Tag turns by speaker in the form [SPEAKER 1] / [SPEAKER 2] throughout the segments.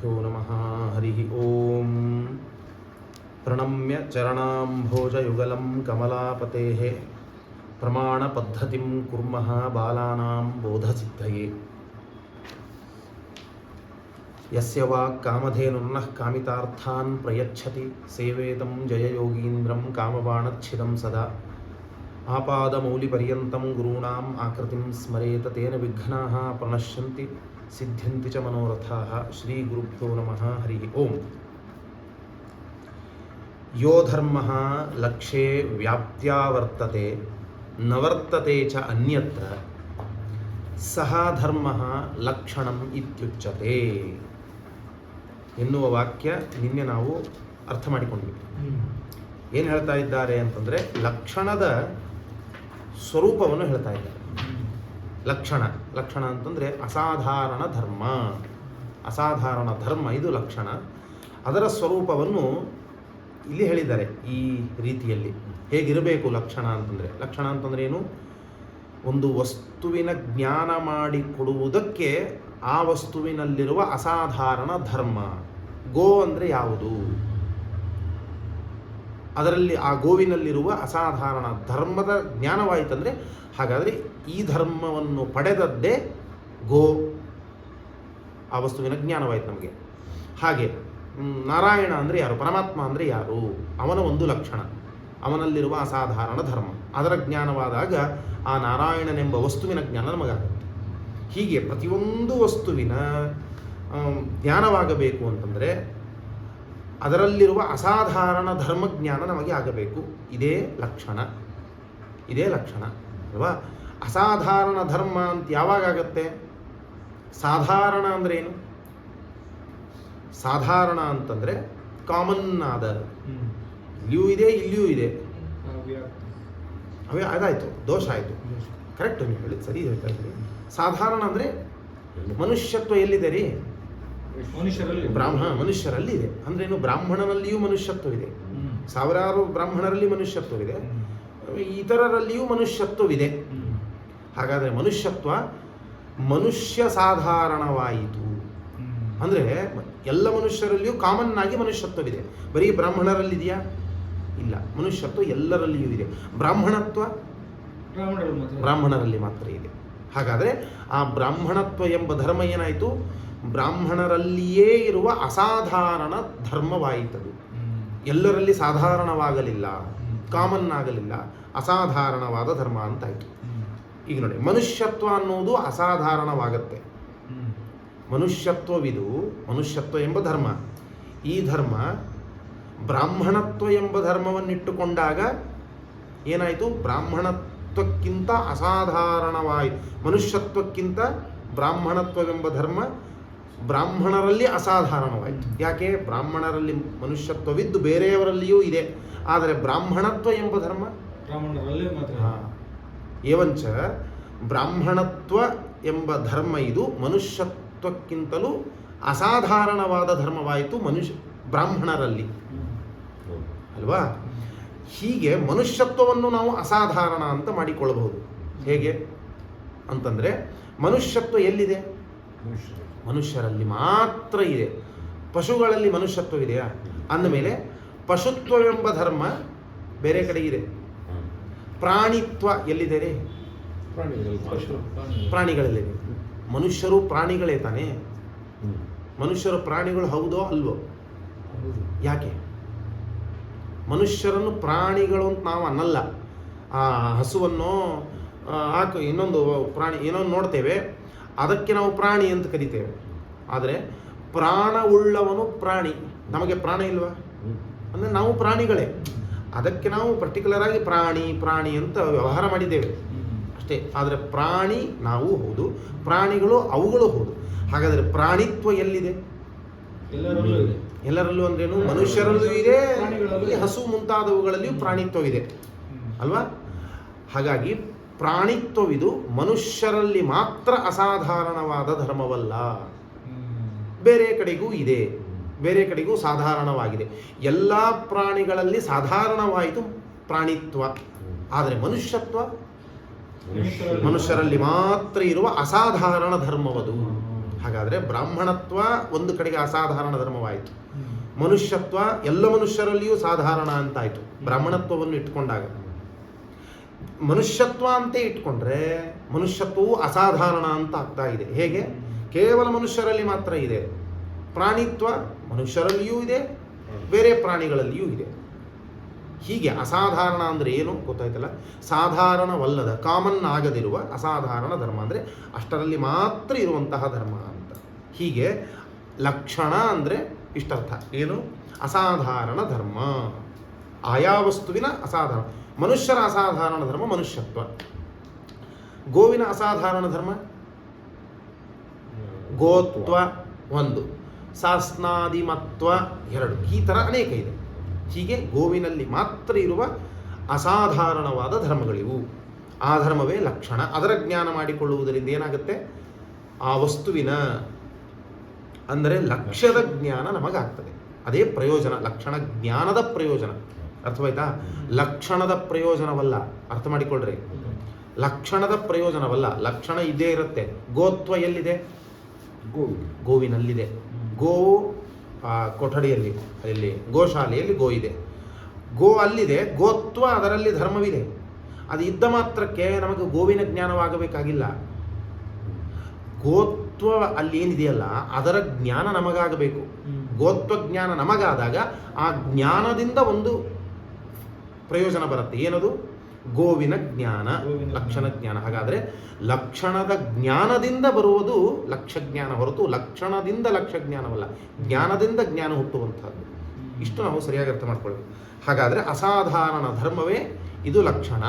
[SPEAKER 1] ಶ್ರೀಗುರುಭ್ಯೋ ನಮಃ ಹರಿ ಓಂ. ಪ್ರಣಮ್ಯ ಚರಣಾಂಭೋಜಯುಗಲಂ ಕಮಲಾಪತೇಃ ಪ್ರಮಾಣಪದ್ಧತಿಂ ಕುರ್ಮಃ ಬಾಲಾನಾಂ ಬೋಧಸಿದ್ಧಯೇ. ಯಸ್ಯ ವಾಕ್ ಕಾಮಧೇನುರ್ನಃ ಕಾಮಿತಾರ್ಥಾನ್ ಪ್ರಯಚ್ಛತಿ ಸೇವೇತಂ ಜಯಯೋಗೀಂದ್ರಂ ಕಾಮಬಾಣಚ್ಛಿದಂ ಸದಾ. ಆಪಾದಮೌಲಿಪರ್ಯಂತಂ ಗುರುಣಾಂ ಆಕೃತಿಂ ಸ್ಮರೇತ ತೇನ ವಿಘ್ನಾಃ ಪ್ರಣಶ್ಯಂತಿ ಸಿದ್ಧ್ಯಂತಿ ಚ ಮನೋರಥಾಃ. ಶ್ರೀಗುರುಭ್ಯೋ ನಮಃ ಹರಿ ಓಂ. ಯೋ ಧರ್ಮಃ ಲಕ್ಷ್ಯೇ ವ್ಯಾಪ್ತ್ಯಾ ವರ್ತತೆ ನ ವರ್ತತೆ ಚ ಅನ್ಯತ್ರ ಸಹ ಧರ್ಮಃ ಲಕ್ಷಣಂ ಇತ್ಯುಚ್ಯತೆ ಎನ್ನುವ ವಾಕ್ಯ ನಿನ್ನೆ ನಾವು ಅರ್ಥ ಮಾಡಿಕೊಂಡ್ವಿ. ಏನು ಹೇಳ್ತಾ ಇದ್ದಾರೆ ಅಂತಂದರೆ ಲಕ್ಷಣದ ಸ್ವರೂಪವನ್ನು ಹೇಳ್ತಾ ಇದ್ದಾರೆ. ಲಕ್ಷಣ ಅಂತಂದರೆ ಅಸಾಧಾರಣ ಧರ್ಮ. ಅಸಾಧಾರಣ ಧರ್ಮ ಇದು ಲಕ್ಷಣ. ಅದರ ಸ್ವರೂಪವನ್ನು ಇಲ್ಲಿ ಹೇಳಿದ್ದಾರೆ ಈ ರೀತಿಯಲ್ಲಿ. ಹೇಗಿರಬೇಕು ಲಕ್ಷಣ ಅಂತಂದರೆ ಏನು? ಒಂದು ವಸ್ತುವಿನ ಜ್ಞಾನ ಮಾಡಿಕೊಡುವುದಕ್ಕೆ ಆ ವಸ್ತುವಿನಲ್ಲಿರುವ ಅಸಾಧಾರಣ ಧರ್ಮ. ಗೋ ಅಂದರೆ ಯಾವುದು? ಅದರಲ್ಲಿ ಆ ಗೋವಿನಲ್ಲಿರುವ ಅಸಾಧಾರಣ ಧರ್ಮದ ಜ್ಞಾನವಾಯಿತಂದರೆ ಹಾಗಾದರೆ ಈ ಧರ್ಮವನ್ನು ಪಡೆದದ್ದೇ ಗೋ. ಆ ವಸ್ತುವಿನ ಜ್ಞಾನವಾಯಿತು ನಮಗೆ. ಹಾಗೆ ನಾರಾಯಣ ಅಂದರೆ ಯಾರು? ಪರಮಾತ್ಮ ಅಂದರೆ ಯಾರು? ಅವನ ಒಂದು ಲಕ್ಷಣ, ಅವನಲ್ಲಿರುವ ಅಸಾಧಾರಣ ಧರ್ಮ. ಅದರ ಜ್ಞಾನವಾದಾಗ ಆ ನಾರಾಯಣನೆಂಬ ವಸ್ತುವಿನ ಜ್ಞಾನ ನಮಗಾಗುತ್ತೆ. ಹೀಗೆ ಪ್ರತಿಯೊಂದು ವಸ್ತುವಿನ ಜ್ಞಾನವಾಗಬೇಕು ಅಂತಂದರೆ ಅದರಲ್ಲಿರುವ ಅಸಾಧಾರಣ ಧರ್ಮಜ್ಞಾನ ನಮಗೆ ಆಗಬೇಕು. ಇದೇ ಲಕ್ಷಣ ಅಲ್ವಾ? ಅಸಾಧಾರಣ ಧರ್ಮ ಅಂತ ಯಾವಾಗತ್ತೆ? ಸಾಧಾರಣ ಅಂದರೆ ಏನು? ಸಾಧಾರಣ ಅಂತಂದರೆ ಕಾಮನ್ ಆದ, ಇಲ್ಲಿಯೂ ಇದೆ ಅವೇ ಅದಾಯಿತು, ದೋಷ ಆಯಿತು. ಕರೆಕ್ಟ್ ನೀವು ಹೇಳಿ, ಸರಿ ಹೇಳ್ತಾ ಇದ್ದೀರಿ. ಸಾಧಾರಣ ಅಂದರೆ ಮನುಷ್ಯತ್ವ ಎಲ್ಲಿದೆ ರೀ? ಮನುಷ್ಯರಲ್ಲಿ ಇದೆ. ಅಂದ್ರೇನು? ಬ್ರಾಹ್ಮಣನಲ್ಲಿಯೂ ಮನುಷ್ಯತ್ವವಿದೆ, ಸಾವಿರಾರು ಬ್ರಾಹ್ಮಣರಲ್ಲಿ ಮನುಷ್ಯತ್ವವಿದೆ, ಇತರರಲ್ಲಿಯೂ ಮನುಷ್ಯತ್ವವಿದೆ. ಹಾಗಾದರೆ ಮನುಷ್ಯ ಸಾಧಾರಣವಾಯಿತು ಅಂದರೆ ಎಲ್ಲ ಮನುಷ್ಯರಲ್ಲಿಯೂ ಕಾಮನ್ ಆಗಿ ಮನುಷ್ಯತ್ವವಿದೆ. ಬರೀ ಬ್ರಾಹ್ಮಣರಲ್ಲಿದೆಯಾ? ಇಲ್ಲ, ಮನುಷ್ಯತ್ವ ಎಲ್ಲರಲ್ಲಿಯೂ ಇದೆ. ಬ್ರಾಹ್ಮಣತ್ವ ಬ್ರಾಹ್ಮಣರಲ್ಲಿ ಮಾತ್ರ ಇದೆ. ಹಾಗಾದರೆ ಆ ಬ್ರಾಹ್ಮಣತ್ವ ಎಂಬ ಧರ್ಮ ಏನಾಯಿತು? ಬ್ರಾಹ್ಮಣರಲ್ಲಿಯೇ ಇರುವ ಅಸಾಧಾರಣ ಧರ್ಮವಾಯಿತದು. ಎಲ್ಲರಲ್ಲಿ ಸಾಧಾರಣವಾಗಲಿಲ್ಲ, ಕಾಮನ್ ಆಗಲಿಲ್ಲ, ಅಸಾಧಾರಣವಾದ ಧರ್ಮ ಅಂತಾಯಿತು. ಈಗ ನೋಡಿ, ಮನುಷ್ಯತ್ವ ಅನ್ನೋದು ಅಸಾಧಾರಣವಾಗತ್ತೆ. ಮನುಷ್ಯತ್ವ ಎಂಬ ಧರ್ಮ. ಈ ಧರ್ಮ ಬ್ರಾಹ್ಮಣತ್ವ ಎಂಬ ಧರ್ಮವನ್ನಿಟ್ಟುಕೊಂಡಾಗ ಏನಾಯಿತು? ಬ್ರಾಹ್ಮಣತ್ವಕ್ಕಿಂತ ಅಸಾಧಾರಣವಾಯಿತು. ಮನುಷ್ಯತ್ವಕ್ಕಿಂತ ಬ್ರಾಹ್ಮಣತ್ವವೆಂಬ ಧರ್ಮ ಬ್ರಾಹ್ಮಣರಲ್ಲಿ ಅಸಾಧಾರಣವಾಯಿತು. ಯಾಕೆ? ಬ್ರಾಹ್ಮಣರಲ್ಲಿ ಮನುಷ್ಯತ್ವವಿದ್ದು ಬೇರೆಯವರಲ್ಲಿಯೂ ಇದೆ, ಆದರೆ ಬ್ರಾಹ್ಮಣತ್ವ ಎಂಬ ಧರ್ಮ ಬ್ರಾಹ್ಮಣರಲ್ಲಿ ಮಾತ್ರ. ಏವಂಚ ಬ್ರಾಹ್ಮಣತ್ವ ಎಂಬ ಧರ್ಮ ಇದು ಮನುಷ್ಯತ್ವಕ್ಕಿಂತಲೂ ಅಸಾಧಾರಣವಾದ ಧರ್ಮವಾಯಿತು ಬ್ರಾಹ್ಮಣರಲ್ಲಿ, ಅಲ್ವಾ? ಹೀಗೆ ಮನುಷ್ಯತ್ವವನ್ನು ನಾವು ಅಸಾಧಾರಣ ಅಂತ ಮಾಡಿಕೊಳ್ಳಬಹುದು. ಹೇಗೆ ಅಂತಂದರೆ ಮನುಷ್ಯತ್ವ ಎಲ್ಲಿದೆ? ಮನುಷ್ಯರಲ್ಲಿ ಮಾತ್ರ ಇದೆ. ಪಶುಗಳಲ್ಲಿ ಮನುಷ್ಯತ್ವವಿದೆಯಾ? ಅಂದಮೇಲೆ ಪಶುತ್ವವೆಂಬ ಧರ್ಮ ಬೇರೆ ಕಡೆ ಇದೆ. ಪ್ರಾಣಿತ್ವ ಎಲ್ಲಿದೆ ರೀ? ಪ್ರಾಣಿಗಳಲ್ಲಿದೆ. ಮನುಷ್ಯರು ಪ್ರಾಣಿಗಳೇ ತಾನೇ? ಮನುಷ್ಯರು ಪ್ರಾಣಿಗಳು ಹೌದೋ ಅಲ್ವೋ? ಯಾಕೆ? ಮನುಷ್ಯರನ್ನು ಪ್ರಾಣಿಗಳು ಅಂತ ನಾವು ಅನ್ನಲ್ಲ. ಆ ಹಸುವನ್ನು ಇನ್ನೊಂದು ಪ್ರಾಣಿ ಏನೋ ನೋಡ್ತೇವೆ, ಅದಕ್ಕೆ ನಾವು ಪ್ರಾಣಿ ಅಂತ ಕರಿತೇವೆ. ಆದರೆ ಪ್ರಾಣ ಉಳ್ಳವನು ಪ್ರಾಣಿ. ನಮಗೆ ಪ್ರಾಣ ಇಲ್ವಾ? ಅಂದರೆ ನಾವು ಪ್ರಾಣಿಗಳೇ. ಅದಕ್ಕೆ ನಾವು ಪರ್ಟಿಕ್ಯುಲರ್ ಆಗಿ ಪ್ರಾಣಿ ಅಂತ ವ್ಯವಹಾರ ಮಾಡಿದ್ದೇವೆ ಅಷ್ಟೇ. ಆದರೆ ಪ್ರಾಣಿ ನಾವು ಹೌದು, ಪ್ರಾಣಿಗಳು ಅವುಗಳು ಹೌದು. ಹಾಗಾದರೆ ಪ್ರಾಣಿತ್ವ ಎಲ್ಲಿದೆ? ಎಲ್ಲರಲ್ಲೂ ಅಂದ್ರೇನು? ಮನುಷ್ಯರಲ್ಲೂ ಇದೆ, ಹಸು ಮುಂತಾದವುಗಳಲ್ಲಿಯೂ ಪ್ರಾಣಿತ್ವವಿದೆ, ಅಲ್ವಾ? ಹಾಗಾಗಿ ಪ್ರಾಣಿತ್ವವಿದು ಮನುಷ್ಯರಲ್ಲಿ ಮಾತ್ರ ಅಸಾಧಾರಣವಾದ ಧರ್ಮವಲ್ಲ, ಬೇರೆ ಕಡೆಗೂ ಇದೆ, ಬೇರೆ ಕಡೆಗೂ ಸಾಧಾರಣವಾಗಿದೆ. ಎಲ್ಲ ಪ್ರಾಣಿಗಳಲ್ಲಿ ಸಾಧಾರಣವಾಯಿತು ಪ್ರಾಣಿತ್ವ, ಆದರೆ ಮನುಷ್ಯರಲ್ಲಿ ಮಾತ್ರ ಇರುವ ಅಸಾಧಾರಣ ಧರ್ಮವದು. ಹಾಗಾದರೆ ಬ್ರಾಹ್ಮಣತ್ವ ಒಂದು ಕಡೆಗೆ ಅಸಾಧಾರಣ ಧರ್ಮವಾಯಿತು, ಮನುಷ್ಯತ್ವ ಎಲ್ಲ ಮನುಷ್ಯರಲ್ಲಿಯೂ ಸಾಧಾರಣ ಅಂತಾಯಿತು ಬ್ರಾಹ್ಮಣತ್ವವನ್ನು ಇಟ್ಕೊಂಡಾಗ. ಮನುಷ್ಯತ್ವ ಅಂತೇ ಇಟ್ಕೊಂಡ್ರೆ ಮನುಷ್ಯತ್ವವು ಅಸಾಧಾರಣ ಅಂತ ಆಗ್ತಾ ಇದೆ. ಹೇಗೆ? ಕೇವಲ ಮನುಷ್ಯರಲ್ಲಿ ಮಾತ್ರ ಇದೆ. ಪ್ರಾಣಿತ್ವ ಮನುಷ್ಯರಲ್ಲಿಯೂ ಇದೆ, ಬೇರೆ ಪ್ರಾಣಿಗಳಲ್ಲಿಯೂ ಇದೆ. ಹೀಗೆ ಅಸಾಧಾರಣ ಅಂದರೆ ಏನು ಗೊತ್ತಾಯ್ತಲ್ಲ? ಸಾಧಾರಣವಲ್ಲದ, ಕಾಮನ್ ಆಗದಿರುವ ಅಸಾಧಾರಣ ಧರ್ಮ ಅಂದರೆ ಅಷ್ಟರಲ್ಲಿ ಮಾತ್ರ ಇರುವಂತಹ ಧರ್ಮ ಅಂತ. ಹೀಗೆ ಲಕ್ಷಣ ಅಂದರೆ ಇಷ್ಟರ್ಥ. ಏನು? ಅಸಾಧಾರಣ ಧರ್ಮ, ಆಯಾ ವಸ್ತುವಿನ ಅಸಾಧಾರಣ. ಮನುಷ್ಯರ ಅಸಾಧಾರಣ ಧರ್ಮ ಮನುಷ್ಯತ್ವ. ಗೋವಿನ ಅಸಾಧಾರಣ ಧರ್ಮ ಗೋತ್ವ ಒಂದು, ಸಾಸ್ನಾದಿಮತ್ವ ಎರಡು. ಈ ಥರ ಅನೇಕ ಇದೆ. ಹೀಗೆ ಗೋವಿನಲ್ಲಿ ಮಾತ್ರ ಇರುವ ಅಸಾಧಾರಣವಾದ ಧರ್ಮಗಳಿವು. ಆ ಧರ್ಮವೇ ಲಕ್ಷಣ. ಅದರ ಜ್ಞಾನ ಮಾಡಿಕೊಳ್ಳುವುದರಿಂದ ಏನಾಗುತ್ತೆ? ಆ ವಸ್ತುವಿನ ಅಂದರೆ ಲಕ್ಷ್ಯದ ಜ್ಞಾನ ನಮಗಾಗ್ತದೆ. ಅದೇ ಪ್ರಯೋಜನ, ಲಕ್ಷಣ ಜ್ಞಾನದ ಪ್ರಯೋಜನ. ಅರ್ಥವಾಯ್ತಾ? ಲಕ್ಷಣದ ಪ್ರಯೋಜನವಲ್ಲ. ಅರ್ಥ ಮಾಡಿಕೊಳ್ಳ್ರಿ, ಲಕ್ಷಣದ ಪ್ರಯೋಜನವಲ್ಲ. ಲಕ್ಷಣ ಇದ್ದೇ ಇರುತ್ತೆ. ಗೋತ್ವ ಎಲ್ಲಿದೆ? ಗೋವಿನಲ್ಲಿದೆ. ಗೋವು ಕೊಠಡಿಯಲ್ಲಿ, ಅಲ್ಲಿ ಗೋಶಾಲೆಯಲ್ಲಿ ಗೋ ಇದೆ. ಗೋ ಅಲ್ಲಿದೆ, ಗೋತ್ವ ಅದರಲ್ಲಿ ಧರ್ಮವಿದೆ. ಅದು ಇದ್ದ ಮಾತ್ರಕ್ಕೆ ನಮಗೆ ಗೋವಿನ ಜ್ಞಾನವಾಗಬೇಕಾಗಿಲ್ಲ. ಗೋತ್ವ ಅಲ್ಲಿ ಏನಿದೆಯಲ್ಲ ಅದರ ಜ್ಞಾನ ನಮಗಾಗಬೇಕು. ಗೋತ್ವ ಜ್ಞಾನ ನಮಗಾದಾಗ ಆ ಜ್ಞಾನದಿಂದ ಒಂದು ಪ್ರಯೋಜನ ಬರುತ್ತೆ. ಏನದು? ಗೋವಿನ ಜ್ಞಾನ, ಲಕ್ಷಣ ಜ್ಞಾನ. ಹಾಗಾದರೆ ಲಕ್ಷಣದ ಜ್ಞಾನದಿಂದ ಬರುವುದು ಲಕ್ಷ್ಯ ಜ್ಞಾನ ಹೊರತು ಲಕ್ಷಣದಿಂದ ಲಕ್ಷ್ಯ ಜ್ಞಾನವಲ್ಲ. ಜ್ಞಾನದಿಂದ ಜ್ಞಾನ ಹುಟ್ಟುವಂಥದ್ದು. ಇಷ್ಟು ನಾವು ಸರಿಯಾಗಿ ಅರ್ಥ ಮಾಡ್ಕೊಳ್ಬೇಕು. ಹಾಗಾದರೆ ಅಸಾಧಾರಣ ಧರ್ಮವೇ ಇದು ಲಕ್ಷಣ.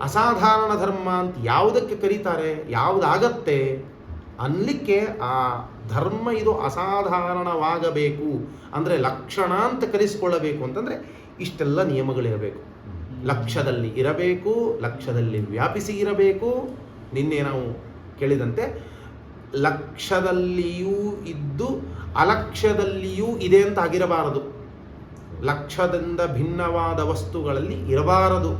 [SPEAKER 1] ಅಸಾಧಾರಣ ಧರ್ಮ ಅಂತ ಯಾವುದಕ್ಕೆ ಕರೀತಾರೆ? ಯಾವುದಾಗತ್ತೆ ಅನ್ಲಿಕ್ಕೆ ಆ ಧರ್ಮ ಇದು ಅಸಾಧಾರಣವಾಗಬೇಕು ಅಂದರೆ ಲಕ್ಷಣ ಅಂತ ಕರೆಸಿಕೊಳ್ಳಬೇಕು ಅಂತಂದರೆ ಇಷ್ಟೆಲ್ಲ ನಿಯಮಗಳಿರಬೇಕು. ಲಕ್ಷ್ಯದಲ್ಲಿ ಇರಬೇಕು, ಲಕ್ಷ್ಯದಲ್ಲಿ ವ್ಯಾಪಿಸಿ ಇರಬೇಕು. ನಿನ್ನೆ ನಾವು ಕೇಳಿದಂತೆ ಲಕ್ಷ್ಯದಲ್ಲಿಯೂ ಇದ್ದು ಅಲಕ್ಷ್ಯದಲ್ಲಿಯೂ ಇದೆ ಅಂತ ಆಗಿರಬಾರದು. ಲಕ್ಷ್ಯದಿಂದ ಭಿನ್ನವಾದ ವಸ್ತುಗಳಲ್ಲಿ ಇರಬಾರದು.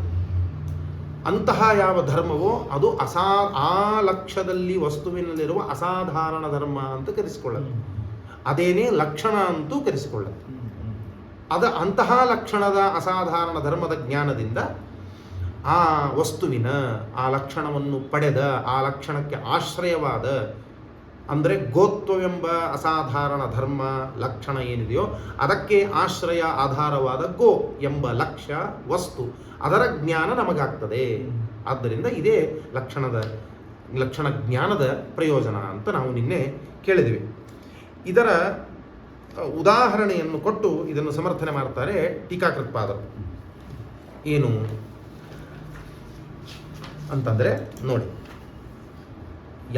[SPEAKER 1] ಅಂತಹ ಯಾವ ಧರ್ಮವೋ ಅದು ಆ ಲಕ್ಷ್ಯದಲ್ಲಿ ವಸ್ತುವಿನಲ್ಲಿರುವ ಅಸಾಧಾರಣ ಧರ್ಮ ಅಂತ ಕರೆಸಿಕೊಳ್ಳದು. ಅದೇನೇ ಲಕ್ಷಣ ಅಂತೂ ಕರೆಸಿಕೊಳ್ಳದು. ಅಂತಹ ಲಕ್ಷಣದ ಅಸಾಧಾರಣ ಧರ್ಮದ ಜ್ಞಾನದಿಂದ ಆ ವಸ್ತುವಿನ ಆ ಲಕ್ಷಣವನ್ನು ಪಡೆದ, ಆ ಲಕ್ಷಣಕ್ಕೆ ಆಶ್ರಯವಾದ ಅಂದರೆ ಗೋತ್ವವೆಂಬ ಅಸಾಧಾರಣ ಧರ್ಮ ಲಕ್ಷಣ ಏನಿದೆಯೋ ಅದಕ್ಕೆ ಆಶ್ರಯ ಆಧಾರವಾದ ಗೋ ಎಂಬ ಲಕ್ಷ್ಯ ವಸ್ತು, ಅದರ ಜ್ಞಾನ ನಮಗಾಗ್ತದೆ. ಆದ್ದರಿಂದ ಇದೇ ಲಕ್ಷಣ ಜ್ಞಾನದ ಪ್ರಯೋಜನ ಅಂತ ನಾವು ನಿನ್ನೆ ಕೇಳಿದ್ವಿ. ಇದರ ಉದಾಹರಣೆಯನ್ನು ಕೊಟ್ಟು ಇದನ್ನು ಸಮರ್ಥನೆ ಮಾಡ್ತಾರೆ ಟೀಕಾಕೃತ್ಪಾದರು. ಏನು ಅಂತಂದರೆ ನೋಡಿ,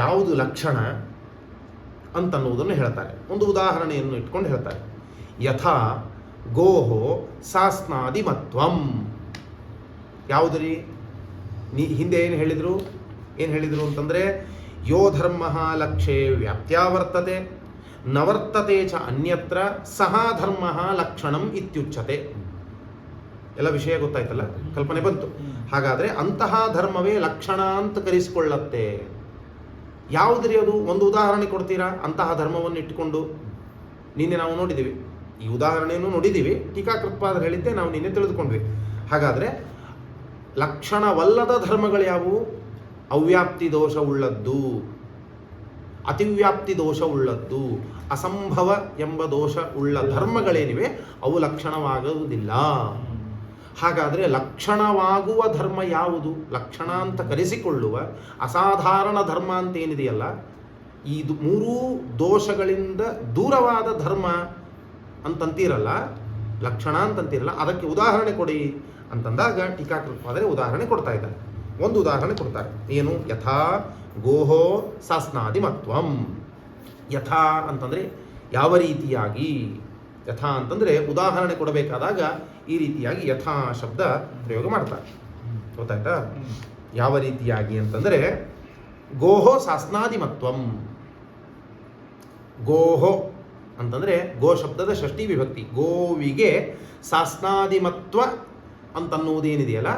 [SPEAKER 1] ಯಾವುದು ಲಕ್ಷಣ ಅಂತನ್ನುವುದನ್ನು ಹೇಳ್ತಾರೆ. ಒಂದು ಉದಾಹರಣೆಯನ್ನು ಇಟ್ಕೊಂಡು ಹೇಳ್ತಾರೆ. ಯಥಾ ಗೋಹೋ ಸಾಸ್ನಾದಿಮತ್ವಂ. ಯಾವುದ್ರಿ? ಹಿಂದೆ ಏನು ಹೇಳಿದರು ಅಂತಂದರೆ ಯೋ ಧರ್ಮ ಲಕ್ಷ್ಯೇ ವ್ಯಾಪ್ತ್ಯಾವರ್ತತೆ ನವರ್ತತೆ ಚ ಅನ್ಯತ್ರ ಸಹ ಧರ್ಮ ಲಕ್ಷಣಂ ಇತ್ಯುಚ್ಯತೆ. ಎಲ್ಲ ವಿಷಯ ಗೊತ್ತಾಯ್ತಲ್ಲ, ಕಲ್ಪನೆ ಬಂತು. ಹಾಗಾದರೆ ಅಂತಹ ಧರ್ಮವೇ ಲಕ್ಷಣ ಅಂತ ಕರೆಸಿಕೊಳ್ಳತ್ತೆ. ಯಾವುದ್ರಿ ಅದು? ಒಂದು ಉದಾಹರಣೆ ಕೊಡ್ತೀರಾ ಅಂತಹ ಧರ್ಮವನ್ನು ಇಟ್ಟುಕೊಂಡು? ನಿನ್ನೆ ನಾವು ನೋಡಿದ್ದೀವಿ, ಈ ಉದಾಹರಣೆಯನ್ನು ನೋಡಿದ್ದೀವಿ. ಟೀಕಾಕೃತ್ಪಾದರು ಹೇಳಿದ್ದೆ ನಾವು ನಿನ್ನೆ ತಿಳಿದುಕೊಂಡ್ವಿ. ಹಾಗಾದರೆ ಲಕ್ಷಣವಲ್ಲದ ಧರ್ಮಗಳು ಯಾವುವು? ಅವ್ಯಾಪ್ತಿ ದೋಷ ಉಳ್ಳದ್ದು, ಅತಿವ್ಯಾಪ್ತಿ ದೋಷ ಉಳ್ಳದ್ದು, ಅಸಂಭವ ಎಂಬ ದೋಷ ಉಳ್ಳ ಧರ್ಮಗಳೇನಿವೆ ಅವು ಲಕ್ಷಣವಾಗುವುದಿಲ್ಲ. ಹಾಗಾದರೆ ಲಕ್ಷಣವಾಗುವ ಧರ್ಮ ಯಾವುದು? ಲಕ್ಷಣ ಅಂತ ಕರೆಸಿಕೊಳ್ಳುವ ಅಸಾಧಾರಣ ಧರ್ಮ ಅಂತ ಏನಿದೆಯಲ್ಲ, ಇದು ಮೂರೂ ದೋಷಗಳಿಂದ ದೂರವಾದ ಧರ್ಮ ಅಂತಂತೀರಲ್ಲ, ಲಕ್ಷಣ ಅಂತಂತೀರಲ್ಲ, ಅದಕ್ಕೆ ಉದಾಹರಣೆ ಕೊಡಿ ಅಂತಂದಾಗ ಟೀಕಾಕೃತ್ಪಾದರೆ ಉದಾಹರಣೆ ಕೊಡ್ತಾ ಇದ್ದಾರೆ. ಒಂದು ಉದಾಹರಣೆ ಕೊಡ್ತಾರೆ. ಏನು? ಯಥಾ ಗೋಹೋ ಸಾಸ್ನಾದಿಮತ್ವಂ. ಯಥಾ ಅಂತಂದರೆ ಯಾವ ರೀತಿಯಾಗಿ, ಯಥಾ ಅಂತಂದರೆ ಉದಾಹರಣೆ ಕೊಡಬೇಕಾದಾಗ ಈ ರೀತಿಯಾಗಿ ಯಥಾ ಶಬ್ದ ಪ್ರಯೋಗ ಮಾಡ್ತಾರೆ. ಗೊತ್ತಾಯ್ತಾ? ಯಾವ ರೀತಿಯಾಗಿ ಅಂತಂದರೆ ಗೋಹೋ ಸಾಸ್ನಾದಿಮತ್ವಂ. ಗೋಹೋ ಅಂತಂದರೆ ಗೋ ಶಬ್ದದ ಷಷ್ಠಿ ವಿಭಕ್ತಿ. ಗೋವಿಗೆ ಸಾಸ್ನಾದಿಮತ್ವ ಅಂತನ್ನುವುದೇನಿದೆಯಲ್ಲ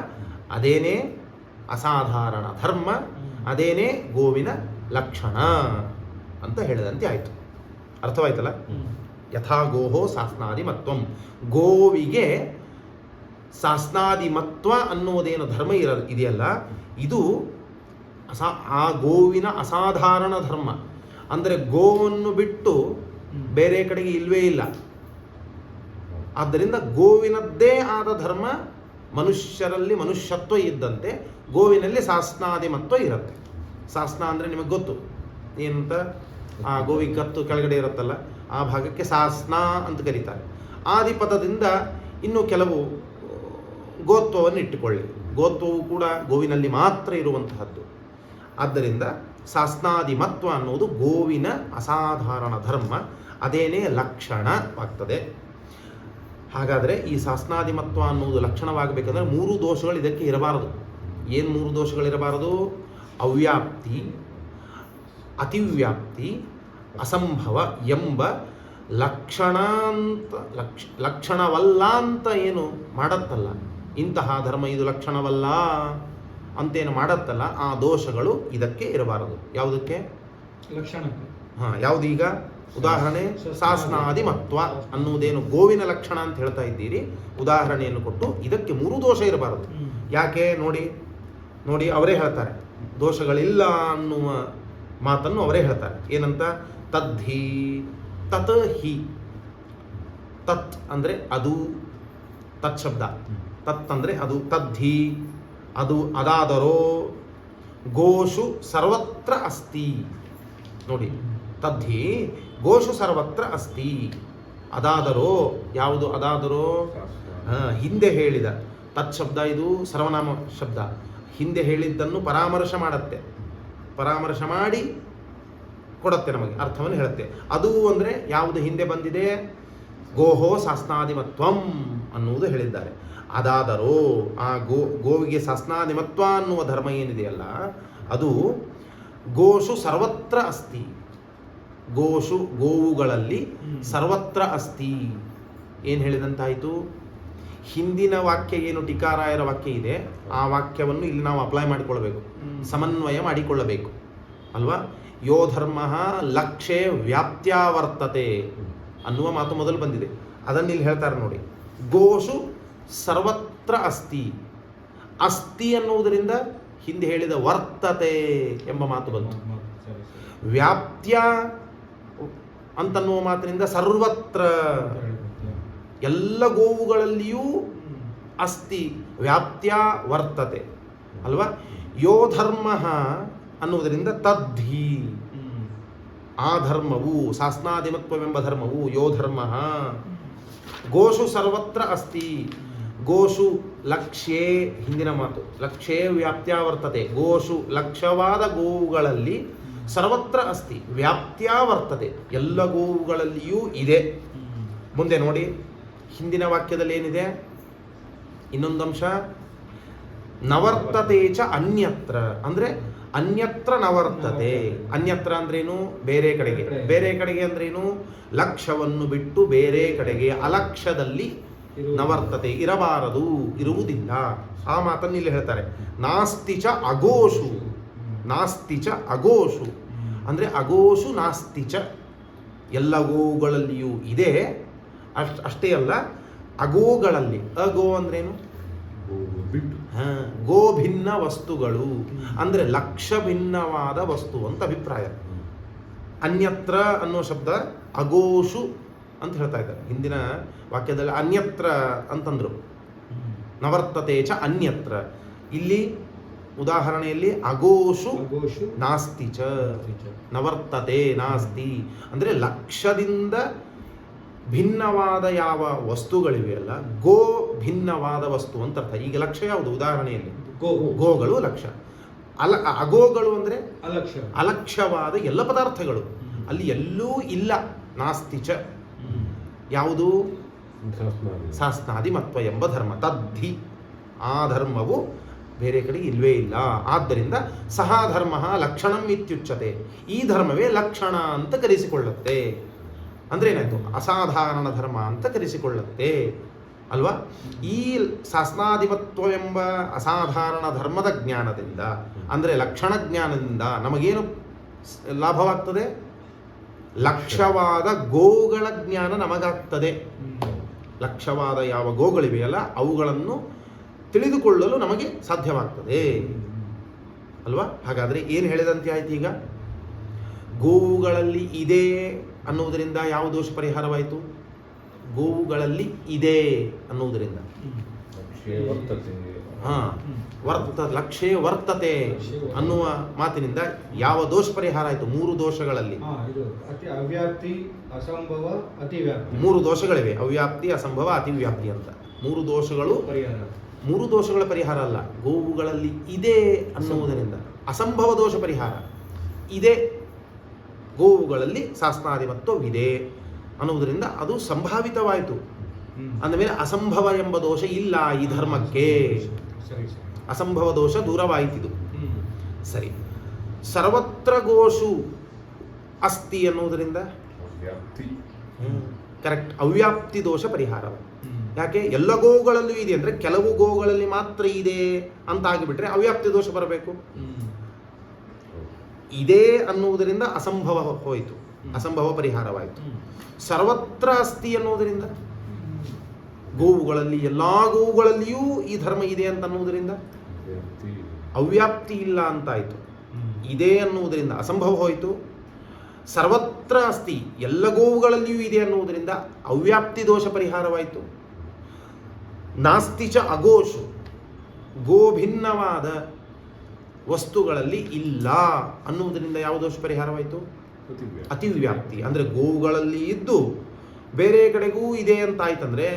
[SPEAKER 1] ಅದೇನೇ ಅಸಾಧಾರಣ ಧರ್ಮ, ಅದೇನೇ ಗೋವಿನ ಲಕ್ಷಣ. ಅಂತ ಹೇಳಿದಂತೆ ಆಯಿತು. ಅರ್ಥವಾಯ್ತಲ್ಲ? ಯಥಾ ಗೋಹೋ ಸಾಸ್ನಾದಿಮತ್ವಂ, ಗೋವಿಗೆ ಸಾಸ್ನಾದಿಮತ್ವ ಅನ್ನುವುದೇನು ಧರ್ಮ ಇದೆಯಲ್ಲ, ಇದು ಆ ಗೋವಿನ ಅಸಾಧಾರಣ ಧರ್ಮ. ಅಂದರೆ ಗೋವನ್ನು ಬಿಟ್ಟು ಬೇರೆ ಕಡೆಗೆ ಇಲ್ವೇ ಇಲ್ಲ. ಆದ್ದರಿಂದ ಗೋವಿನದ್ದೇ ಆದ ಧರ್ಮ ಮನುಷ್ಯರಲ್ಲಿ ಮನುಷ್ಯತ್ವ ಇದ್ದಂತೆ ಗೋವಿನಲ್ಲಿ ಸಾಸ್ನಾದಿಮತ್ವ ಇರುತ್ತೆ. ಸಾಸ್ನ ಅಂದರೆ ನಿಮಗೆ ಗೊತ್ತು ಏನಂತ, ಆ ಗೋವಿಗೆ ಗತ್ತು ಕೆಳಗಡೆ ಇರುತ್ತಲ್ಲ, ಆ ಭಾಗಕ್ಕೆ ಸಾಸ್ನ ಅಂತ ಕರೀತಾರೆ. ಆದಿಪದದಿಂದ ಇನ್ನು ಕೆಲವು ಗೋತ್ವವನ್ನು ಇಟ್ಟುಕೊಳ್ಳಿ. ಗೋತ್ವವು ಕೂಡ ಗೋವಿನಲ್ಲಿ ಮಾತ್ರ ಇರುವಂತಹದ್ದು. ಆದ್ದರಿಂದ ಸಾಸ್ನಾದಿಮತ್ವ ಅನ್ನುವುದು ಗೋವಿನ ಅಸಾಧಾರಣ ಧರ್ಮ, ಅದೇನೇ ಲಕ್ಷಣವಾಗ್ತದೆ. ಹಾಗಾದರೆ ಈ ಸಾಸ್ನಾದಿಮತ್ವ ಅನ್ನುವುದು ಲಕ್ಷಣವಾಗಬೇಕಂದ್ರೆ 3 ದೋಷಗಳು ಇದಕ್ಕೆ ಇರಬಾರದು. ಏನು 3 ದೋಷಗಳಿರಬಾರದು? ಅವ್ಯಾಪ್ತಿ, ಅತಿವ್ಯಾಪ್ತಿ, ಅಸಂಭವ ಎಂಬ ಲಕ್ಷಣವಲ್ಲ ಅಂತ ಏನು ಮಾಡತ್ತಲ್ಲ, ಇಂತಹ ಧರ್ಮ ಇದು ಲಕ್ಷಣವಲ್ಲ ಅಂತೇನು ಮಾಡತ್ತಲ್ಲ, ಆ ದೋಷಗಳು ಇದಕ್ಕೆ ಇರಬಾರದು. ಯಾವುದಕ್ಕೆ?
[SPEAKER 2] ಲಕ್ಷಣಕ್ಕೆ.
[SPEAKER 1] ಯಾವುದೀಗ ಉದಾಹರಣೆ? ಸಾಸ್ನಾದಿಮತ್ವ ಅನ್ನುವುದೇನು ಗೋವಿನ ಲಕ್ಷಣ ಅಂತ ಹೇಳ್ತಾ ಇದ್ದೀರಿ, ಉದಾಹರಣೆಯನ್ನು ಕೊಟ್ಟು ಇದಕ್ಕೆ 3 ದೋಷ ಇರಬಾರದು. ಯಾಕೆ ನೋಡಿ ನೋಡಿ, ಅವರೇ ಹೇಳ್ತಾರೆ ದೋಷಗಳಿಲ್ಲ ಅನ್ನುವ ಮಾತನ್ನು ಅವರೇ ಹೇಳ್ತಾರೆ. ಏನಂತ? ತದ್ಧಿ ತತ್ ಹಿ. ತತ್ ಅಂದರೆ ಅದು, ತತ್ ಶಬ್ದ, ತತ್ ಅಂದರೆ ಅದು, ತದ್ಧಿ ಅದು, ಅದಾದರೋ ಗೋಷು ಸರ್ವತ್ರ ಅಸ್ತಿ. ನೋಡಿ, ತದ್ಧಿ ಗೋಷು ಸರ್ವತ್ರ ಅಸ್ತಿ. ಅದಾದರೋ, ಯಾವುದು ಅದಾದರೋ? ಹಿಂದೆ ಹೇಳಿದ ತತ್ ಶಬ್ದ, ಇದು ಸರ್ವನಾಮ ಶಬ್ದ. ಹಿಂದೆ ಹೇಳಿದ್ದನ್ನು ಪರಾಮರ್ಶ ಮಾಡುತ್ತೆ, ಪರಾಮರ್ಶ ಮಾಡಿ ಕೊಡುತ್ತೆ, ನಮಗೆ ಅರ್ಥವನ್ನು ಹೇಳುತ್ತೆ. ಅದು ಅಂದರೆ ಯಾವುದು ಹಿಂದೆ ಬಂದಿದೆ? ಗೋಹೋ ಸಾಸ್ನಾದಿಮತ್ವಂ ಅನ್ನುವುದು ಹೇಳಿದ್ದಾರೆ. ಅದಾದರೋ ಆ ಗೋವಿಗೆ ಸಾಸ್ನಾದಿಮತ್ವ ಅನ್ನುವ ಧರ್ಮ ಏನಿದೆಯಲ್ಲ, ಅದು ಗೋಷು ಸರ್ವತ್ರ ಅಸ್ತಿ. ಗೋಷು ಗೋವುಗಳಲ್ಲಿ ಸರ್ವತ್ರ ಅಸ್ತಿ. ಏನು ಹೇಳಿದಂತಾಯಿತು? ಹಿಂದಿನ ವಾಕ್ಯ ಏನು ಟೀಕಾರಾಯರ ವಾಕ್ಯ ಇದೆ, ಆ ವಾಕ್ಯವನ್ನು ಇಲ್ಲಿ ನಾವು ಅಪ್ಲೈ ಮಾಡಿಕೊಳ್ಬೇಕು, ಸಮನ್ವಯ ಮಾಡಿಕೊಳ್ಳಬೇಕು ಅಲ್ವಾ? ಯೋ ಧರ್ಮ ಲಕ್ಷೇ ವ್ಯಾಪ್ತ್ಯಾವರ್ತತೆ ಅನ್ನುವ ಮಾತು ಮೊದಲು ಬಂದಿದೆ. ಅದನ್ನು ಇಲ್ಲಿ ಹೇಳ್ತಾರೆ ನೋಡಿ, ಗೋಷು ಸರ್ವತ್ರ ಅಸ್ತಿ. ಅಸ್ತಿ ಅನ್ನುವುದರಿಂದ ಹಿಂದೆ ಹೇಳಿದ ವರ್ತತೆ ಎಂಬ ಮಾತು ಬಂತು. ವ್ಯಾಪ್ತ್ಯ ಅಂತನ್ನುವ ಮಾತಿನಿಂದ ಸರ್ವತ್ರ, ಎಲ್ಲ ಗೋವುಗಳಲ್ಲಿಯೂ ಅಸ್ತಿ, ವ್ಯಾಪ್ತ್ಯ ವರ್ತತೆ ಅಲ್ವಾ? ಯೋ ಧರ್ಮ ಅನ್ನುವುದರಿಂದ ತದ್ಧಿ, ಆ ಧರ್ಮವು, ಸಾಸ್ನಾದಿಮತ್ವವೆಂಬ ಧರ್ಮವು, ಯೋ ಧರ್ಮ ಗೋಷು ಸರ್ವತ್ರ ಅಸ್ತಿ. ಗೋಷು ಲಕ್ಷ್ಯೇ, ಹಿಂದಿನ ಮಾತು, ಲಕ್ಷ್ಯೇ ವ್ಯಾಪ್ತ್ಯಾವರ್ತತೆ. ಗೋಷು ಲಕ್ಷವಾದ ಗೋವುಗಳಲ್ಲಿ ಸರ್ವತ್ರ ಅಸ್ತಿ, ವ್ಯಾಪ್ತ್ಯಾವರ್ತತೆ, ಎಲ್ಲ ಗೋವುಗಳಲ್ಲಿಯೂ ಇದೆ. ಮುಂದೆ ನೋಡಿ, ಹಿಂದಿನ ವಾಕ್ಯದಲ್ಲಿ ಏನಿದೆ? ಇನ್ನೊಂದು ಅಂಶ, ನವರ್ತತೆ ಚ ಅನ್ಯತ್ರ, ಅಂದರೆ ಅನ್ಯತ್ರ ನವರ್ತತೆ. ಅನ್ಯತ್ರ ಅಂದ್ರೇನು? ಬೇರೆ ಕಡೆಗೆ. ಬೇರೆ ಕಡೆಗೆ ಅಂದ್ರೇನು? ಲಕ್ಷ್ಯವನ್ನು ಬಿಟ್ಟು ಬೇರೆ ಕಡೆಗೆ, ಅಲಕ್ಷ್ಯದಲ್ಲಿ ನವರ್ತತೆ, ಇರಬಾರದು, ಇರುವುದಿಲ್ಲ. ಆ ಮಾತನ್ನು ಇಲ್ಲಿ ಹೇಳ್ತಾರೆ. ನಾಸ್ತಿ ಚ ಅಗೋಷು, ನಾಸ್ತಿ ಚ ಅಗೋಷು ಅಂದರೆ ಅಗೋಷು ನಾಸ್ತಿ ಚ, ಎಲ್ಲ ಗೋವುಗಳಲ್ಲಿಯೂ ಇದೆ. ಅಷ್ಟೇ ಅಲ್ಲ, ಅಗೋಗಳಲ್ಲಿ, ಅಗೋ ಅಂದ್ರೇನು? ಗೋ ಭಿನ್ನ ವಸ್ತುಗಳು ಅಂದರೆ ಲಕ್ಷ ಭಿನ್ನವಾದ ವಸ್ತು ಅಂತ ಅಭಿಪ್ರಾಯ. ಅನ್ಯತ್ರ ಅನ್ನೋ ಶಬ್ದ ಅಗೋಷು ಅಂತ ಹೇಳ್ತಾ ಇದ್ದಾರೆ. ಹಿಂದಿನ ವಾಕ್ಯದಲ್ಲಿ ಅನ್ಯತ್ರ ಅಂತಂದ್ರು, ನವರ್ತತೆ ಚ ಅನ್ಯತ್ರ. ಇಲ್ಲಿ ಉದಾಹರಣೆಯಲ್ಲಿ ಅಗೋಷು ನಾಸ್ತಿ ಚ, ನವರ್ತತೆ ನಾಸ್ತಿ ಅಂದರೆ ಲಕ್ಷದಿಂದ ಭಿನ್ನವಾದ ಯಾವ ವಸ್ತುಗಳಿವೆ ಅಲ್ಲ, ಗೋ ಭಿನ್ನವಾದ ವಸ್ತು ಅಂತ ಅರ್ಥ. ಈಗ ಲಕ್ಷ್ಯ ಯಾವುದು? ಉದಾಹರಣೆಯಲ್ಲಿ ಗೋಗಳು ಲಕ್ಷ್ಯ. ಅಗೋಗಳು ಅಂದರೆ ಅಲಕ್ಷ್ಯವಾದ ಎಲ್ಲ ಪದಾರ್ಥಗಳು, ಅಲ್ಲಿ ಎಲ್ಲೂ ಇಲ್ಲ. ನಾಸ್ತಿ ಚ ಯಾವುದು? ಸಾಸ್ನಾದಿಮತ್ವ ಎಂಬ ಧರ್ಮ. ತದ್ಧಿ, ಆ ಧರ್ಮವು ಬೇರೆ ಕಡೆ ಇಲ್ವೇ ಇಲ್ಲ. ಆದ್ದರಿಂದ ಸಹ ಧರ್ಮ ಲಕ್ಷಣಂ ಇತ್ಯುಚ್ಯತೆ, ಈ ಧರ್ಮವೇ ಲಕ್ಷಣ ಅಂತ ಕರೆಸಿಕೊಳ್ಳುತ್ತೆ. ಅಂದ್ರೆ ಏನಾಯ್ತು? ಅಸಾಧಾರಣ ಧರ್ಮ ಅಂತ ಕರೆಸಿಕೊಳ್ಳುತ್ತೆ ಅಲ್ವಾ? ಈ ಸಾಸ್ನಾದಿಮತ್ವವೆಂಬ ಅಸಾಧಾರಣ ಧರ್ಮದ ಜ್ಞಾನದಿಂದ, ಅಂದರೆ ಲಕ್ಷಣ ಜ್ಞಾನದಿಂದ ನಮಗೇನು ಲಾಭವಾಗ್ತದೆ? ಲಕ್ಷವಾದ ಗೋಗಳ ಜ್ಞಾನ ನಮಗಾಗ್ತದೆ. ಲಕ್ಷವಾದ ಯಾವ ಗೋಗಳಿವೆಯಲ್ಲ ಅವುಗಳನ್ನು ತಿಳಿದುಕೊಳ್ಳಲು ನಮಗೆ ಸಾಧ್ಯವಾಗ್ತದೆ ಅಲ್ವಾ. ಹಾಗಾದರೆ ಏನು ಹೇಳಿದಂತೆ ಆಯ್ತು. ಈಗ ಗೋವುಗಳಲ್ಲಿ ಇದೆ ಅನ್ನುವುದರಿಂದ ಯಾವ ದೋಷ ಪರಿಹಾರವಾಯಿತು? ಗೋವುಗಳಲ್ಲಿ ಇದೆ ಅನ್ನುವುದರಿಂದ ಲಕ್ಷೇ ವರ್ತತೆ ಅನ್ನುವ ಮಾತಿನಿಂದ ಯಾವ ದೋಷ ಪರಿಹಾರ ಆಯಿತು? 3 ದೋಷಗಳಲ್ಲಿ
[SPEAKER 2] ಅವ್ಯಾಪ್ತಿ, ಅಸಂಭವ, ಅತಿವ್ಯಾಪ್ತಿ.
[SPEAKER 1] 3 ದೋಷಗಳಿವೆ. ಅವ್ಯಾಪ್ತಿ, ಅಸಂಭವ, ಅತಿವ್ಯಾಪ್ತಿ ಅಂತ 3 ದೋಷಗಳು. 3 ದೋಷಗಳ ಪರಿಹಾರ ಅಲ್ಲ, ಗೋವುಗಳಲ್ಲಿ ಇದೆ ಅನ್ನುವುದರಿಂದ ಅಸಂಭವ ದೋಷ ಪರಿಹಾರ. ಇದೆ ಗೋವುಗಳಲ್ಲಿ ಶಾಸ್ತ್ರಾಧಿಪತ್ವವಿದೆ ಅನ್ನುವುದರಿಂದ ಅದು ಸಂಭಾವಿತವಾಯಿತು. ಅಂದಮೇಲೆ ಅಸಂಭವ ಎಂಬ ದೋಷ ಇಲ್ಲ ಈ ಧರ್ಮಕ್ಕೆ. ಅಸಂಭವ ದೋಷ ದೂರವಾಯಿತಿದು. ಸರಿ. ಸರ್ವತ್ರ ಗೋಷು ಅಸ್ತಿ ಅನ್ನುವುದರಿಂದ ಕರೆಕ್ಟ್, ಅವ್ಯಾಪ್ತಿ ದೋಷ ಪರಿಹಾರ. ಯಾಕೆ? ಎಲ್ಲ ಗೋವುಗಳಲ್ಲೂ ಇದೆ ಅಂದರೆ ಕೆಲವು ಗೋವುಗಳಲ್ಲಿ ಮಾತ್ರ ಇದೆ ಅಂತ ಆಗಿಬಿಟ್ರೆ ಅವ್ಯಾಪ್ತಿ ದೋಷ ಬರಬೇಕು. ಇದೆ ಅನ್ನುವುದರಿಂದ ಅಸಂಭವ ಹೋಯಿತು, ಅಸಂಭವ ಪರಿಹಾರವಾಯಿತು. ಸರ್ವತ್ರ ಅಸ್ತಿ ಅನ್ನುವುದರಿಂದ ಗೋವುಗಳಲ್ಲಿ ಎಲ್ಲ ಗೋವುಗಳಲ್ಲಿಯೂ ಈ ಧರ್ಮ ಇದೆ ಅಂತ ಅನ್ನುವುದರಿಂದ ಅವ್ಯಾಪ್ತಿ ಇಲ್ಲ ಅಂತಾಯಿತು. ಇದೆ ಅನ್ನುವುದರಿಂದ ಅಸಂಭವ ಹೋಯಿತು. ಸರ್ವತ್ರ ಅಸ್ತಿ, ಎಲ್ಲ ಗೋವುಗಳಲ್ಲಿಯೂ ಇದೆ ಅನ್ನುವುದರಿಂದ ಅವ್ಯಾಪ್ತಿ ದೋಷ ಪರಿಹಾರವಾಯಿತು. ನಾಸ್ತಿಚ ಅಗೋಷು, ಗೋಭಿನ್ನವಾದ ವಸ್ತುಗಳಲ್ಲಿ ಇಲ್ಲ ಅನ್ನುವುದರಿಂದ ಯಾವ ದೋಷ ಪರಿಹಾರವಾಯಿತು? ಅತಿವ್ಯಾಪ್ತಿ. ಅಂದರೆ ಗೋವುಗಳಲ್ಲಿ ಇದ್ದು ಬೇರೆ ಕಡೆಗೂ ಇದೆ ಅಂತಾಯ್ತಂದ್ರೆ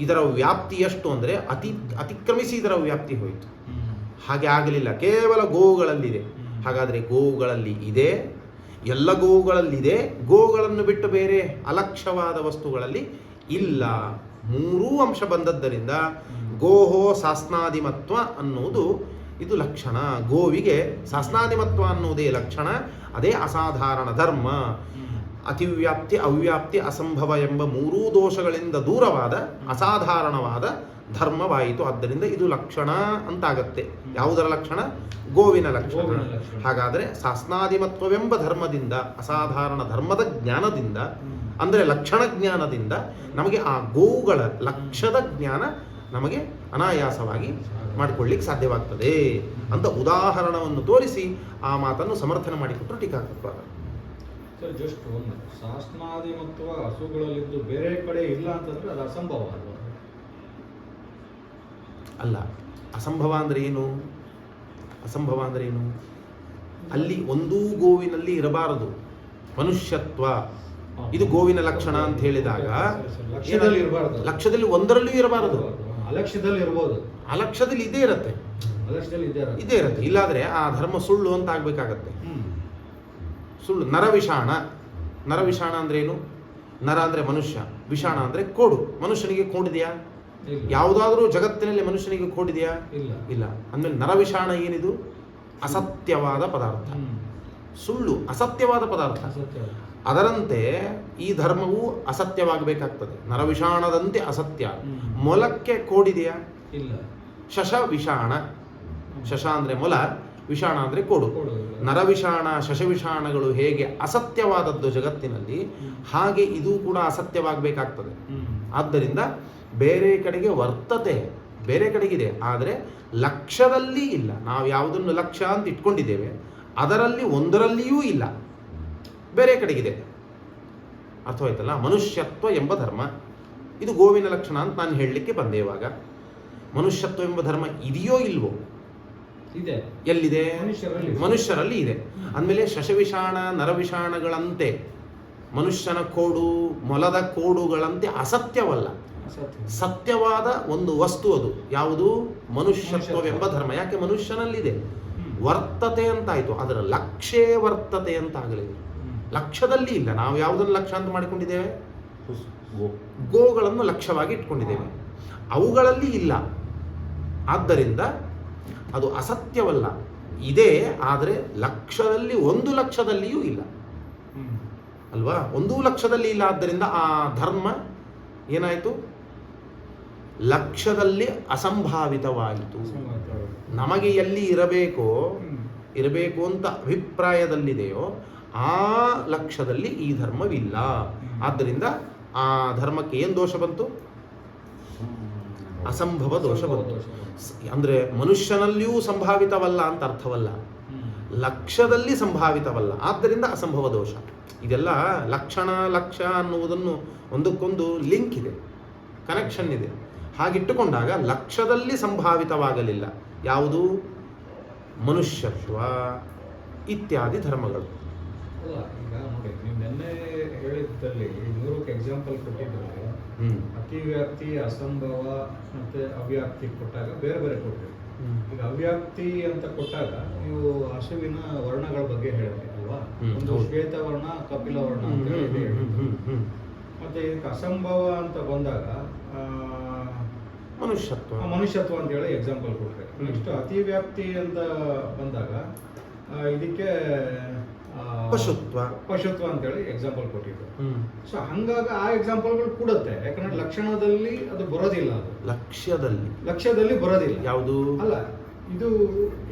[SPEAKER 1] ಇದರ ವ್ಯಾಪ್ತಿ ಎಷ್ಟು ಅಂದರೆ ಅತಿಕ್ರಮಿಸಿ ಇದರ ವ್ಯಾಪ್ತಿ ಹೋಯಿತು. ಹಾಗೆ ಆಗಲಿಲ್ಲ, ಕೇವಲ ಗೋವುಗಳಲ್ಲಿದೆ. ಹಾಗಾದರೆ ಗೋವುಗಳಲ್ಲಿ ಇದೆ, ಎಲ್ಲ ಗೋವುಗಳಲ್ಲಿದೆ, ಗೋವುಗಳನ್ನು ಬಿಟ್ಟು ಬೇರೆ ಅಲಕ್ಷ್ಯವಾದ ವಸ್ತುಗಳಲ್ಲಿ ಇಲ್ಲ. 3 ಅಂಶ ಬಂದದ್ದರಿಂದ ಗೋಹೋ ಶಾಸ್ನಾದಿಮತ್ವ ಅನ್ನುವುದು ಇದು ಲಕ್ಷಣ. ಗೋವಿಗೆ ಶಾಸ್ನಾದಿಮತ್ವ ಅನ್ನುವುದೇ ಲಕ್ಷಣ. ಅದೇ ಅಸಾಧಾರಣ ಧರ್ಮ. ಅತಿವ್ಯಾಪ್ತಿ, ಅವ್ಯಾಪ್ತಿ, ಅಸಂಭವ ಎಂಬ 3 ದೋಷಗಳಿಂದ ದೂರವಾದ ಅಸಾಧಾರಣವಾದ ಧರ್ಮವಾಯಿತು. ಆದ್ದರಿಂದ ಇದು ಲಕ್ಷಣ ಅಂತಾಗತ್ತೆ. ಯಾವುದರ ಲಕ್ಷಣ? ಗೋವಿನ ಲಕ್ಷಣ. ಹಾಗಾದರೆ ಶಾಸ್ನಾದಿಮತ್ವವೆಂಬ ಧರ್ಮದಿಂದ, ಅಸಾಧಾರಣ ಧರ್ಮದ ಜ್ಞಾನದಿಂದ, ಅಂದರೆ ಲಕ್ಷಣ ಜ್ಞಾನದಿಂದ ನಮಗೆ ಆ ಗೋವುಗಳ ಲಕ್ಷದ ಜ್ಞಾನ ನಮಗೆ ಅನಾಯಾಸವಾಗಿ ಮಾಡಿಕೊಳ್ಳಿಕ್ಕೆ ಸಾಧ್ಯವಾಗ್ತದೆ ಅಂತ ಉದಾಹರಣವನ್ನು ತೋರಿಸಿ ಆ ಮಾತನ್ನು ಸಮರ್ಥನೆ ಮಾಡಿಕೊಟ್ಟರು ಟೀಕಾಕೃತ್ಪಾದ.
[SPEAKER 2] ಸರ್, ಜಸ್ಟ್ ಒಂದು ಶಾಸ್ತ್ರಾದಿಮತ್ವ ಹಸುಗಳಲ್ಲಿದ್ದು ಬೇರೆ ಕಡೆ ಇಲ್ಲ ಅಂತಂದ್ರೆ ಅದು ಅಸಂಭವ ಅಲ್ವಾ?
[SPEAKER 1] ಅಲ್ಲ, ಅಸಂಭವ ಅಂದರೆ ಏನು? ಅಸಂಭವ ಅಂದರೆ ಏನು? ಅಲ್ಲಿ ಒಂದೂ ಗೋವಿನಲ್ಲಿ ಇರಬಾರದು ಮನುಷ್ಯತ್ವ. ಇದು ಗೋವಿನ ಲಕ್ಷಣ ಅಂತ ಹೇಳಿದಾಗ ಲಕ್ಷದಲ್ಲಿ ಒಂದರಲ್ಲಿಯೂ ಇರಬಾರದು.
[SPEAKER 2] ಅಲಕ್ಷ್ಯದಲ್ಲಿ ಇರಬಹುದು,
[SPEAKER 1] ಅಲಕ್ಷ್ಯದಲ್ಲಿ ಇದೇ ಇರುತ್ತೆ, ಇದೇ ಇರುತ್ತೆ. ಇಲ್ಲಾದ್ರೆ ಆ ಧರ್ಮ ಸುಳ್ಳು ಅಂತ ಆಗ್ಬೇಕಾಗತ್ತೆ. ಸುಳ್ಳು. ನರವಿಷಾಣ. ನರವಿಷಾಣ ಅಂದ್ರೆ ಏನು? ನರ ಅಂದ್ರೆ ಮನುಷ್ಯ, ವಿಷಾಣ ಅಂದ್ರೆ ಕೋಡು. ಮನುಷ್ಯನಿಗೆ ಕೋಡಿದೆಯಾ? ಯಾವುದಾದ್ರೂ ಜಗತ್ತಿನಲ್ಲಿ ಮನುಷ್ಯನಿಗೆ ಕೋಡಿದೆಯಾ? ಇಲ್ಲ. ಅಂದ್ಮೇಲೆ ನರವಿಷಾಣ ಏನಿದು? ಅಸತ್ಯವಾದ ಪದಾರ್ಥ, ಸುಳ್ಳು, ಅಸತ್ಯವಾದ ಪದಾರ್ಥ. ಅದರಂತೆ ಈ ಧರ್ಮವು ಅಸತ್ಯವಾಗಬೇಕಾಗ್ತದೆ. ನರವಿಷಾಣದಂತೆ ಅಸತ್ಯ. ಮೊಲಕ್ಕೆ ಕೋಡಿದೆಯಾ?
[SPEAKER 2] ಇಲ್ಲ.
[SPEAKER 1] ಶಶ ವಿಷಾಣ. ಶಶ ಅಂದ್ರೆ ಮೊಲ, ವಿಷಾಣ ಅಂದ್ರೆ ಕೋಡು. ನರವಿಷಾಣ, ಶಶವಿಷಾಣಗಳು ಹೇಗೆ ಅಸತ್ಯವಾದದ್ದು ಜಗತ್ತಿನಲ್ಲಿ, ಹಾಗೆ ಇದು ಕೂಡ ಅಸತ್ಯವಾಗಬೇಕಾಗ್ತದೆ. ಆದ್ದರಿಂದ ಬೇರೆ ಕಡೆಗೆ ವರ್ತತೆ, ಬೇರೆ ಕಡೆಗಿದೆ, ಆದರೆ ಲಕ್ಷ್ಯದಲ್ಲಿ ಇಲ್ಲ. ನಾವು ಯಾವುದನ್ನು ಲಕ್ಷ್ಯ ಅಂತ ಇಟ್ಕೊಂಡಿದ್ದೇವೆ ಅದರಲ್ಲಿ ಒಂದರಲ್ಲಿಯೂ ಇಲ್ಲ, ಬೇರೆ ಕಡೆಗಿದೆ. ಅರ್ಥವಾಯ್ತಲ್ಲ? ಮನುಷ್ಯತ್ವ ಎಂಬ ಧರ್ಮ ಇದು ಗೋವಿನ ಲಕ್ಷಣ ಅಂತ ನಾನು ಹೇಳಲಿಕ್ಕೆ ಬಂದೆ. ಇವಾಗ ಮನುಷ್ಯತ್ವ ಎಂಬ ಧರ್ಮ ಇದೆಯೋ ಇಲ್ವೋ?
[SPEAKER 2] ಇದೆ.
[SPEAKER 1] ಎಲ್ಲಿದೆ? ಮನುಷ್ಯರಲ್ಲಿ ಇದೆ. ಅಂದಮೇಲೆ ಶಶವಿಷಾಣ, ನರವಿಷಾಣಗಳಂತೆ ಮನುಷ್ಯನ ಕೋಡು, ಮೊಲದ ಕೋಡುಗಳಂತೆ ಅಸತ್ಯವಲ್ಲ, ಸತ್ಯವಾದ ಒಂದು ವಸ್ತು ಅದು. ಯಾವುದು? ಮನುಷ್ಯತ್ವವೆಂಬ ಧರ್ಮ. ಯಾಕೆ? ಮನುಷ್ಯನಲ್ಲಿದೆ, ವರ್ತತೆ ಅಂತಾಯ್ತು. ಅದರ ಲಕ್ಷ್ಯೇ ವರ್ತತೆ ಅಂತ ಆಗಲಿಲ್ಲ, ಲಕ್ಷ್ಯದಲ್ಲಿ ಇಲ್ಲ. ನಾವು ಯಾವುದನ್ನು ಲಕ್ಷ್ಯ ಅಂತ ಮಾಡಿಕೊಂಡಿದ್ದೇವೆ? ಗೋಗಳನ್ನು ಲಕ್ಷ್ಯವಾಗಿ ಇಟ್ಕೊಂಡಿದ್ದೇವೆ, ಅವುಗಳಲ್ಲಿ ಇಲ್ಲ. ಆದ್ದರಿಂದ ಅದು ಅಸತ್ಯವಲ್ಲ, ಇದೆ. ಆದರೆ ಲಕ್ಷದಲ್ಲಿ, 1 ಲಕ್ಷದಲ್ಲಿಯೂ ಇಲ್ಲ ಅಲ್ವಾ? 1 ಲಕ್ಷದಲ್ಲಿ ಇಲ್ಲ. ಆದ್ದರಿಂದ ಆ ಧರ್ಮ ಏನಾಯಿತು? ಲಕ್ಷ್ಯದಲ್ಲಿ ಅಸಂಭಾವಿತವಾಯಿತು. ನಮಗೆ ಎಲ್ಲಿ ಇರಬೇಕು ಅಂತ ಅಭಿಪ್ರಾಯದಲ್ಲಿದೆಯೋ ಆ ಲಕ್ಷ್ಯದಲ್ಲಿ ಈ ಧರ್ಮವಿಲ್ಲ. ಆದ್ದರಿಂದ ಆ ಧರ್ಮಕ್ಕೆ ಏನು ದೋಷ ಬಂತು? ಅಸಂಭವ ದೋಷ ಬಂತು. ಅಂದರೆ ಮನುಷ್ಯನಲ್ಲಿಯೂ ಸಂಭಾವಿತವಲ್ಲ ಅಂತ ಅರ್ಥವಲ್ಲ, ಲಕ್ಷ್ಯದಲ್ಲಿ ಸಂಭಾವಿತವಲ್ಲ, ಆದ್ದರಿಂದ ಅಸಂಭವ ದೋಷ. ಇದೆಲ್ಲ ಲಕ್ಷಣ ಲಕ್ಷ್ಯ ಅನ್ನುವುದನ್ನು ಒಂದಕ್ಕೊಂದು ಲಿಂಕ್ ಇದೆ, ಕನೆಕ್ಷನ್ ಇದೆ. ಹಾಗಿಟ್ಟುಕೊಂಡಾಗ ಲಕ್ಷ್ಯದಲ್ಲಿ ಸಂಭಾವಿತವಾಗಲಿಲ್ಲ ಯಾವುದು? ಮನುಷ್ಯತ್ವ ಇತ್ಯಾದಿ ಧರ್ಮಗಳು.
[SPEAKER 2] ಅಲ್ಲ, ಈಗ ನೋಡಿ, ನೀವು ನಿನ್ನೆ ಹೇಳಿದ್ದಲ್ಲಿ 100ಕ್ಕೆ ಎಕ್ಸಾಂಪಲ್ ಕೊಟ್ಟಿದ್ರಲ್ಲಿ ಅತಿವ್ಯಾಪ್ತಿ, ಅಸಂಭವ ಮತ್ತೆ ಅವ್ಯಾಪ್ತಿ ಕೊಟ್ಟಾಗ ಬೇರೆ ಬೇರೆ ಕೊಟ್ಟಿರಿ. ಈಗ ಅವ್ಯಾಪ್ತಿ ಅಂತ ಕೊಟ್ಟಾಗ ನೀವು ಹಸುವಿನ ವರ್ಣಗಳ ಬಗ್ಗೆ ಹೇಳಿದ್ರಿ ಅಲ್ವಾ? ಒಂದು ಶ್ವೇತ ವರ್ಣ, ಕಪಿಲ ವರ್ಣ ಅಂತ ಹೇಳಿ. ಮತ್ತೆ ಇದಕ್ಕೆ ಅಸಂಭವ ಅಂತ ಬಂದಾಗ ಮನುಷ್ಯತ್ವ ಅಂತ ಹೇಳಿ ಎಕ್ಸಾಂಪಲ್ ಕೊಟ್ರೆ. ನೆಕ್ಸ್ಟ್ ಅತಿವ್ಯಾಪ್ತಿ ಅಂತ ಬಂದಾಗ ಇದಕ್ಕೆ ಪಶುತ್ವ ಅಂತ ಹೇಳಿ ಎಕ್ಸಾಂಪಲ್ ಕೊಟ್ಟಿದ್ರು. ಸೊ ಹಂಗಾಗ ಆ ಎಕ್ಸಾಂಪಲ್ಗಳು ಕೂಡುತ್ತೆ, ಯಾಕಂದ್ರೆ ಲಕ್ಷಣದಲ್ಲಿ ಅದು ಬರೋದಿಲ್ಲ, ಅದು ಲಕ್ಷ್ಯದಲ್ಲಿ ಬರೋದಿಲ್ಲ. ಯಾವುದು ಅಲ್ಲ, ಇದು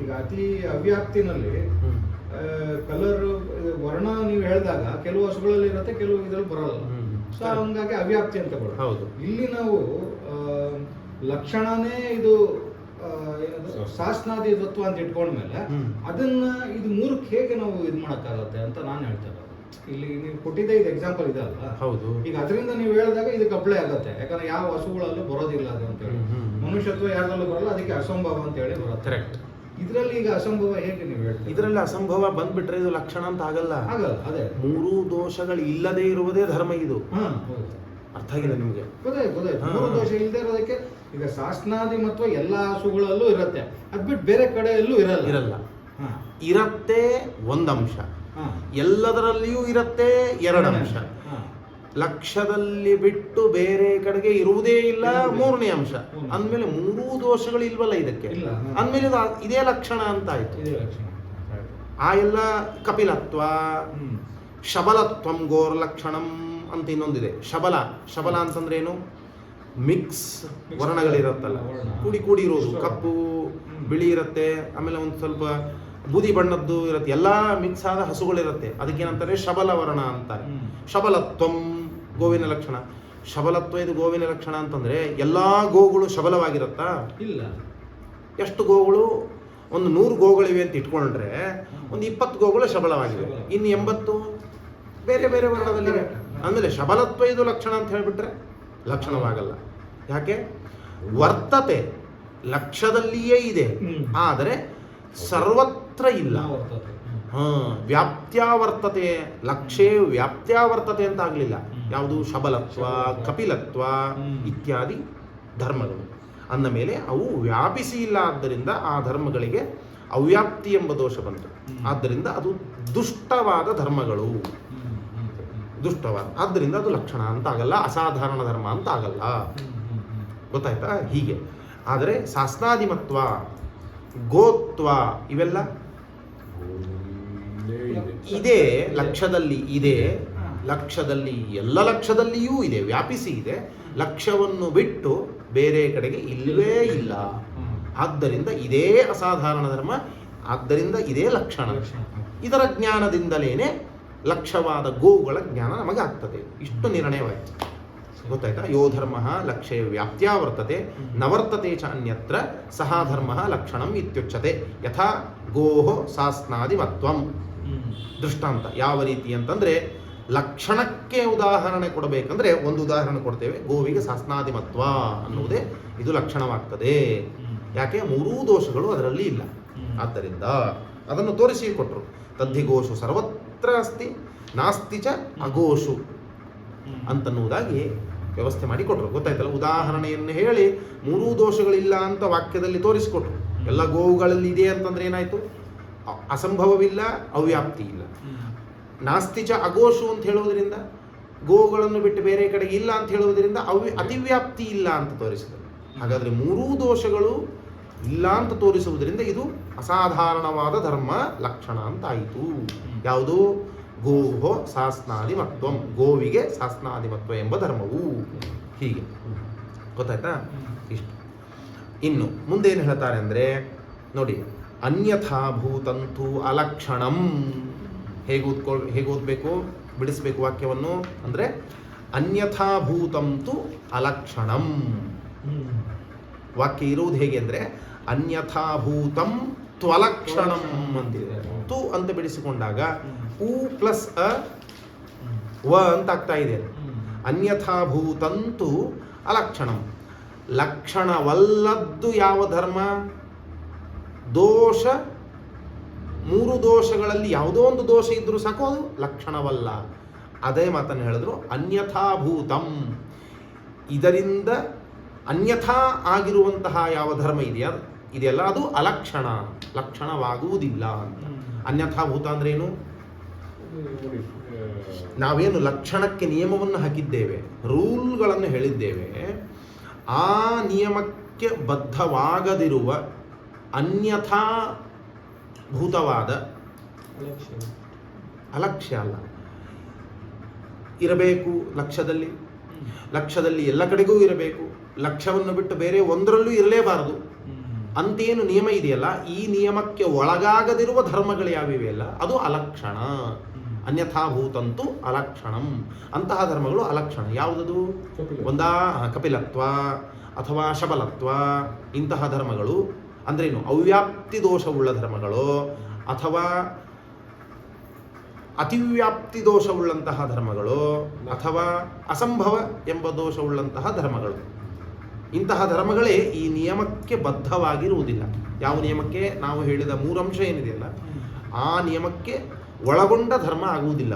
[SPEAKER 2] ಈಗ ಅತಿ ಅವ್ಯಾಪ್ತಿನಲ್ಲಿ ಕಲರ್ ವರ್ಣ ನೀವು ಹೇಳಿದಾಗ ಕೆಲವು ಹಸುಗಳಲ್ಲಿ ಇರುತ್ತೆ, ಕೆಲವು ಇದ್ರಲ್ಲಿ ಬರಲ್ಲ. ಸೊ ಹಂಗಾಗಿ ಅವ್ಯಾಪ್ತಿ ಅಂತ ಬರೋದು. ಇಲ್ಲಿ ನಾವು ಲಕ್ಷಣನೇ ಇದು ಶಾಸ್ತ್ರಾದಿ ತತ್ವ ಅಂತ ಇಟ್ಕೊಂಡ್ಮೇಲೆ ಅದನ್ನ ಇದು ಮೂರಕ್ಕೆ ಹೇಗೆ ನಾವು ಇದು ಮಾಡಕ್ಕಾಗತ್ತೆ ಅಂತ ನಾನು ಹೇಳ್ತಾ ಇರೋದು. ಇಲ್ಲಿ ನೀವು ಕೊಟ್ಟಿದ್ದೆ ಇದು ಎಕ್ಸಾಂಪಲ್ ಇದೆ ಅಲ್ಲ? ಹೌದು. ಈಗ ಅದರಿಂದ ನೀವು ಹೇಳಿದಾಗ ಇದಕ್ಕೆ ಅಪ್ಲೈ ಆಗತ್ತೆ, ಯಾಕಂದ್ರೆ ಯಾವ ಹಸುಗಳಲ್ಲೂ ಬರೋದಿಲ್ಲ ಅದು ಅಂತ ಹೇಳಿ. ಮನುಷ್ಯತ್ವ ಯಾರಲ್ಲೂ ಬರಲ್ಲ, ಅದಕ್ಕೆ ಅಸಂಭವ ಅಂತ ಹೇಳಿ ಬರುತ್ತೆ. ಕರೆಕ್ಟ್. ಇದರಲ್ಲಿ ಈಗ ಅಸಂಭವ ಹೇಗೆ ನೀವು ಹೇಳ್ತೀರಿ? ಇದರಲ್ಲಿ ಅಸಂಭವ ಬಂದ್ಬಿಟ್ರೆ ಇದು ಲಕ್ಷಣ ಅಂತ ಆಗಲ್ಲ. ಅದೇ ಮೂರು ದೋಷಗಳು ಇಲ್ಲದೆ ಇರುವುದೇ ಧರ್ಮ. ಇದು ಅರ್ಥ ಆಗಿಲ್ಲ ನಿಮ್ಗೆ? ಗೊತ್ತಾಯ್ತು. ಮೂರು ದೋಷ ಇಲ್ಲದೆ ಇರೋದಕ್ಕೆ ಈಗ ಶಾಸ್ತ್ರಾದಿ ಮತ್ತು ಎಲ್ಲಾ ಹಸುಗಳಲ್ಲೂ ಇರುತ್ತೆ, ಅದ್ಬಿಟ್ಟು ಬೇರೆ ಕಡೆಯಲ್ಲೂ ಇರಲ್ಲ. ಇರತ್ತೆ ಒಂದಂಶ, ಎಲ್ಲದರಲ್ಲಿಯೂ ಇರತ್ತೆ ಎರಡಂಶ. ಲಕ್ಷ್ಯದಲ್ಲಿ ಬಿಟ್ಟು ಬೇರೆ ಕಡೆಗೆ ಇರುವುದೇ ಇಲ್ಲ ಮೂರನೇ ಅಂಶ. ಅಂದ್ಮೇಲೆ ಮೂರೂ ದೋಷಗಳು ಇಲ್ವಲ್ಲ ಇದಕ್ಕೆ, ಅಂದ್ಮೇಲೆ ಇದೇ ಲಕ್ಷಣ ಅಂತ ಆಯ್ತು. ಆ ಎಲ್ಲ ಕಪಿಲತ್ವ, ಶಬಲತ್ವಂ ಗೋರ್ ಲಕ್ಷಣಂ ಅಂತ ಇನ್ನೊಂದಿದೆ. ಶಬಲ ಅಂತಂದ್ರೆ ಏನು? ಮಿಕ್ಸ್ ವರ್ಣಗಳಿರತ್ತಲ್ಲ, ಕೂಡಿ ಇರೋದು. ಕಪ್ಪು ಬಿಳಿ ಇರುತ್ತೆ, ಆಮೇಲೆ ಒಂದು ಸ್ವಲ್ಪ ಬೂದಿ ಬಣ್ಣದ್ದು ಇರುತ್ತೆ, ಎಲ್ಲ ಮಿಕ್ಸ್ ಆದ ಹಸುಗಳಿರುತ್ತೆ. ಅದಕ್ಕೇನಂತಾರೆ? ಶಬಲ ವರ್ಣ ಅಂತಾರೆ. ಶಬಲತ್ವಂ ಗೋವಿನ ಲಕ್ಷಣ. ಶಬಲತ್ವ ಇದು ಗೋವಿನ ಲಕ್ಷಣ ಅಂತಂದ್ರೆ ಎಲ್ಲಾ ಗೋಗಳು ಶಬಲವಾಗಿರುತ್ತಾ? ಇಲ್ಲ. ಎಷ್ಟು ಗೋಗಳು? ಒಂದು 100 ಗೋಗಳಿವೆ ಅಂತ ಇಟ್ಕೊಂಡ್ರೆ ಒಂದು 20 ಗೋಗಳು ಶಬಲವಾಗಿವೆ, ಇನ್ನು 80 ಬೇರೆ ಬೇರೆ ವರ್ಣದಲ್ಲಿವೆ. ಆಮೇಲೆ ಶಬಲತ್ವ ಇದು ಲಕ್ಷಣ ಅಂತ ಹೇಳ್ಬಿಟ್ರೆ ಲಕ್ಷಣವಾಗಲ್ಲ. ಯಾಕೆ? ವರ್ತತೆ ಲಕ್ಷ್ಯದಲ್ಲಿಯೇ ಇದೆ, ಆದರೆ ಸರ್ವತ್ರ ಇಲ್ಲ. ವ್ಯಾಪ್ತ್ಯಾವರ್ತತೆ, ಲಕ್ಷ್ಯೇ ವ್ಯಾಪ್ತ್ಯಾವರ್ತತೆ ಅಂತ ಆಗಲಿಲ್ಲ. ಯಾವುದು? ಶಬಲತ್ವ, ಕಪಿಲತ್ವ ಇತ್ಯಾದಿ ಧರ್ಮಗಳು ಅಂದ ಮೇಲೆ ಅವು ವ್ಯಾಪಿಸಿ ಇಲ್ಲ. ಆದ್ದರಿಂದ ಆ ಧರ್ಮಗಳಿಗೆ ಅವ್ಯಾಪ್ತಿ ಎಂಬ ದೋಷ ಬಂತು. ಆದ್ದರಿಂದ ಅದು ದುಷ್ಟವಾದ ಧರ್ಮಗಳು, ದುಷ್ಟವಾದ. ಆದ್ದರಿಂದ ಅದು ಲಕ್ಷಣ ಅಂತ ಆಗಲ್ಲ, ಅಸಾಧಾರಣ ಧರ್ಮ ಅಂತ ಆಗಲ್ಲ. ಗೊತ್ತಾಯ್ತಾ? ಹೀಗೆ. ಆದರೆ ಶಾಸ್ತ್ರಾದಿಮತ್ವ, ಗೋತ್ವ ಇವೆಲ್ಲ ಇದೆ, ಲಕ್ಷ್ಯದಲ್ಲಿ ಇದೆ. ಲಕ್ಷ್ಯದಲ್ಲಿ ಎಲ್ಲ ಲಕ್ಷ್ಯದಲ್ಲಿಯೂ ಇದೆ, ವ್ಯಾಪಿಸಿ ಇದೆ. ಲಕ್ಷ್ಯವನ್ನು ಬಿಟ್ಟು ಬೇರೆ ಕಡೆಗೆ ಇಲ್ಲವೇ ಇಲ್ಲ. ಆದ್ದರಿಂದ ಇದೇ ಅಸಾಧಾರಣ ಧರ್ಮ, ಆದ್ದರಿಂದ ಇದೇ ಲಕ್ಷಣ. ಇದರ ಜ್ಞಾನದಿಂದಲೇನೆ ಲಕ್ಷ್ಯವಾದ ಗೋವುಗಳ ಜ್ಞಾನ ನಮಗಾಗ್ತದೆ. ಇಷ್ಟು ನಿರ್ಣಯವಾಯಿತು. ಗೊತ್ತಾಯ್ತಾ? ಯೋ ಧರ್ಮ ಲಕ್ಷ್ಯ ವ್ಯಾಪ್ತ್ಯಾವರ್ತತೆ ನವರ್ತತೆ ಚ ಅನ್ಯತ್ರ ಸಹ ಧರ್ಮ ಲಕ್ಷಣಂ ಇತ್ಯುಚ್ಯತೆ. ಯಥಾ ಗೋಃ ಶಾಸ್ತ್ರಾದಿಮತ್ವಂ. ದೃಷ್ಟಾಂತ ಯಾವ ರೀತಿ ಅಂತಂದ್ರೆ, ಲಕ್ಷಣಕ್ಕೆ ಉದಾಹರಣೆ ಕೊಡಬೇಕಂದ್ರೆ ಒಂದು ಉದಾಹರಣೆ ಕೊಡ್ತೇವೆ. ಗೋವಿಗೆ ಶಾಸ್ತ್ರಾದಿಮತ್ವ ಅನ್ನುವುದೇ ಇದು ಲಕ್ಷಣವಾಗ್ತದೆ. ಯಾಕೆ? ಮೂರೂ ದೋಷಗಳು ಅದರಲ್ಲಿ ಇಲ್ಲ. ಆದ್ದರಿಂದ ಅದನ್ನು ತೋರಿಸಿ ಕೊಟ್ಟರು. ತದ್ಧಿಗೋಷು ಸರ್ವತ್ರ ಅಸ್ತಿ ನಾಸ್ತಿ ಚ ಅಗೋಷು ಅಂತನ್ನುವುದಾಗಿ ವ್ಯವಸ್ಥೆ ಮಾಡಿ ಕೊಟ್ಟರು. ಗೊತ್ತಾಯ್ತಲ್ಲ? ಉದಾಹರಣೆಯನ್ನು ಹೇಳಿ ಮೂರೂ ದೋಷಗಳಿಲ್ಲ ಅಂತ ವಾಕ್ಯದಲ್ಲಿ ತೋರಿಸಿಕೊಟ್ರು. ಎಲ್ಲ ಗೋವುಗಳಲ್ಲಿ ಇದೆ ಅಂತಂದ್ರೆ ಏನಾಯ್ತು? ಅಸಂಭವವಿಲ್ಲ, ಅವ್ಯಾಪ್ತಿ ಇಲ್ಲ. ನಾಸ್ತಿಚ ಅಗೋಷು ಅಂತ ಹೇಳುವುದರಿಂದ ಗೋವುಗಳನ್ನು ಬಿಟ್ಟು ಬೇರೆ ಕಡೆಗೆ ಇಲ್ಲ ಅಂತ ಹೇಳುವುದರಿಂದ ಅತಿವ್ಯಾಪ್ತಿ ಇಲ್ಲ ಅಂತ ತೋರಿಸಿದರು. ಹಾಗಾದರೆ ಮೂರೂ ದೋಷಗಳು ಇಲ್ಲ ಅಂತ ತೋರಿಸುವುದರಿಂದ ಇದು ಅಸಾಧಾರಣವಾದ ಧರ್ಮ ಲಕ್ಷಣ ಅಂತ ಆಯಿತು. ಯಾವುದು? ಗೋಹೋ ಶಾಸ್ತ್ರಾದಿಮತ್ವಂ, ಗೋವಿಗೆ ಶಾಸ್ತ್ರಾದಿಮತ್ವ ಎಂಬ ಧರ್ಮವು. ಹೀಗೆ ಗೊತ್ತಾಯ್ತಾ? ಇಷ್ಟು. ಇನ್ನು ಮುಂದೇನು ಹೇಳ್ತಾರೆ ಅಂದರೆ ನೋಡಿ, ಅನ್ಯಥಾ ಭೂತಂತು ಅಲಕ್ಷಣಂ.
[SPEAKER 1] ಹೇಗೆ ಓದಬೇಕು, ಬಿಡಿಸ್ಬೇಕು ವಾಕ್ಯವನ್ನು ಅಂದರೆ ಅನ್ಯಥಾಭೂತಂತು ಅಲಕ್ಷಣಂ. ವಾಕ್ಯ ಇರುವುದು ಹೇಗೆ ಅಂದರೆ ಅನ್ಯಥಾಭೂತಂ ತ್ವಲಕ್ಷಣಂ ಅಂತಿದೆ. ತು ಅಂತ ಬಿಡಿಸಿಕೊಂಡಾಗ ಉ ಪ್ಲಸ್ ಅ ವ ಅಂತ ಆಗ್ತಾ ಇದೆ. ಅನ್ಯಥಾಭೂತಂತು ಅಲಕ್ಷಣಂ. ಲಕ್ಷಣವಲ್ಲದ್ದು ಯಾವ ಧರ್ಮ? ದೋಷ, 3 ದೋಷಗಳಲ್ಲಿ ಯಾವುದೋ ಒಂದು ದೋಷ ಇದ್ರೂ ಸಾಕು, ಅದು ಲಕ್ಷಣವಲ್ಲ. ಅದೇ ಮಾತನ್ನು ಹೇಳಿದ್ರು ಅನ್ಯಥಾಭೂತಂ. ಇದರಿಂದ ಅನ್ಯಥಾ ಆಗಿರುವಂತಹ ಯಾವ ಧರ್ಮ ಇದೆಯಲ್ಲ ಅದು ಅಲಕ್ಷಣ, ಲಕ್ಷಣವಾಗುವುದಿಲ್ಲ ಅಂತ. ಅನ್ಯಥಾಭೂತ ಅಂದ್ರೆ ಏನು? ನಾವೇನು ಲಕ್ಷಣಕ್ಕೆ ನಿಯಮವನ್ನು ಹಾಕಿದ್ದೇವೆ, ರೂಲ್ಗಳನ್ನು ಹೇಳಿದ್ದೇವೆ, ಆ ನಿಯಮಕ್ಕೆ ಬದ್ಧವಾಗದಿರುವ ಅನ್ಯಥಾ ಭೂತವಾದ ಅಲಕ್ಷ್ಯ ಅಲ್ಲ. ಇರಬೇಕು ಲಕ್ಷ್ಯದಲ್ಲಿ ಎಲ್ಲ ಕಡೆಗೂ ಇರಬೇಕು, ಲಕ್ಷ್ಯವನ್ನು ಬಿಟ್ಟು ಬೇರೆ ಒಂದರಲ್ಲೂ ಇರಲೇಬಾರದು ಅಂತೇನು ನಿಯಮ ಇದೆಯಲ್ಲ, ಈ ನಿಯಮಕ್ಕೆ ಒಳಗಾಗದಿರುವ ಧರ್ಮಗಳು ಯಾವಿವೆ ಅಲ್ಲ ಅದು ಅಲಕ್ಷಣ. ಅನ್ಯಥಾಭೂತಂತು ಅಲಕ್ಷಣಂ. ಅಂತಹ ಧರ್ಮಗಳು ಅಲಕ್ಷಣ. ಯಾವುದದು? ಒಂದಾ ಕಪಿಲತ್ವ ಅಥವಾ ಶಬಲತ್ವ, ಇಂತಹ ಧರ್ಮಗಳು ಅಂದ್ರೇನು? ಅವ್ಯಾಪ್ತಿ ದೋಷವುಳ್ಳ ಧರ್ಮಗಳು ಅಥವಾ ಅತಿವ್ಯಾಪ್ತಿ ದೋಷವುಳ್ಳಂತಹ ಧರ್ಮಗಳು ಅಥವಾ ಅಸಂಭವ ಎಂಬ ದೋಷವುಳ್ಳಂತಹ ಧರ್ಮಗಳು. ಇಂತಹ ಧರ್ಮಗಳೇ ಈ ನಿಯಮಕ್ಕೆ ಬದ್ಧವಾಗಿರುವುದಿಲ್ಲ. ಯಾವ ನಿಯಮಕ್ಕೆ? ನಾವು ಹೇಳಿದ 3 ಅಂಶ ಏನಿದೆಯಲ್ಲ ಆ ನಿಯಮಕ್ಕೆ ಒಳಗೊಂಡ ಧರ್ಮ ಆಗುವುದಿಲ್ಲ.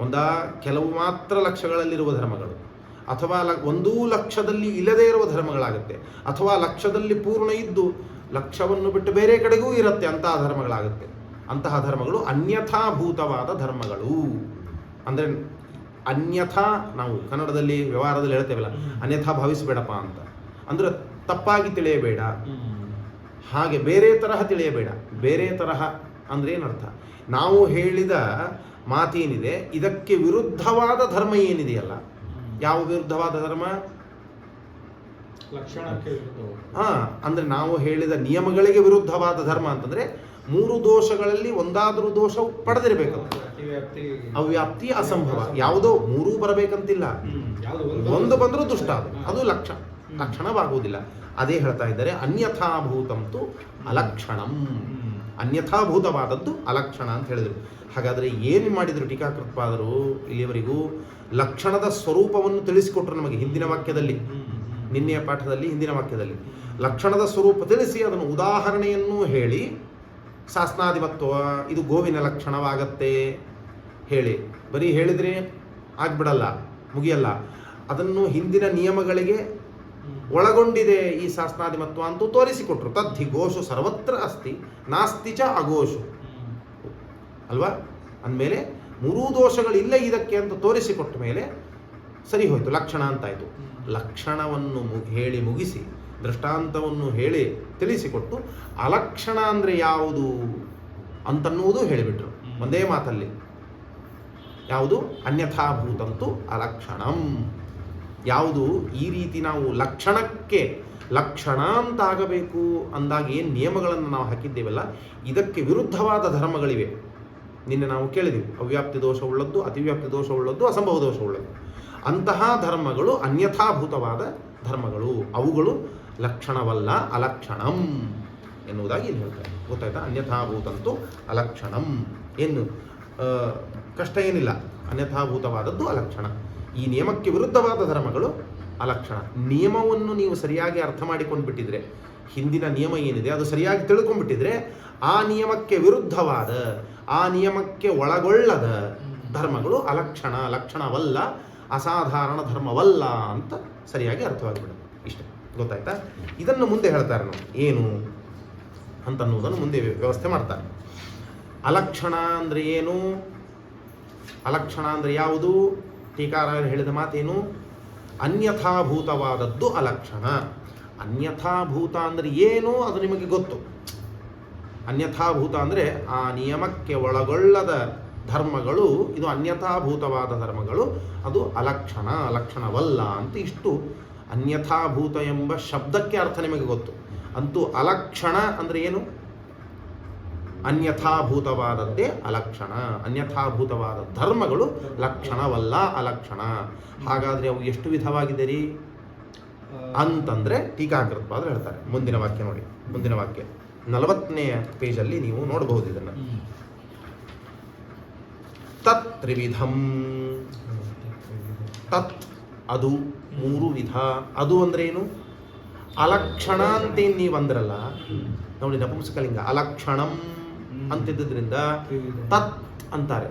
[SPEAKER 1] ಒಂದಾ ಕೆಲವು ಮಾತ್ರ ಲಕ್ಷಗಳಲ್ಲಿರುವ ಧರ್ಮಗಳು, ಅಥವಾ 1 ಲಕ್ಷದಲ್ಲಿ ಇಲ್ಲದೇ ಇರುವ ಧರ್ಮಗಳಾಗುತ್ತೆ, ಅಥವಾ ಲಕ್ಷದಲ್ಲಿ ಪೂರ್ಣ ಇದ್ದು ಲಕ್ಷವನ್ನು ಬಿಟ್ಟು ಬೇರೆ ಕಡೆಗೂ ಇರುತ್ತೆ, ಅಂತಹ ಧರ್ಮಗಳಾಗುತ್ತೆ. ಅಂತಹ ಧರ್ಮಗಳು ಅನ್ಯಥಾಭೂತವಾದ ಧರ್ಮಗಳು. ಅಂದರೆ ಅನ್ಯಥಾ, ನಾವು ಕನ್ನಡದಲ್ಲಿ ವ್ಯವಹಾರದಲ್ಲಿ ಹೇಳ್ತೇವಲ್ಲ, ಅನ್ಯಥಾ ಭಾವಿಸಬೇಡಪ್ಪ ಅಂತ. ಅಂದ್ರೆ ತಪ್ಪಾಗಿ ತಿಳಿಯಬೇಡ, ಹಾಗೆ ಬೇರೆ ತರಹ ತಿಳಿಯಬೇಡ. ಬೇರೆ ತರಹ ಅಂದ್ರೆ ಏನರ್ಥ? ನಾವು ಹೇಳಿದ ಮಾತೇನಿದೆ ಇದಕ್ಕೆ ವಿರುದ್ಧವಾದ ಧರ್ಮ ಏನಿದೆಯಲ್ಲ, ಯಾವ ವಿರುದ್ಧವಾದ ಧರ್ಮ? ಅಂದ್ರೆ ನಾವು ಹೇಳಿದ ನಿಯಮಗಳಿಗೆ ವಿರುದ್ಧವಾದ ಧರ್ಮ ಅಂತಂದ್ರೆ 3 ದೋಷಗಳಲ್ಲಿ ಒಂದಾದರೂ ದೋಷವು ಪಡೆದಿರಬೇಕು. ಅವ್ಯಾಪ್ತಿ, ಅಸಂಭವ, ಯಾವುದೋ 3 ಬರಬೇಕಂತಿಲ್ಲ. ಒಂದು ಬಂದರೂ ದುಷ್ಟ, ಅದು ಲಕ್ಷಣವಾಗುವುದಿಲ್ಲ. ಅದೇ ಹೇಳ್ತಾ ಇದ್ದಾರೆ ಅನ್ಯಥಾಭೂತಂತು ಅಲಕ್ಷಣಂ. ಅನ್ಯಥಾಭೂತವಾದದ್ದು ಅಲಕ್ಷಣ ಅಂತ ಹೇಳಿದರು. ಹಾಗಾದರೆ ಏನು ಮಾಡಿದರು ಟೀಕಾಕೃತ್ಪಾದರು? ಇಲ್ಲಿಯವರೆಗೂ ಲಕ್ಷಣದ ಸ್ವರೂಪವನ್ನು ತಿಳಿಸಿಕೊಟ್ರು ನಮಗೆ ಹಿಂದಿನ ವಾಕ್ಯದಲ್ಲಿ, ನಿನ್ನೆಯ ಪಾಠದಲ್ಲಿ, ಹಿಂದಿನ ವಾಕ್ಯದಲ್ಲಿ ಲಕ್ಷಣದ ಸ್ವರೂಪ ತಿಳಿಸಿ ಅದನ್ನು ಉದಾಹರಣೆಯನ್ನು ಹೇಳಿ, ಶಾಸ್ನಾಧಿಪತ್ವ ಇದು ಗೋವಿನ ಲಕ್ಷಣವಾಗತ್ತೆ ಹೇಳಿ, ಬರೀ ಹೇಳಿದರೆ ಆಗ್ಬಿಡಲ್ಲ, ಮುಗಿಯಲ್ಲ. ಅದನ್ನು ಹಿಂದಿನ ನಿಯಮಗಳಿಗೆ ಒಳಗೊಂಡಿದೆ ಈ ಶಾಸ್ನಾಧಿಮತ್ವ ಅಂತೂ ತೋರಿಸಿಕೊಟ್ರು. ತದ್ಧಿ ಗೋಷು ಸರ್ವತ್ರ ಅಸ್ತಿ ನಾಸ್ತಿ ಚ ಅಗೋಷು ಅಲ್ವಾ? ಅಂದಮೇಲೆ 3 ದೋಷಗಳಿಲ್ಲ ಇದಕ್ಕೆ ಅಂತ ತೋರಿಸಿಕೊಟ್ಟ ಮೇಲೆ ಸರಿ ಹೋಯ್ತು, ಲಕ್ಷಣ ಅಂತಾಯಿತು. ಲಕ್ಷಣವನ್ನು ಹೇಳಿ ಮುಗಿಸಿ ದೃಷ್ಟಾಂತವನ್ನು ಹೇಳಿ ತಿಳಿಸಿಕೊಟ್ಟು ಅಲಕ್ಷಣ ಅಂದರೆ ಯಾವುದು ಅಂತನ್ನುವುದು ಹೇಳಿಬಿಟ್ರು ಒಂದೇ ಮಾತಲ್ಲಿ. ಯಾವುದು? ಅನ್ಯಥಾಭೂತಂತು ಅಲಕ್ಷಣಂ. ಯಾವುದು ಈ ರೀತಿ ನಾವು ಲಕ್ಷಣಕ್ಕೆ ಲಕ್ಷಣ ಅಂತ ಆಗಬೇಕು ಅಂದಾಗ ಏನು ನಿಯಮಗಳನ್ನು ನಾವು ಹಾಕಿದ್ದೇವಲ್ಲ, ಇದಕ್ಕೆ ವಿರುದ್ಧವಾದ ಧರ್ಮಗಳಿವೆ. ನಿನ್ನೆ ನಾವು ಕೇಳಿದ್ವಿ, ಅವ್ಯಾಪ್ತಿ ದೋಷವುಳ್ಳದ್ದು, ಅತಿವ್ಯಾಪ್ತಿ ದೋಷವುಳ್ಳದ್ದು, ಅಸಂಭವ ದೋಷವುಳ್ಳದ್ದು. ಅಂತಹ ಧರ್ಮಗಳು ಅನ್ಯಥಾಭೂತವಾದ ಧರ್ಮಗಳು, ಅವುಗಳು ಲಕ್ಷಣವಲ್ಲ, ಅಲಕ್ಷಣಂ ಎನ್ನುವುದಾಗಿ ಇಲ್ಲಿ ಹೇಳ್ತಾರೆ. ಗೊತ್ತಾಯ್ತಾ? ಅನ್ಯಥಾಭೂತಂತೂ ಅಲಕ್ಷಣಂ. ಏನು ಕಷ್ಟ ಏನಿಲ್ಲ, ಅನ್ಯಥಾಭೂತವಾದದ್ದು ಅಲಕ್ಷಣ. ಈ ನಿಯಮಕ್ಕೆ ವಿರುದ್ಧವಾದ ಧರ್ಮಗಳು ಅಲಕ್ಷಣ. ನಿಯಮವನ್ನು ನೀವು ಸರಿಯಾಗಿ ಅರ್ಥ ಮಾಡಿಕೊಂಡು ಬಿಟ್ಟಿದ್ರೆ, ಹಿಂದಿನ ನಿಯಮ ಏನಿದೆ ಅದು ಸರಿಯಾಗಿ ತಿಳ್ಕೊಂಡ್ಬಿಟ್ಟಿದ್ರೆ, ಆ ನಿಯಮಕ್ಕೆ ವಿರುದ್ಧವಾದ, ಆ ನಿಯಮಕ್ಕೆ ಒಳಗೊಳ್ಳದ ಧರ್ಮಗಳು ಅಲಕ್ಷಣ, ಲಕ್ಷಣವಲ್ಲ, ಅಸಾಧಾರಣ ಧರ್ಮವಲ್ಲ ಅಂತ ಸರಿಯಾಗಿ ಅರ್ಥವಾಗಿಬಿಡುತ್ತೆ. ಇಷ್ಟೇ. ಗೊತ್ತಾಯ್ತಾ? ಇದನ್ನು ಮುಂದೆ ಹೇಳ್ತಾರೆ ನಾವು ಏನು ಅಂತನ್ನುವುದನ್ನು ಮುಂದೆ ವ್ಯವಸ್ಥೆ ಮಾಡ್ತಾರೆ. ಅಲಕ್ಷಣ ಅಂದರೆ ಏನು? ಅಲಕ್ಷಣ ಅಂದರೆ ಯಾವುದು? ಟೀಕಾರಾಯರು ಹೇಳಿದ ಮಾತೇನು? ಅನ್ಯಥಾಭೂತವಾದದ್ದು ಅಲಕ್ಷಣ. ಅನ್ಯಥಾಭೂತ ಅಂದರೆ ಏನು ಅದು ನಿಮಗೆ ಗೊತ್ತು. ಅನ್ಯಥಾಭೂತ ಅಂದರೆ ಆ ನಿಯಮಕ್ಕೆ ಒಳಗೊಳ್ಳದ ಧರ್ಮಗಳು, ಇದು ಅನ್ಯಥಾಭೂತವಾದ ಧರ್ಮಗಳು, ಅದು ಅಲಕ್ಷಣ, ಲಕ್ಷಣವಲ್ಲ ಅಂತ. ಇಷ್ಟು ಅನ್ಯಥಾಭೂತ ಎಂಬ ಶಬ್ದಕ್ಕೆ ಅರ್ಥ ನಿಮಗೆ ಗೊತ್ತು. ಅಂತೂ ಅಲಕ್ಷಣ ಅಂದರೆ ಏನು? ಅನ್ಯಥಾಭೂತವಾದದ್ದೇ ಅಲಕ್ಷಣ. ಅನ್ಯಥಾಭೂತವಾದ ಧರ್ಮಗಳು ಲಕ್ಷಣವಲ್ಲ, ಅಲಕ್ಷಣ. ಹಾಗಾದರೆ ಅವು ಎಷ್ಟು ವಿಧವಾಗಿದೆ ರೀ ಅಂತಂದರೆ ಟೀಕಾಕೃತ್ವಾದರು ಹೇಳ್ತಾರೆ. ಮುಂದಿನ ವಾಕ್ಯ ನೋಡಿ, ಮುಂದಿನ ವಾಕ್ಯ 40ನೇ ಪೇಜಲ್ಲಿ ನೀವು ನೋಡಬಹುದು ಇದನ್ನು. ತತ್ ತ್ರಿವಿಧಂ. ತತ್ ಅದು 3 ವಿಧ. ಅದು ಅಂದ್ರೆ ಏನು? ಅಲಕ್ಷಣ ಅಂತೇನು ನೀವು ಅಂದ್ರಲ್ಲ ನೋಡಿ, ನಪುಂಸಕಲಿಂಗ ಅಲಕ್ಷಣಂ ಅಂತಿದ್ದರಿಂದ ತತ್ ಅಂತಾರೆ.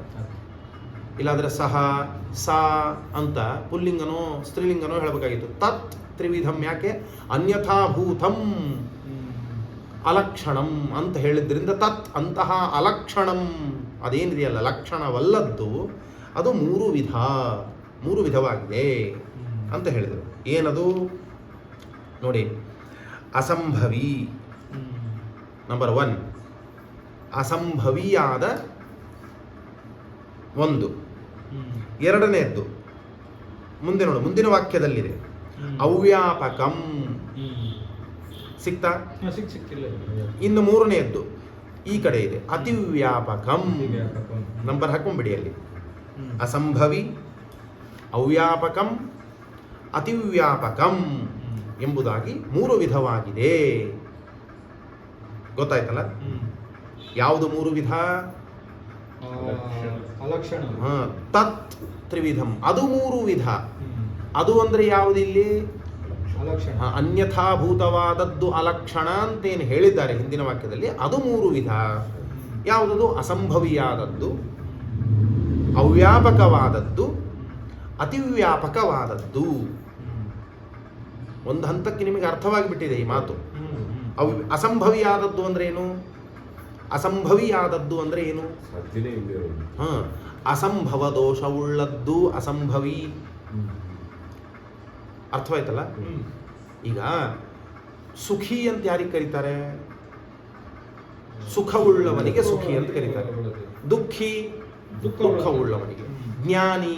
[SPEAKER 1] ಇಲ್ಲಾಂದ್ರೆ ಸಹ ಸಾ ಅಂತ ಪುಲ್ಲಿಂಗನೋ ಸ್ತ್ರೀಲಿಂಗನೋ ಹೇಳಬೇಕಾಗಿತ್ತು. ತತ್ ತ್ರಿವಿಧಂ ಯಾಕೆ? ಅನ್ಯಥಾಭೂತಂ ಅಲಕ್ಷಣಂ ಅಂತ ಹೇಳಿದ್ರಿಂದ ತತ್ ಅಂತಹ ಅಲಕ್ಷಣಂ ಅದೇನಿದೆಯಲ್ಲ ಲಕ್ಷಣವಲ್ಲದ್ದು ಅದು 3 ವಿಧವಾಗಿದೆ ಅಂತ ಹೇಳಿದರು. ಏನದು ನೋಡಿ, ಅಸಂಭವಿ ನಂಬರ್ 1, ಅಸಂಭವಿಯಾದ ಒಂದು. ಎರಡನೆಯದ್ದು ಮುಂದೆ ನೋಡು, ಮುಂದಿನ ವಾಕ್ಯದಲ್ಲಿದೆ ಅವ್ಯಾಪಕಂ. ಸಿಕ್ತಾ? ಇನ್ನು 3ನೇದ್ದು ಈ ಕಡೆ ಇದೆ ಅತಿವ್ಯಾಪಕಂ. ನಂಬರ್ ಹಾಕೊಂಡ್ಬಿಡಿ ಅಲ್ಲಿ. ಅಸಂಭವಿ, ಅವ್ಯಾಪಕಂ, ಅತಿವ್ಯಾಪಕಂ ಎಂಬುದಾಗಿ 3 ವಿಧವಾಗಿದೆ. ಗೊತ್ತಾಯ್ತಲ್ಲ? ಯಾವುದು 3 ವಿಧ? ತತ್ ತ್ರಿವಿಧಂ ಅದು 3 ವಿಧ. ಅದು ಅಂದ್ರೆ ಯಾವುದಿಲ್ಲಿ? ಅನ್ಯಥಾಭೂತವಾದದ್ದು ಅಲಕ್ಷಣ ಅಂತೇನು ಹೇಳಿದ್ದಾರೆ ಹಿಂದಿನ ವಾಕ್ಯದಲ್ಲಿ, ಅದು 3 ವಿಧ. ಯಾವುದದು? ಅಸಂಭವಿಯಾದದ್ದು, ಅವ್ಯಾಪಕವಾದದ್ದು, ಅತಿವ್ಯಾಪಕವಾದದ್ದು. ಒಂದು ಹಂತಕ್ಕೆ ನಿಮಗೆ ಅರ್ಥವಾಗಿಬಿಟ್ಟಿದೆ ಈ ಮಾತು. ಅಸಂಭವಿಯಾದದ್ದು ಅಂದ್ರೆ ಏನು? ಅಸಂಭವಿಯಾದದ್ದು ಅಂದ್ರೆ ಏನು? ಅಸಂಭವ ದೋಷವುಳ್ಳದ್ದು ಅಸಂಭವಿ. ಅರ್ಥವಾಯ್ತಲ್ಲ? ಈಗ ಸುಖಿ ಅಂತ ಯಾರಿಗೆ ಕರೀತಾರೆ? ಸುಖವುಳ್ಳವನಿಗೆ ಸುಖಿ ಅಂತ ಕರೀತಾರೆ. ದುಃಖಿ ದುಃಖವುಳ್ಳವನಿಗೆ, ಜ್ಞಾನಿ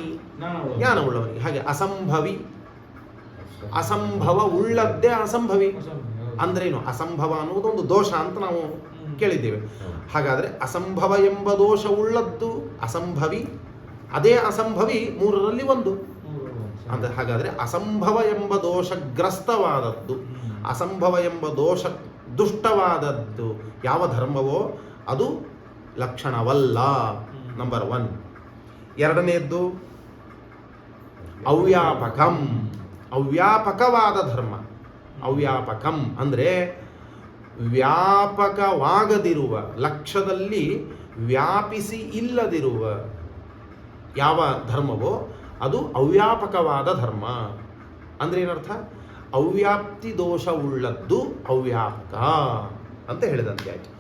[SPEAKER 1] ಜ್ಞಾನವುಳ್ಳವನಿಗೆ. ಹಾಗೆ ಅಸಂಭವಿ, ಅಸಂಭವ ಉಳ್ಳದ್ದೇ ಅಸಂಭವಿ. ಅಂದ್ರೇನು? ಅಸಂಭವ ಅನ್ನೋದು ಒಂದು ದೋಷ ಅಂತ ನಾವು ಕೇಳಿದ್ದೇವೆ. ಹಾಗಾದ್ರೆ ಅಸಂಭವ ಎಂಬ ದೋಷ ಉಳ್ಳದ್ದು ಅಸಂಭವಿ, ಅದೇ ಅಸಂಭವಿ 3ರಲ್ಲಿ 1 ಅಂದ್ರೆ. ಹಾಗಾದ್ರೆ ಅಸಂಭವ ಎಂಬ ದೋಷಗ್ರಸ್ತವಾದದ್ದು, ಅಸಂಭವ ಎಂಬ ದೋಷ ದುಷ್ಟವಾದದ್ದು ಯಾವ ಧರ್ಮವೋ ಅದು ಲಕ್ಷಣವಲ್ಲ. ನಂಬರ್ 1. ಎರಡನೆಯದ್ದು ಅವ್ಯಾಪಕಂ, ಅವ್ಯಾಪಕವಾದ ಧರ್ಮ. ಅವ್ಯಾಪಕಂ ಅಂದರೆ ವ್ಯಾಪಕವಾಗದಿರುವ, ಲಕ್ಷ್ಯದಲ್ಲಿ ವ್ಯಾಪಿಸಿ ಇಲ್ಲದಿರುವ ಯಾವ ಧರ್ಮವೋ ಅದು ಅವ್ಯಾಪಕವಾದ ಧರ್ಮ. ಅಂದ್ರೆ ಏನರ್ಥ? ಅವ್ಯಾಪ್ತಿ ದೋಷವುಳ್ಳದ್ದು ಅವ್ಯಾಪಕ ಅಂತ ಹೇಳಿದಂತೆ ಆಯ್ತು.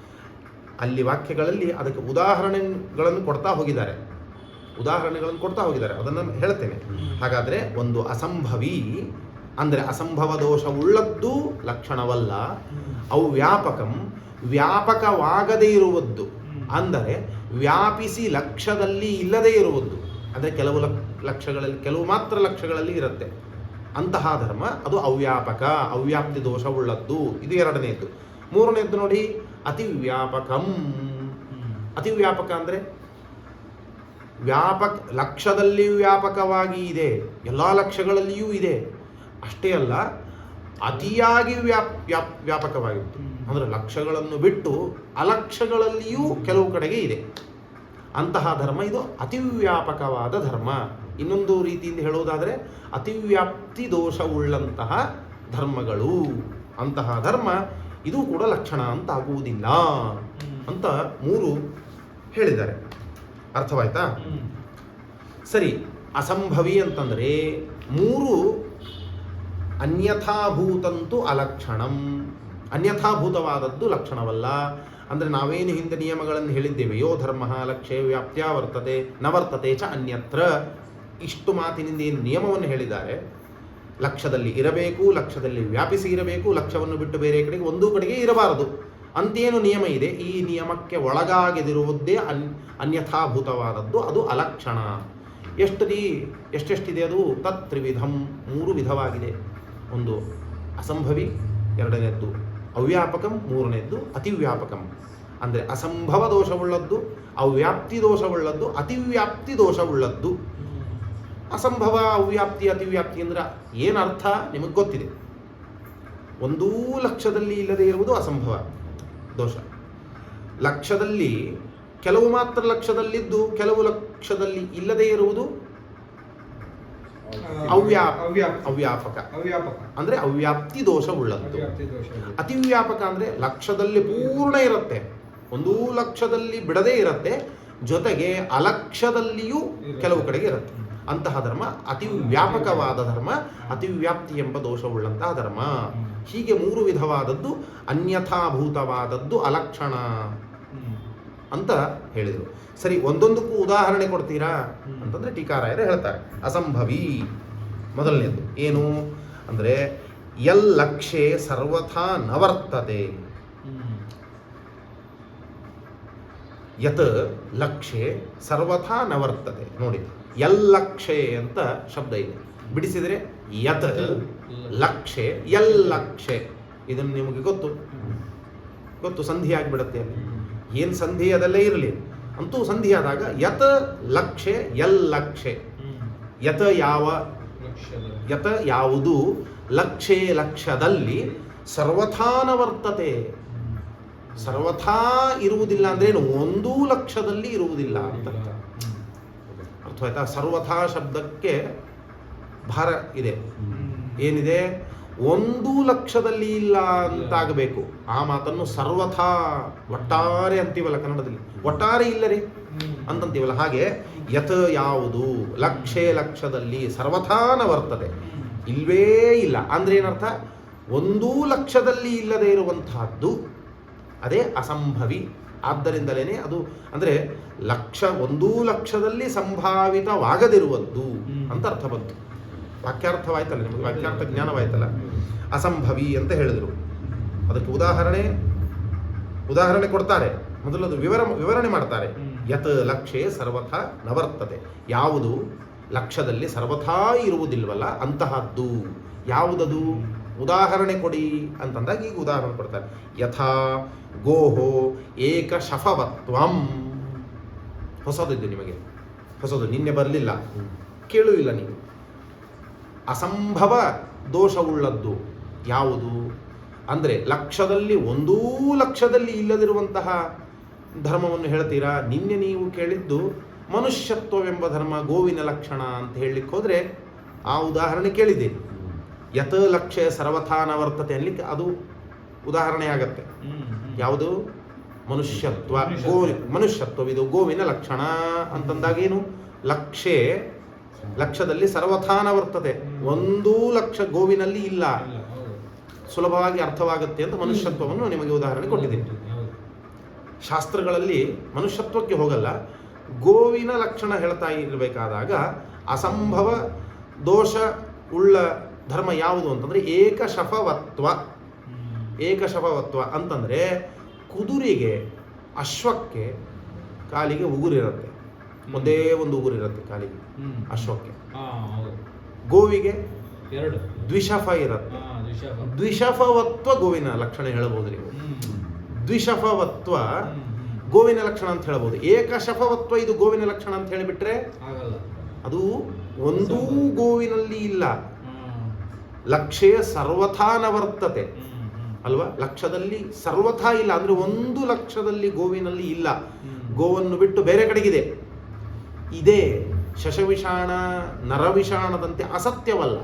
[SPEAKER 1] ಅಲ್ಲಿ ವಾಕ್ಯಗಳಲ್ಲಿ ಅದಕ್ಕೆ ಉದಾಹರಣೆಗಳನ್ನು ಕೊಡ್ತಾ ಹೋಗಿದ್ದಾರೆ, ಅದನ್ನು ಹೇಳ್ತೇನೆ. ಹಾಗಾದರೆ ಒಂದು ಅಸಂಭವಿ ಅಂದರೆ ಅಸಂಭವ ದೋಷವುಳ್ಳದ್ದು ಲಕ್ಷಣವಲ್ಲ. ಅವ್ಯಾಪಕಂ ವ್ಯಾಪಕವಾಗದೇ ಇರುವುದು ಅಂದರೆ ವ್ಯಾಪಿಸಿ ಲಕ್ಷ್ಯದಲ್ಲಿ ಇಲ್ಲದೇ ಇರುವುದು. ಅಂದರೆ ಕೆಲವು ಲಕ್ಷ್ಯಗಳಲ್ಲಿ, ಕೆಲವು ಮಾತ್ರ ಲಕ್ಷ್ಯಗಳಲ್ಲಿ ಇರುತ್ತೆ ಅಂತಹ ಧರ್ಮ ಅದು ಅವ್ಯಾಪಕ, ಅವ್ಯಾಪ್ತಿ ದೋಷವುಳ್ಳದ್ದು. ಇದು ಎರಡನೆಯದ್ದು. 3ನೇದ್ದು ನೋಡಿ ಅತಿವ್ಯಾಪಕಂ. ಅತಿವ್ಯಾಪಕ ಅಂದರೆ ಲಕ್ಷ್ಯದಲ್ಲಿ ವ್ಯಾಪಕವಾಗಿ ಇದೆ, ಎಲ್ಲ ಲಕ್ಷ್ಯಗಳಲ್ಲಿಯೂ ಇದೆ. ಅಷ್ಟೇ ಅಲ್ಲ, ಅತಿಯಾಗಿ ವ್ಯಾಪಕವಾಗಿತ್ತು. ಅಂದರೆ ಲಕ್ಷ್ಯಗಳನ್ನು ಬಿಟ್ಟು ಅಲಕ್ಷ್ಯಗಳಲ್ಲಿಯೂ ಕೆಲವು ಕಡೆಗೆ ಇದೆ. ಅಂತಹ ಧರ್ಮ ಇದು ಅತಿವ್ಯಾಪಕವಾದ ಧರ್ಮ. ಇನ್ನೊಂದು ರೀತಿಯಿಂದ ಹೇಳುವುದಾದರೆ ಅತಿವ್ಯಾಪ್ತಿ ದೋಷವುಳ್ಳಂತಹ ಧರ್ಮಗಳು, ಅಂತಹ ಧರ್ಮ ಇದು ಕೂಡ ಲಕ್ಷಣ ಅಂತ ಆಗುವುದಿಲ್ಲ ಅಂತ 3 ಹೇಳಿದ್ದಾರೆ. ಅರ್ಥವಾಯ್ತಾ? ಸರಿ. ಅಸಂಭವಿ ಅಂತಂದರೆ 3 ಅನ್ಯಥಾಭೂತಂತು ಅಲಕ್ಷಣಂ. ಅನ್ಯಥಾಭೂತವಾದದ್ದು ಲಕ್ಷಣವಲ್ಲ. ಅಂದರೆ ನಾವೇನು ಹಿಂದೆ ನಿಯಮಗಳನ್ನು ಹೇಳಿದ್ದೇವೆ, ಯೋ ಧರ್ಮ ಲಕ್ಷ್ಯ ವ್ಯಾಪ್ತ್ಯಾ ವರ್ತತೆ ನ ವರ್ತತೆ ಚ ಅನ್ಯತ್ರ. ಇಷ್ಟು ಮಾತಿನಿಂದ ಏನು ನಿಯಮವನ್ನು ಹೇಳಿದ್ದಾರೆ, ಲಕ್ಷ್ಯದಲ್ಲಿ ಇರಬೇಕು, ಲಕ್ಷ್ಯದಲ್ಲಿ ವ್ಯಾಪಿಸಿ ಇರಬೇಕು, ಲಕ್ಷ್ಯವನ್ನು ಬಿಟ್ಟು ಬೇರೆ ಕಡೆಗೆ ಒಂದೂ ಕಡೆಗೆ ಇರಬಾರದು ಅಂತೇನು ನಿಯಮ ಇದೆ, ಈ ನಿಯಮಕ್ಕೆ ಒಳಗಾಗದಿರುವುದೇ ಅನ್ಯಥಾಭೂತವಾದದ್ದು, ಅದು ಅಲಕ್ಷಣ. ಎಷ್ಟೆಷ್ಟಿದೆ ಅದು? ತತ್ ತ್ರಿವಿಧಂ 3 ವಿಧವಾಗಿದೆ. ಒಂದು ಅಸಂಭವಿ, ಎರಡನೇದ್ದು ಅವ್ಯಾಪಕಂ, 3ನೇದ್ದು ಅತಿವ್ಯಾಪಕಂ. ಅಂದರೆ ಅಸಂಭವ ದೋಷವುಳ್ಳದ್ದು, ಅವ್ಯಾಪ್ತಿ ದೋಷವುಳ್ಳದ್ದು, ಅತಿವ್ಯಾಪ್ತಿ ದೋಷವುಳ್ಳದ್ದು. ಅಸಂಭವ, ಅವ್ಯಾಪ್ತಿ, ಅತಿವ್ಯಾಪ್ತಿ ಅಂದ್ರೆ ಏನರ್ಥ ನಿಮಗೆ ಗೊತ್ತಿದೆ. ಒಂದೂ ಲಕ್ಷದಲ್ಲಿ ಇಲ್ಲದೆ ಇರುವುದು ಅಸಂಭವ ದೋಷ. ಲಕ್ಷದಲ್ಲಿ ಕೆಲವು ಮಾತ್ರ ಲಕ್ಷದಲ್ಲಿದ್ದು ಕೆಲವು ಲಕ್ಷದಲ್ಲಿ ಇಲ್ಲದೆ ಇರುವುದು ಅವ್ಯಾಪಕ ಅಂದ್ರೆ ಅವ್ಯಾಪ್ತಿ ದೋಷವುಳ್ಳದ್ದು. ಅತಿವ್ಯಾಪಕ ಅಂದ್ರೆ ಲಕ್ಷದಲ್ಲಿ ಪೂರ್ಣ ಇರುತ್ತೆ, ಒಂದೂ ಲಕ್ಷದಲ್ಲಿ ಬಿಡದೇ ಇರುತ್ತೆ, ಜೊತೆಗೆ ಅಲಕ್ಷದಲ್ಲಿಯೂ ಕೆಲವು ಕಡೆಗೆ ಇರುತ್ತೆ. ಅಂತಹ ಧರ್ಮ ಅತಿವ್ಯಾಪಕವಾದ ಧರ್ಮ, ಅತಿವ್ಯಾಪ್ತಿ ಎಂಬ ದೋಷವುಳ್ಳಂತಹ ಧರ್ಮ. ಹೀಗೆ 3 ವಿಧವಾದದ್ದು ಅನ್ಯಥಾಭೂತವಾದದ್ದು ಅಲಕ್ಷಣ ಅಂತ ಹೇಳಿದರು. ಸರಿ, ಒಂದೊಂದಕ್ಕೂ ಉದಾಹರಣೆ ಕೊಡ್ತೀರಾ ಅಂತಂದ್ರೆ ಟೀಕಾರಾಯರು ಹೇಳ್ತಾರೆ. ಅಸಂಭವಿ ಮೊದಲನೇದು ಏನು ಅಂದರೆ ಯಲ್ಲಕ್ಷೆ ಸರ್ವಥಾ ನವರ್ತತೆ. ಯತ್ ಲಕ್ಷೆ ಸರ್ವಥಾ ನವರ್ತತೆ. ನೋಡಿ, ಯಲ್ಲಕ್ಷೆ ಅಂತ ಶಬ್ದ ಇದೆ, ಬಿಡಿಸಿದರೆ ಯತ್ ಲಕ್ಷೆ ಯಲ್ಲಕ್ಷೆ. ಇದನ್ನು ನಿಮಗೆ ಗೊತ್ತು ಸಂಧಿ ಆಗಿಬಿಡುತ್ತೆ. ಏನು ಸಂಧಿ ಅದೆಲ್ಲ ಇರಲಿ, ಅಂತೂ ಸಂಧಿ ಆದಾಗ ಯತ್ ಲಕ್ಷೆ ಯಲ್ಲಕ್ಷೆ. ಯತ್ ಯಾವುದು, ಲಕ್ಷೆ ಲಕ್ಷದಲ್ಲಿ ಸರ್ವಥಾ ನವರ್ತತೆ. ಸರ್ವಥಾ ಇರುವುದಿಲ್ಲ ಅಂದ್ರೇನು, ಒಂದೂ ಲಕ್ಷದಲ್ಲಿ ಇರುವುದಿಲ್ಲ ಅಂತ ಅರ್ಥವಾಯ್ತಾ? ಸರ್ವಥಾ ಶಬ್ದಕ್ಕೆ ಭಾರ ಇದೆ. ಏನಿದೆ? ಒಂದೂ ಲಕ್ಷದಲ್ಲಿ ಇಲ್ಲ ಅಂತಾಗಬೇಕು. ಆ ಮಾತನ್ನು ಸರ್ವಥಾ, ಒಟ್ಟಾರೆ ಅಂತೀವಲ್ಲ ಕನ್ನಡದಲ್ಲಿ, ಒಟ್ಟಾರೆ ಇಲ್ಲರಿ ಅಂತಂತೀವಲ್ಲ, ಹಾಗೆ ಯತ್ ಯಾವುದು ಲಕ್ಷೆ ಲಕ್ಷದಲ್ಲಿ ಸರ್ವಥಾ ನವರ್ತತೆ, ಇಲ್ವೇ ಇಲ್ಲ ಅಂದ್ರೆ ಏನರ್ಥ? ಒಂದೂ ಲಕ್ಷದಲ್ಲಿ ಇಲ್ಲದೆ ಇರುವಂತಹದ್ದು ಅದೇ ಅಸಂಭವಿ. ಆದ್ದರಿಂದಲೇ ಅದು ಅಂದರೆ ಒಂದೂ ಲಕ್ಷದಲ್ಲಿ ಸಂಭಾವಿತವಾಗದಿರುವದ್ದು ಅಂತ ಅರ್ಥ ಬಂತು. ವಾಕ್ಯಾರ್ಥವಾಯ್ತಲ್ಲ ನಿಮಗೆ, ವಾಕ್ಯಾರ್ಥ ಜ್ಞಾನವಾಯ್ತಲ್ಲ. ಅಸಂಭವಿ ಅಂತ ಹೇಳಿದರು. ಅದಕ್ಕೆ ಉದಾಹರಣೆ ಕೊಡ್ತಾರೆ. ಮೊದಲದು ವಿವರಣೆ ಮಾಡ್ತಾರೆ. ಯತ್ ಲಕ್ಷೆ ಸರ್ವಥಾ ನವರ್ತತೆ, ಯಾವುದು ಲಕ್ಷದಲ್ಲಿ ಸರ್ವಥಾ ಇರುವುದಿಲ್ವಲ್ಲ ಅಂತಹದ್ದು ಯಾವುದದು? ಉದಾಹರಣೆ ಕೊಡಿ ಅಂತಂದಾಗ ಈಗ ಉದಾಹರಣೆ ಕೊಡ್ತಾರೆ. ಯಥಾ ಗೋಹೋ ಏಕಶಫವತ್ವಂ. ಹೊಸದಿದ್ದು ನಿಮಗೆ, ಹೊಸದು, ನಿನ್ನೆ ಬರಲಿಲ್ಲ, ಕೇಳೂ ಇಲ್ಲ ನೀವು. ಅಸಂಭವ ದೋಷವುಳ್ಳದ್ದು ಯಾವುದು ಅಂದರೆ ಲಕ್ಷದಲ್ಲಿ ಒಂದೂ ಲಕ್ಷದಲ್ಲಿ ಇಲ್ಲದಿರುವಂತಹ ಧರ್ಮವನ್ನು ಹೇಳ್ತೀರಾ. ನಿನ್ನೆ ನೀವು ಕೇಳಿದ್ದು ಮನುಷ್ಯತ್ವವೆಂಬ ಧರ್ಮ, ಗೋವಿನ ಲಕ್ಷಣ ಅಂತ ಹೇಳಲಿಕ್ಕೆ ಹೋದರೆ ಆ ಉದಾಹರಣೆ ಕೇಳಿದ್ದೀರಿ. ಯತ್ ಲಕ್ಷೆ ಸರ್ವಥಾ ನವರ್ತತೆ ಅನ್ಲಿಕ್ಕೆ ಅದು ಉದಾಹರಣೆ ಆಗತ್ತೆ. ಯಾವುದು? ಮನುಷ್ಯತ್ವ. ಮನುಷ್ಯತ್ವವಿದು ಗೋವಿನ ಲಕ್ಷಣ ಅಂತಂದಾಗೇನು? ಲಕ್ಷದಲ್ಲಿ ಸರ್ವಥಾನ ವರ್ತತೆ, ಒಂದೂ ಲಕ್ಷ ಗೋವಿನಲ್ಲಿ ಇಲ್ಲ. ಸುಲಭವಾಗಿ ಅರ್ಥವಾಗುತ್ತೆ ಅಂತ ಮನುಷ್ಯತ್ವವನ್ನು ನಿಮಗೆ ಉದಾಹರಣೆ ಕೊಟ್ಟಿದ್ದೀನಿ. ಶಾಸ್ತ್ರಗಳಲ್ಲಿ ಮನುಷ್ಯತ್ವಕ್ಕೆ ಹೋಗಲ್ಲ, ಗೋವಿನ ಲಕ್ಷಣ ಹೇಳ್ತಾ ಇರಬೇಕಾದಾಗ ಅಸಂಭವ ದೋಷ ಉಳ್ಳ ಧರ್ಮ ಯಾವುದು ಅಂತಂದ್ರೆ ಏಕಶಫವತ್ವ. ಏಕಶಫವತ್ವ ಅಂತಂದ್ರೆ ಕುದುರೆಗೆ, ಅಶ್ವಕ್ಕೆ ಕಾಲಿಗೆ ಉಗುರಿರುತ್ತೆ, ಒಂದೇ ಒಂದು ಉಗುರಿರುತ್ತೆ ಕಾಲಿಗೆ ಅಶ್ವಕ್ಕೆ. ಗೋವಿಗೆ ದ್ವಿಶಫ ಇರುತ್ತೆ. ದ್ವಿಶಫವತ್ವ ಗೋವಿನ ಲಕ್ಷಣ ಹೇಳಬಹುದು ನೀವು. ದ್ವಿಶಫವತ್ವ ಗೋವಿನ ಲಕ್ಷಣ ಅಂತ ಹೇಳಬಹುದು. ಏಕಶಫವತ್ವ ಇದು ಗೋವಿನ ಲಕ್ಷಣ ಅಂತ ಹೇಳಿಬಿಟ್ರೆ ಅದು ಒಂದೂ ಗೋವಿನಲ್ಲಿ ಇಲ್ಲ. ಲಕ್ಷೆಯ ಸರ್ವಥಾ ನವರ್ತತೆ ಅಲ್ವಾ? ಲಕ್ಷದಲ್ಲಿ ಸರ್ವಥಾ ಇಲ್ಲ ಅಂದ್ರೆ ಒಂದು ಲಕ್ಷದಲ್ಲಿ ಗೋವಿನಲ್ಲಿ ಇಲ್ಲ. ಗೋವನ್ನು ಬಿಟ್ಟು ಬೇರೆ ಕಡೆಗಿದೆ. ಇದೇ ಶಶವಿಷಾಣ ನರವಿಷಾಣದಂತೆ ಅಸತ್ಯವಲ್ಲ.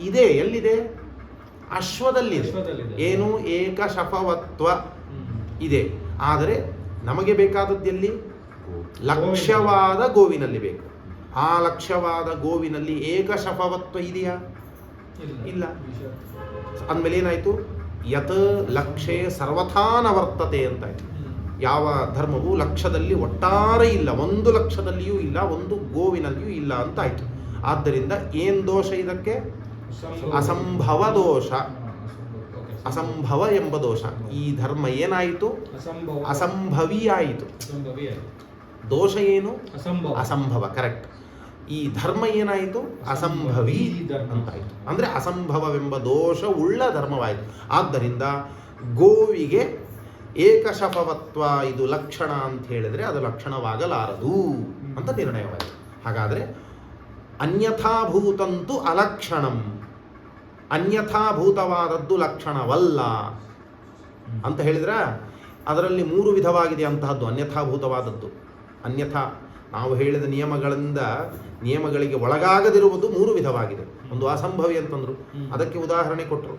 [SPEAKER 1] ಇದೆ. ಎಲ್ಲಿದೆ? ಅಶ್ವದಲ್ಲಿದೆ. ಏನು? ಏಕಶಫವತ್ವ ಇದೆ. ಆದರೆ ನಮಗೆ ಬೇಕಾದದ್ದೆಲ್ಲಿ? ಲಕ್ಷ್ಯವಾದ ಗೋವಿನಲ್ಲಿ ಬೇಕು. ಆ ಲಕ್ಷ್ಯವಾದ ಗೋವಿನಲ್ಲಿ ಏಕಶಫವತ್ವ ಇದೆಯಾ? ಇಲ್ಲ. ಅಂದಮೇಲೆ ಏನಾಯ್ತು? ಯತ್ ಲಕ್ಷೆ ಸರ್ವಥಾನ ವರ್ತತೆ ಅಂತಾಯ್ತು. ಯಾವ ಧರ್ಮವು ಲಕ್ಷದಲ್ಲಿ ಒಟ್ಟಾರೆ ಇಲ್ಲ, ಒಂದು ಲಕ್ಷದಲ್ಲಿಯೂ ಇಲ್ಲ, ಒಂದು ಗೋವಿನಲ್ಲಿಯೂ ಇಲ್ಲ ಅಂತಾಯ್ತು. ಆದ್ದರಿಂದ ಏನ್ ದೋಷ ಇದಕ್ಕೆ? ಅಸಂಭವ ದೋಷ. ಅಸಂಭವ ಎಂಬ ದೋಷ. ಈ ಧರ್ಮ ಏನಾಯಿತು? ಅಸಂಭವಿ ಆಯಿತು. ದೋಷ ಏನು? ಅಸಂಭವ. ಕರೆಕ್ಟ್. ಈ ಧರ್ಮ ಏನಾಯಿತು? ಅಸಂಭವಿ ಅಂತಾಯಿತು. ಅಂದ್ರೆ ಅಸಂಭವವೆಂಬ ದೋಷ ಉಳ್ಳ ಧರ್ಮವಾಯಿತು. ಆದ್ದರಿಂದ ಗೋವಿಗೆ ಏಕಶಫವತ್ವ ಇದು ಲಕ್ಷಣ ಅಂತ ಹೇಳಿದರೆ ಅದು ಲಕ್ಷಣವಾಗಲಾರದು ಅಂತ ನಿರ್ಣಯವಾಯಿತು. ಹಾಗಾದರೆ ಅನ್ಯಥಾಭೂತಂತು ಅಲಕ್ಷಣಂ, ಅನ್ಯಥಾಭೂತವಾದದ್ದು ಲಕ್ಷಣವಲ್ಲ ಅಂತ ಹೇಳಿದ್ರೆ ಅದರಲ್ಲಿ 3 ವಿಧವಾಗಿದೆ ಅಂತಹದ್ದು ಅನ್ಯಥಾಭೂತವಾದದ್ದು. ಅನ್ಯಥಾ ನಾವು ಹೇಳಿದ ನಿಯಮಗಳಿಗೆ ಒಳಗಾಗದಿರುವುದು 3 ವಿಧವಾಗಿದೆ. ಒಂದು ಅಸಂಭವಿ ಅಂತಂದ್ರು, ಅದಕ್ಕೆ ಉದಾಹರಣೆ ಕೊಟ್ಟರು.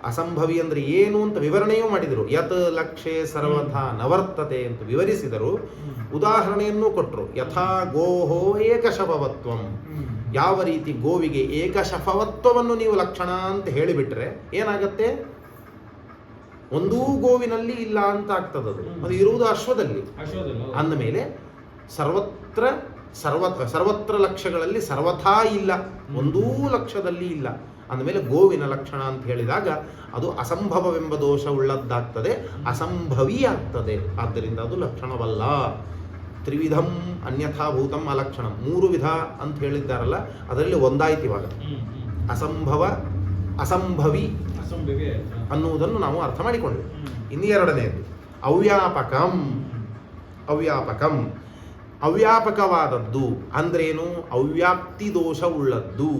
[SPEAKER 1] ಅಸಂಭವಿ ಅಂದರೆ ಏನು ಅಂತ ವಿವರಣೆಯೂ ಮಾಡಿದರು. ಯತ್ ಲಕ್ಷೇ ಸರ್ವಥಾ ನವರ್ತತೆ ಅಂತ ವಿವರಿಸಿದರು, ಉದಾಹರಣೆಯನ್ನು ಕೊಟ್ಟರು. ಯಥಾ ಗೋಹೋ ಏಕಶಫವತ್ವಂ, ಯಾವ ರೀತಿ ಗೋವಿಗೆ ಏಕಶಫವತ್ವವನ್ನು ನೀವು ಲಕ್ಷಣ ಅಂತ ಹೇಳಿಬಿಟ್ರೆ ಏನಾಗತ್ತೆ, ಒಂದೂ ಗೋವಿನಲ್ಲಿ ಇಲ್ಲ ಅಂತ ಆಗ್ತದದು. ಅದು ಇರುವುದು ಅಶ್ವದಲ್ಲಿ. ಅಂದಮೇಲೆ ಸರ್ವತ್ರ ಲಕ್ಷಗಳಲ್ಲಿ ಸರ್ವಥಾ ಇಲ್ಲ, ಒಂದೂ ಲಕ್ಷದಲ್ಲಿ ಇಲ್ಲ. ಅಂದಮೇಲೆ ಗೋವಿನ ಲಕ್ಷಣ ಅಂತ ಹೇಳಿದಾಗ ಅದು ಅಸಂಭವವೆಂಬ ದೋಷ ಉಳ್ಳದ್ದಾಗ್ತದೆ, ಅಸಂಭವಿ ಆಗ್ತದೆ. ಆದ್ದರಿಂದ ಅದು ಲಕ್ಷಣವಲ್ಲ. ತ್ರಿವಿಧಂ ಅನ್ಯಥಾಭೂತಂ ಅಲಕ್ಷಣಂ, 3 ವಿಧ ಅಂತ ಹೇಳಿದ್ದಾರಲ್ಲ, ಅದರಲ್ಲಿ ಒಂದಾಯ್ತು ಇವಾಗ. ಅಸಂಭವ, ಅಸಂಭವಿ ಅನ್ನುವುದನ್ನು ನಾವು ಅರ್ಥ ಮಾಡಿಕೊಂಡ್ವಿ. ಇನ್ನು ಎರಡನೆಯದು ಅವ್ಯಾಪಕಂ. ಅವ್ಯಾಪಕಂ, ಅವ್ಯಾಪಕವಾದದ್ದು ಅಂದ್ರೇನು? ಅವ್ಯಾಪ್ತಿ ದೋಷ ಉಳ್ಳದ್ದು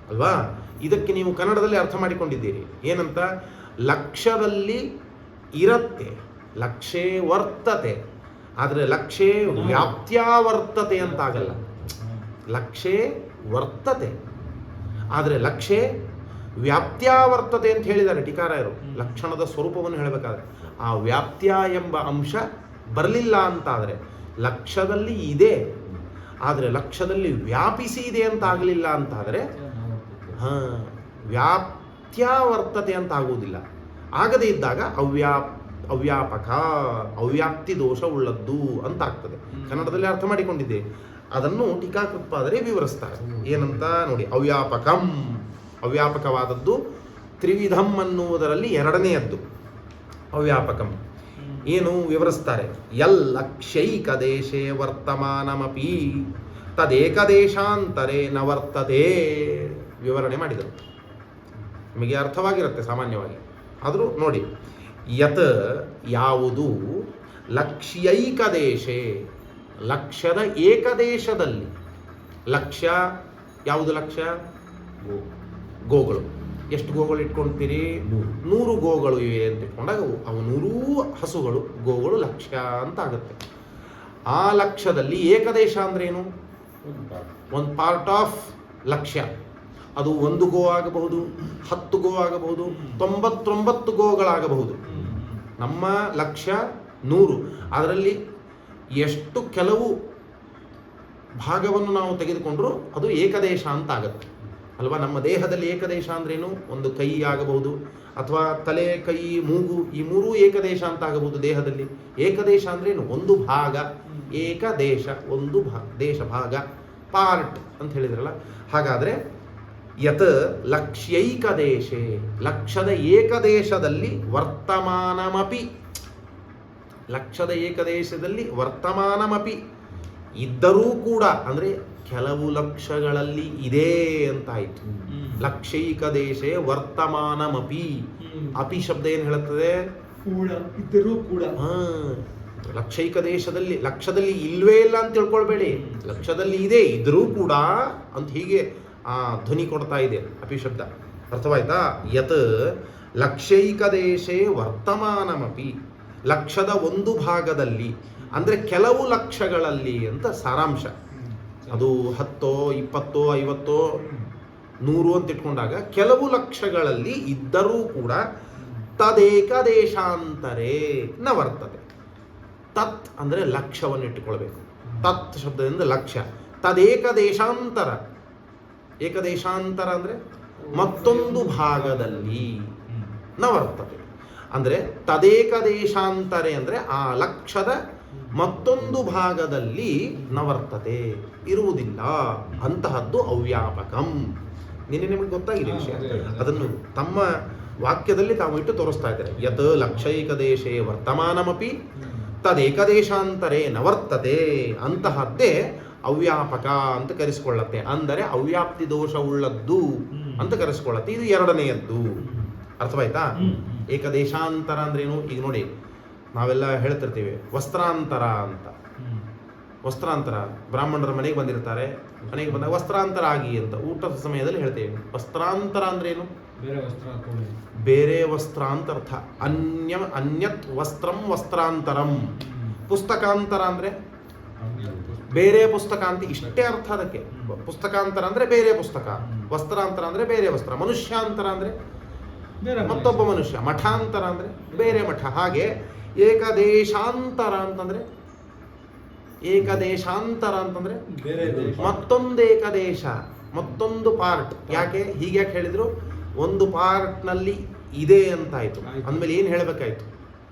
[SPEAKER 1] ಅಲ್ವಾ? ಇದಕ್ಕೆ ನೀವು ಕನ್ನಡದಲ್ಲಿ ಅರ್ಥ ಮಾಡಿಕೊಂಡಿದ್ದೀರಿ. ಏನಂತ? ಲಕ್ಷ್ಯದಲ್ಲಿ ಇರತ್ತೆ, ಲಕ್ಷ್ಯೇ ವರ್ತತೆ, ಆದರೆ ಲಕ್ಷ್ಯೇ ವ್ಯಾಪ್ತ್ಯಾವರ್ತತೆ ಅಂತಾಗಲ್ಲ. ಲಕ್ಷ್ಯೇ ವರ್ತತೆ, ಆದರೆ ಲಕ್ಷ್ಯೇ ವ್ಯಾಪ್ತ್ಯಾವರ್ತತೆ ಅಂತ ಹೇಳಿದ್ದಾರೆ ಟೀಕಾರಾಯರು. ಲಕ್ಷಣದ ಸ್ವರೂಪವನ್ನು ಹೇಳಬೇಕಾದ್ರೆ ಆ ವ್ಯಾಪ್ತ್ಯ ಎಂಬ ಅಂಶ ಬರಲಿಲ್ಲ ಅಂತಾದರೆ, ಲಕ್ಷ್ಯದಲ್ಲಿ ಇದೆ ಆದರೆ ಲಕ್ಷ್ಯದಲ್ಲಿ ವ್ಯಾಪಿಸಿ ಇದೆ ಅಂತ ಆಗಲಿಲ್ಲ ಅಂತಾದರೆ ವ್ಯಾಪ್ತ್ಯಾವರ್ತತೆ ಅಂತ ಆಗುವುದಿಲ್ಲ. ಆಗದೇ ಇದ್ದಾಗ ಅವ್ಯಾಪಕ, ಅವ್ಯಾಪ್ತಿ ದೋಷ ಉಳ್ಳದ್ದು ಅಂತ ಆಗ್ತದೆ. ಕನ್ನಡದಲ್ಲಿ ಅರ್ಥ ಮಾಡಿಕೊಂಡಿದ್ದೆ. ಅದನ್ನು ಟೀಕಾಕೃತ್ಪಾದರೆ ವಿವರಿಸ್ತಾರೆ. ಏನಂತ ನೋಡಿ, ಅವ್ಯಾಪಕಂ, ಅವ್ಯಾಪಕವಾದದ್ದು. ತ್ರಿವಿಧಂ ಅನ್ನುವುದರಲ್ಲಿ ಎರಡನೆಯದ್ದು ಅವ್ಯಾಪಕಂ. ಏನು ವಿವರಿಸ್ತಾರೆ? ಯಲ್ಲಕ್ಷ್ಯೈಕ ದೇಶೇ ವರ್ತಮಾನಮಪಿ ತದೇಕದೇಶಾಂತರೇ ನ ವರ್ತತೆ. ವಿವರಣೆ ಮಾಡಿದರು, ನಿಮಗೆ ಅರ್ಥವಾಗಿರುತ್ತೆ ಸಾಮಾನ್ಯವಾಗಿ. ಆದರೂ ನೋಡಿ, ಯತ್ ಯಾವುದು, ಲಕ್ಷ್ಯೈಕ ದೇಶೇ ಲಕ್ಷ್ಯದ ಏಕದೇಶದಲ್ಲಿ. ಲಕ್ಷ್ಯ ಯಾವುದು? ಲಕ್ಷ್ಯ ಗೋಗಳು. ಎಷ್ಟು ಗೋಗಳು ಇಟ್ಕೊಳ್ತೀರಿ? 100 ಗೋಗಳು ಇವೆ ಅಂತ ಇಟ್ಕೊಂಡಾಗ ಅವು 100 ಹಸುಗಳು, ಗೋಗಳು ಲಕ್ಷ್ಯ ಅಂತ ಆಗುತ್ತೆ. ಆ ಲಕ್ಷ್ಯದಲ್ಲಿ ಏಕದೇಶ ಅಂದ್ರೇನು? ಒಂದು ಪಾರ್ಟ್ ಆಫ್ ಲಕ್ಷ್ಯ. ಅದು 1 ಗೋ ಆಗಬಹುದು, 10 ಗೋ ಆಗಬಹುದು, 99 ಗೋಗಳಾಗಬಹುದು. ನಮ್ಮ ಲಕ್ಷ್ಯ 100, ಅದರಲ್ಲಿ ಎಷ್ಟು ಕೆಲವು ಭಾಗವನ್ನು ನಾವು ತೆಗೆದುಕೊಂಡ್ರೂ ಅದು ಏಕದೇಶ ಅಂತ ಆಗುತ್ತೆ ಅಲ್ವಾ? ನಮ್ಮ ದೇಹದಲ್ಲಿ ಏಕದೇಶ ಅಂದ್ರೇನು? ಒಂದು ಕೈ ಆಗಬಹುದು, ಅಥವಾ ತಲೆ, ಕೈ, ಮೂಗು, ಈ 3 ಏಕದೇಶ ಅಂತ ಆಗಬಹುದು ದೇಹದಲ್ಲಿ. ಏಕದೇಶ ಅಂದ್ರೇನು? ಒಂದು ಭಾಗ. ಏಕದೇಶ, ಒಂದು ದೇಶ, ಭಾಗ, ಪಾರ್ಟ್ ಅಂತ ಹೇಳಿದ್ರಲ್ಲ. ಹಾಗಾದರೆ ಯತ್ ಲಕ್ಷ್ಯೈಕ ದೇಶೇ, ಲಕ್ಷ್ಯದ ಏಕದೇಶದಲ್ಲಿ ವರ್ತಮಾನಮಪಿ, ಲಕ್ಷ್ಯದ ಏಕದೇಶದಲ್ಲಿ ವರ್ತಮಾನಮಪಿ ಇದ್ದರೂ ಕೂಡ, ಅಂದರೆ ಕೆಲವು ಲಕ್ಷ್ಯಗಳಲ್ಲಿ ಇದೆ ಅಂತಾಯಿತು. ಲಕ್ಷ್ಯೈಕ ದೇಶೇ ವರ್ತಮಾನಮಪಿ. ಅಪಿ ಶಬ್ದ ಏನು ಹೇಳುತ್ತದೆ?
[SPEAKER 2] ಕೂಡ, ಇದ್ದರೂ ಕೂಡ.
[SPEAKER 1] ಲಕ್ಷ್ಯೈಕ ದೇಶದಲ್ಲಿ, ಲಕ್ಷ್ಯದಲ್ಲಿ ಇಲ್ವೇ ಇಲ್ಲ ಅಂತ ತಿಳ್ಕೊಳ್ಬೇಡಿ, ಲಕ್ಷ್ಯದಲ್ಲಿ ಇದೆ, ಇದ್ರೂ ಕೂಡ ಅಂತ ಹೀಗೆ ಧ್ವನಿ ಕೊಡ್ತಾ ಇದೆ ಅಪಿ ಶಬ್ದ. ಅರ್ಥವಾಯ್ತಾ? ಯತ್ ಲಕ್ಷ್ಯೈಕ ದೇಶೇ ವರ್ತಮಾನಮಪಿ, ಲಕ್ಷ್ಯದ ಒಂದು ಭಾಗದಲ್ಲಿ, ಅಂದರೆ ಕೆಲವು ಲಕ್ಷ್ಯಗಳಲ್ಲಿ ಅಂತ ಸಾರಾಂಶ. ಅದು 10, 20, 50, 100 ಅಂತ ಇಟ್ಕೊಂಡಾಗ ಕೆಲವು ಲಕ್ಷ್ಯಗಳಲ್ಲಿ ಇದ್ದರೂ ಕೂಡ ತದೇಕದೇಶಾಂತರೇ ನ ವರ್ತತೆ. ತತ್ ಅಂದರೆ ಲಕ್ಷ್ಯವನ್ನು ಇಟ್ಟುಕೊಳ್ಬೇಕು. ತತ್ ಶಬ್ದದಿಂದ ಲಕ್ಷ್ಯ. ತದೇಕದೇಶಾಂತರ, ಏಕದೇಶಾಂತರ ಅಂದರೆ ಮತ್ತೊಂದು ಭಾಗದಲ್ಲಿ ನ ವರ್ತತೆ. ಅಂದರೆ ತದೇಕದೇಶಾಂತರೆ ಅಂದರೆ ಆ ಲಕ್ಷ್ಯದ ಮತ್ತೊಂದು ಭಾಗದಲ್ಲಿ ನವರ್ತತೆ, ಇರುವುದಿಲ್ಲ. ಅಂತಹದ್ದು ಅವ್ಯಾಪಕಂ. ನಿಮಗೆ ಗೊತ್ತಾಗಿದೆ ವಿಷಯ. ಅದನ್ನು ತಮ್ಮ ವಾಕ್ಯದಲ್ಲಿ ತಾವು ಇಟ್ಟು ತೋರಿಸ್ತಾ ಇದ್ದಾರೆ. ಯತ್ ಲಕ್ಷ್ಯೈಕ ದೇಶೇ ವರ್ತಮಾನಮಪಿ ತದೇಕದೇಶಾಂತರೇ ನವರ್ತತೆ. ಅಂತಹದ್ದೇ ಅವ್ಯಾಪಕ ಅಂತ ಕರೆಸಿಕೊಳ್ಳತ್ತೆ. ಅಂದರೆ ಅವ್ಯಾಪ್ತಿ ದೋಷ ಉಳ್ಳದ್ದು ಅಂತ ಕರೆಸಿಕೊಳ್ಳತ್ತೆ. ಇದು ಎರಡನೆಯದ್ದು. ಅರ್ಥವಾಯ್ತಾ? ಏಕದೇಶಾಂತರ ಅಂದ್ರೇನು? ಈಗ ನೋಡಿ, ನಾವೆಲ್ಲ ಹೇಳ್ತಿರ್ತೀವಿ ವಸ್ತ್ರಾಂತರ ಅಂತ. ವಸ್ತ್ರಾಂತರ, ಬ್ರಾಹ್ಮಣರ ಮನೆಗೆ ಬಂದಿರ್ತಾರೆ, ಮನೆಗೆ ಬಂದಾಗ ವಸ್ತ್ರಾಂತರ ಆಗಿ ಅಂತ ಊಟದ ಸಮಯದಲ್ಲಿ ಹೇಳ್ತೇವೆ. ವಸ್ತ್ರಾಂತರ ಅಂದ್ರೇನು? ಬೇರೆ ವಸ್ತ್ರ ಅಂತ ಅರ್ಥ. ಅನ್ಯತ್ ವಸ್ತ್ರಂ ವಸ್ತ್ರಾಂತರಂ. ಪುಸ್ತಕಾಂತರ ಅಂದ್ರೆ ಬೇರೆ ಪುಸ್ತಕ ಅಂತ, ಇಷ್ಟೇ ಅರ್ಥ ಅದಕ್ಕೆ. ಪುಸ್ತಕಾಂತರ ಅಂದ್ರೆ ಬೇರೆ ಪುಸ್ತಕ, ವಸ್ತ್ರಾಂತರ ಅಂದ್ರೆ ಬೇರೆ ವಸ್ತ್ರ, ಮನುಷ್ಯಾಂತರ ಅಂದ್ರೆ ಮತ್ತೊಬ್ಬ ಮನುಷ್ಯ, ಮಠಾಂತರ ಅಂದ್ರೆ ಬೇರೆ ಮಠ. ಹಾಗೆ ಏಕದೇಶಾಂತರ ಅಂತಂದ್ರೆ ಮತ್ತೊಂದು ಏಕದೇಶ, ಮತ್ತೊಂದು ಪಾರ್ಟ್. ಯಾಕೆ ಹೀಗ್ಯಾಕೆ ಹೇಳಿದ್ರು? ಒಂದು ಪಾರ್ಟ್ ನಲ್ಲಿ ಇದೆ ಅಂತಾಯ್ತು, ಅಂದ್ಮೇಲೆ ಏನ್ ಹೇಳ್ಬೇಕಾಯ್ತು?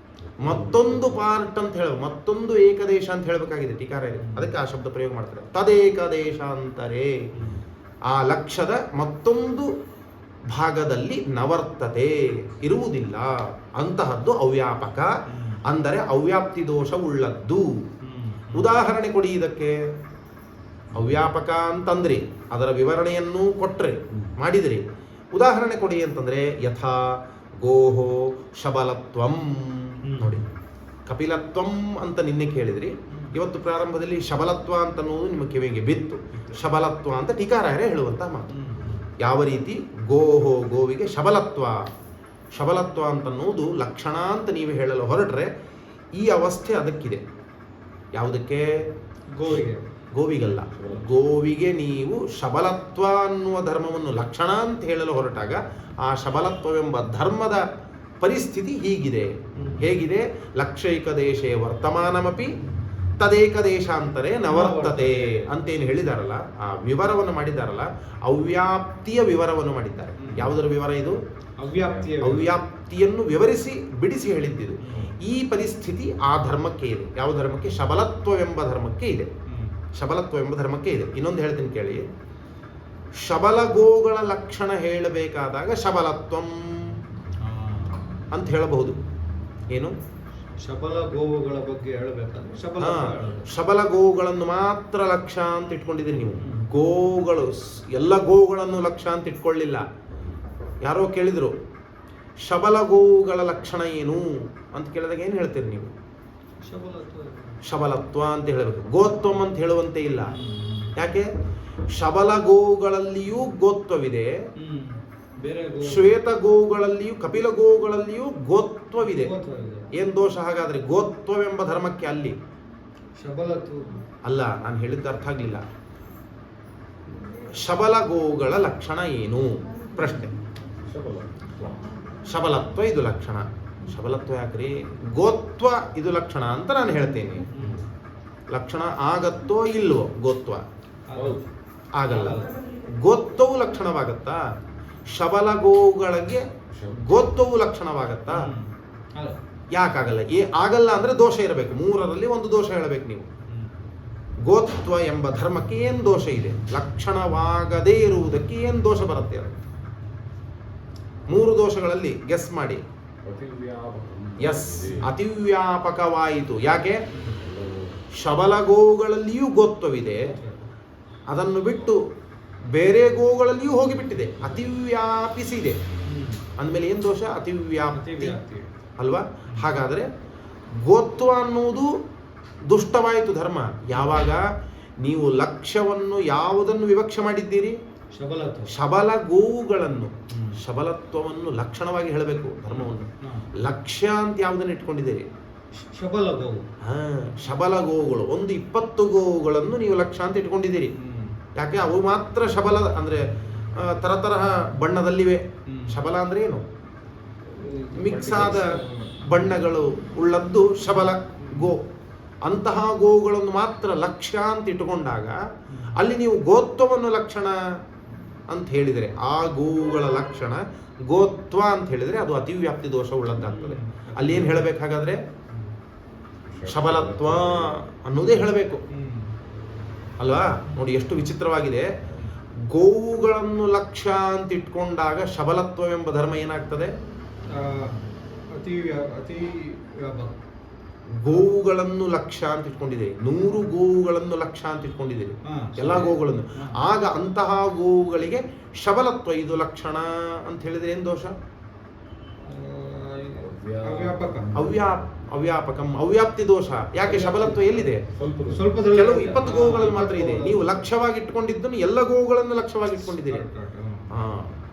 [SPEAKER 1] ಮತ್ತೊಂದು ಪಾರ್ಟ್ ಅಂತ ಹೇಳ, ಮತ್ತೊಂದು ಏಕದೇಶ ಅಂತ ಹೇಳಬೇಕಾಗಿದೆ ಟೀಕಾರರು. ಅದಕ್ಕೆ ಆ ಶಬ್ದ ಪ್ರಯೋಗ ಮಾಡ್ತಾರೆ. ತದೇಕದೇಶಾಂತರೇ, ಆ ಲಕ್ಷ್ಯದ ಮತ್ತೊಂದು ಭಾಗದಲ್ಲಿ ನವರ್ತತೆ, ಇರುವುದಿಲ್ಲ. ಅಂತಹದ್ದು ಅವ್ಯಾಪಕ, ಅಂದರೆ ಅವ್ಯಾಪ್ತಿ ದೋಷ ಉಳ್ಳದ್ದು. ಉದಾಹರಣೆ ಕೊಡಿ ಇದಕ್ಕೆ. ಅವ್ಯಾಪಕ ಅಂತಂದ್ರಿ, ಅದರ ವಿವರಣೆಯನ್ನು ಕೊಟ್ರೆ, ಮಾಡಿದ್ರಿ. ಉದಾಹರಣೆ ಕೊಡಿ ಅಂತಂದ್ರೆ ಯಥಾ ಗೋಹೋ ಶಬಲತ್ವಂ. ನೋಡಿ, ಕಪಿಲತ್ವಂ ಅಂತ ನಿನ್ನೆ ಕೇಳಿದ್ರಿ, ಇವತ್ತು ಪ್ರಾರಂಭದಲ್ಲಿ ಶಬಲತ್ವ ಅಂತ ಅನ್ನೋದು ನಿಮ್ಮ ಕಿವಿಗೆ ಬಿತ್ತು. ಶಬಲತ್ವ ಅಂತ ಟೀಕಾರಾಯರೇ ಹೇಳುವಂತಹ ಮಾತು. ಯಾವ ರೀತಿ? ಗೋಹೋ, ಗೋವಿಗೆ ಶಬಲತ್ವ. ಶಬಲತ್ವ ಅಂತನ್ನುವುದು ಲಕ್ಷಣ ಅಂತ ನೀವು ಹೇಳಲು ಹೊರಟ್ರೆ, ಈ ಅವಸ್ಥೆ ಅದಕ್ಕಿದೆ. ಯಾವುದಕ್ಕೆ? ಗೋವಿಗಲ್ಲ. ಗೋವಿಗೆ ನೀವು ಶಬಲತ್ವ ಅನ್ನುವ ಧರ್ಮವನ್ನು ಲಕ್ಷಣ ಅಂತ ಹೇಳಲು ಹೊರಟಾಗ, ಆ ಶಬಲತ್ವವೆಂಬ ಧರ್ಮದ ಪರಿಸ್ಥಿತಿ ಹೀಗಿದೆ. ಹೇಗಿದೆ? ಲಕ್ಷೈಕ ದೇಶೇ ವರ್ತಮಾನಮಪಿ ತದೇಕದೇಶಾಂತರೇ ನವರ್ತತೆ ಅಂತೇನು ಹೇಳಿದಾರಲ್ಲ, ಆ ವಿವರವನ್ನು ಮಾಡಿದಾರಲ್ಲ, ಅವ್ಯಾಪ್ತಿಯ ವಿವರವನ್ನು ಮಾಡಿದ್ದಾರೆ. ಯಾವುದರ ವಿವರ ಇದು? ಅವ್ಯಾಪ್ತಿಯನ್ನು ವಿವರಿಸಿ ಬಿಡಿಸಿ ಹೇಳಿದ್ದಿದು. ಈ ಪರಿಸ್ಥಿತಿ ಆ ಧರ್ಮಕ್ಕೆ ಇದೆ. ಯಾವ ಧರ್ಮಕ್ಕೆ? ಶಬಲತ್ವವೆಂಬ ಧರ್ಮಕ್ಕೆ ಇದೆ. ಶಬಲತ್ವವೆಂಬ ಧರ್ಮಕ್ಕೆ ಇದೆ. ಇನ್ನೊಂದು ಹೇಳ್ತೀನಿ ಕೇಳಿ. ಶಬಲ ಗೋಗಳ ಲಕ್ಷಣ ಹೇಳಬೇಕಾದಾಗ ಶಬಲತ್ವಂ ಅಂತ ಹೇಳಬಹುದು. ಏನು?
[SPEAKER 2] ಶಬಲ ಗೋವುಗಳ ಬಗ್ಗೆ ಹೇಳಬೇಕಾದ್ರೆ
[SPEAKER 1] ಶಬಲ ಗೋವುಗಳನ್ನು ಮಾತ್ರ ಲಕ್ಷ್ಯ ಅಂತ ಇಟ್ಕೊಂಡಿದ್ದೀರಿ ನೀವು. ಗೋಗಳು, ಎಲ್ಲ ಗೋವುಗಳನ್ನು ಲಕ್ಷ್ಯ ಅಂತ ಇಟ್ಕೊಳ್ಳಿಲ್ಲ. ಯಾರೋ ಕೇಳಿದ್ರು ಶಬಲ ಗೋವುಗಳ ಲಕ್ಷಣ ಏನು ಅಂತ ಕೇಳಿದಾಗ ಏನು ಹೇಳ್ತೀರಿ ನೀವು? ಶಬಲತ್ವ ಅಂತ ಹೇಳಬೇಕು. ಗೋತ್ವಂ ಅಂತ ಹೇಳುವಂತೆ ಇಲ್ಲ. ಯಾಕೆ? ಶಬಲ ಗೋವುಗಳಲ್ಲಿಯೂ ಗೋತ್ವವಿದೆ, ಶ್ವೇತ ಗೋವುಗಳಲ್ಲಿಯೂ ಕಪಿಲ ಗೋವುಗಳಲ್ಲಿಯೂ ಗೋತ್ವವಿದೆ. ಏನ್ ದೋಷ ಹಾಗಾದ್ರೆ ಗೋತ್ವವೆಂಬ ಧರ್ಮಕ್ಕೆ? ಅಲ್ಲಿ ಅಲ್ಲ, ನಾನು ಹೇಳಿದ್ದ ಅರ್ಥ ಆಗ್ಲಿಲ್ಲ. ಶಬಲ ಗೋವುಗಳ ಲಕ್ಷಣ ಏನು ಪ್ರಶ್ನೆ. ಶಬಲತ್ವ ಇದು ಲಕ್ಷಣ. ಶಬಲತ್ವ ಯಾಕ್ರಿ? ಗೋತ್ವ ಇದು ಲಕ್ಷಣ ಅಂತ ನಾನು ಹೇಳ್ತೇನೆ. ಲಕ್ಷಣ ಆಗತ್ತೋ ಇಲ್ವೋ? ಗೋತ್ವ ಆಗಲ್ಲ. ಗೋತ್ವವು ಲಕ್ಷಣವಾಗತ್ತಾ? ಶಬಲ ಗೋಗಳಿಗೆ ಗೋತ್ವವು ಲಕ್ಷಣವಾಗತ್ತಾ? ಯಾಕಾಗಲ್ಲ? ಆಗಲ್ಲ ಅಂದ್ರೆ ದೋಷ ಇರಬೇಕು. ಮೂರರಲ್ಲಿ ಒಂದು ದೋಷ ಹೇಳಬೇಕು ನೀವು. ಗೋತ್ವ ಎಂಬ ಧರ್ಮಕ್ಕೆ ಏನು ದೋಷ ಇದೆ? ಲಕ್ಷಣವಾಗದೇ ಇರುವುದಕ್ಕೆ ಏನು ದೋಷ ಬರುತ್ತೆ? ಮೂರು ದೋಷಗಳಲ್ಲಿ ಗೆಸ್ ಮಾಡಿ. ಎಸ್, ಅತಿವ್ಯಾಪಕವಾಯಿತು. ಯಾಕೆ? ಶಬಲ ಗೋವುಗಳಲ್ಲಿಯೂ ಗೋತ್ವವಿದೆ, ಅದನ್ನು ಬಿಟ್ಟು ಬೇರೆ ಗೋವುಗಳಲ್ಲಿಯೂ ಹೋಗಿಬಿಟ್ಟಿದೆ, ಅತಿವ್ಯಾಪಿಸಿದೆ. ಅಂದಮೇಲೆ ಏನು ದೋಷ? ಅತಿವ್ಯಾಪ್ತಿ ಅಲ್ವಾ? ಹಾಗಾದರೆ ಗೋತ್ವ ಅನ್ನುವುದು ದುಷ್ಟವಾಯಿತು ಧರ್ಮ. ಯಾವಾಗ ನೀವು ಲಕ್ಷ್ಯವನ್ನು ಯಾವುದನ್ನು ವಿವಕ್ಷೆ ಮಾಡಿದ್ದೀರಿ? ಶಬಲ ಗೋವುಗಳನ್ನು. ಶಬಲತ್ವವನ್ನು ಲಕ್ಷಣವಾಗಿ ಹೇಳಬೇಕು ಧರ್ಮವನ್ನು. ಲಕ್ಷ್ಯ ಅಂತ ಯಾವುದನ್ನು ಇಟ್ಕೊಂಡಿದ್ದೀರಿ?
[SPEAKER 2] ಶಬಲ ಗೋವು.
[SPEAKER 1] ಶಬಲ ಗೋವುಗಳು, ಒಂದು 20 ಗೋವುಗಳನ್ನು ನೀವು ಲಕ್ಷ್ಯ ಅಂತ ಇಟ್ಕೊಂಡಿದ್ದೀರಿ. ಯಾಕೆ? ಅವು ಮಾತ್ರ ಶಬಲ ಅಂದ್ರೆ ತರತರಹ ಬಣ್ಣದಲ್ಲಿವೆ. ಶಬಲ ಅಂದ್ರೆ ಏನು? ಮಿಕ್ಸ್ ಆದ ಬಣ್ಣಗಳು ಉಳ್ಳದ್ದು ಶಬಲ ಗೋ. ಅಂತಹ ಗೋವುಗಳನ್ನು ಮಾತ್ರ ಲಕ್ಷ್ಯ ಅಂತ ಇಟ್ಟುಕೊಂಡಾಗ ಅಲ್ಲಿ ನೀವು ಗೋತ್ವವನ್ನು ಲಕ್ಷಣ ಅಂತ ಹೇಳಿದರೆ, ಆ ಗೋವುಗಳ ಲಕ್ಷಣ ಗೋತ್ವ ಅಂತ ಹೇಳಿದರೆ ಅದು ಅತಿವ್ಯಾಪ್ತಿ ದೋಷ ಉಳ್ಳದ್ದಾಗ್ತದೆ. ಅಲ್ಲಿ ಏನು ಹೇಳಬೇಕಾಗಾದ್ರೆ ಶಬಲತ್ವ ಅನ್ನೋದೇ ಹೇಳಬೇಕು ಅಲ್ವಾ? ನೋಡಿ ಎಷ್ಟು ವಿಚಿತ್ರವಾಗಿದೆ. ಗೋವುಗಳನ್ನು ಲಕ್ಷ್ಯ ಅಂತ ಇಟ್ಕೊಂಡಾಗ ಶಬಲತ್ವವೆಂಬ ಧರ್ಮ ಏನಾಗ್ತದೆ? ಗೋವುಗಳನ್ನು ಲಕ್ಷ್ಯ ಅಂತ ಇಟ್ಕೊಂಡಿದ್ದೀರಿ. 100 ಗೋವುಗಳನ್ನು ಲಕ್ಷ್ಯ ಅಂತ ಇಟ್ಕೊಂಡಿದ್ದೀರಿ, ಎಲ್ಲ ಗೋವುಗಳನ್ನು. ಆಗ ಅಂತಹ ಗೋವುಗಳಿಗೆ ಶಬಲತ್ವ ಇದು ಲಕ್ಷಣ ಅಂತ ಹೇಳಿದ್ರೆ ಏನು ದೋಷ? ಅವ್ಯಾಪಕಂ ಅವ್ಯಾಪ್ತಿ ದೋಷ. ಯಾಕೆ ಶಬಲತ್ವ ಎಲ್ಲಿದೆ?
[SPEAKER 2] ಸ್ವಲ್ಪ
[SPEAKER 1] ಕೆಲವು 20 ಗೋವುಗಳಲ್ಲಿ ಮಾತ್ರ ಇದೆ. ನೀವು ಲಕ್ಷ್ಯವಾಗಿ ಇಟ್ಕೊಂಡಿದ್ದನ್ನು ಎಲ್ಲ ಗೋವುಗಳನ್ನು ಲಕ್ಷ್ಯವಾಗಿ ಇಟ್ಕೊಂಡಿದ್ದೀರಿ.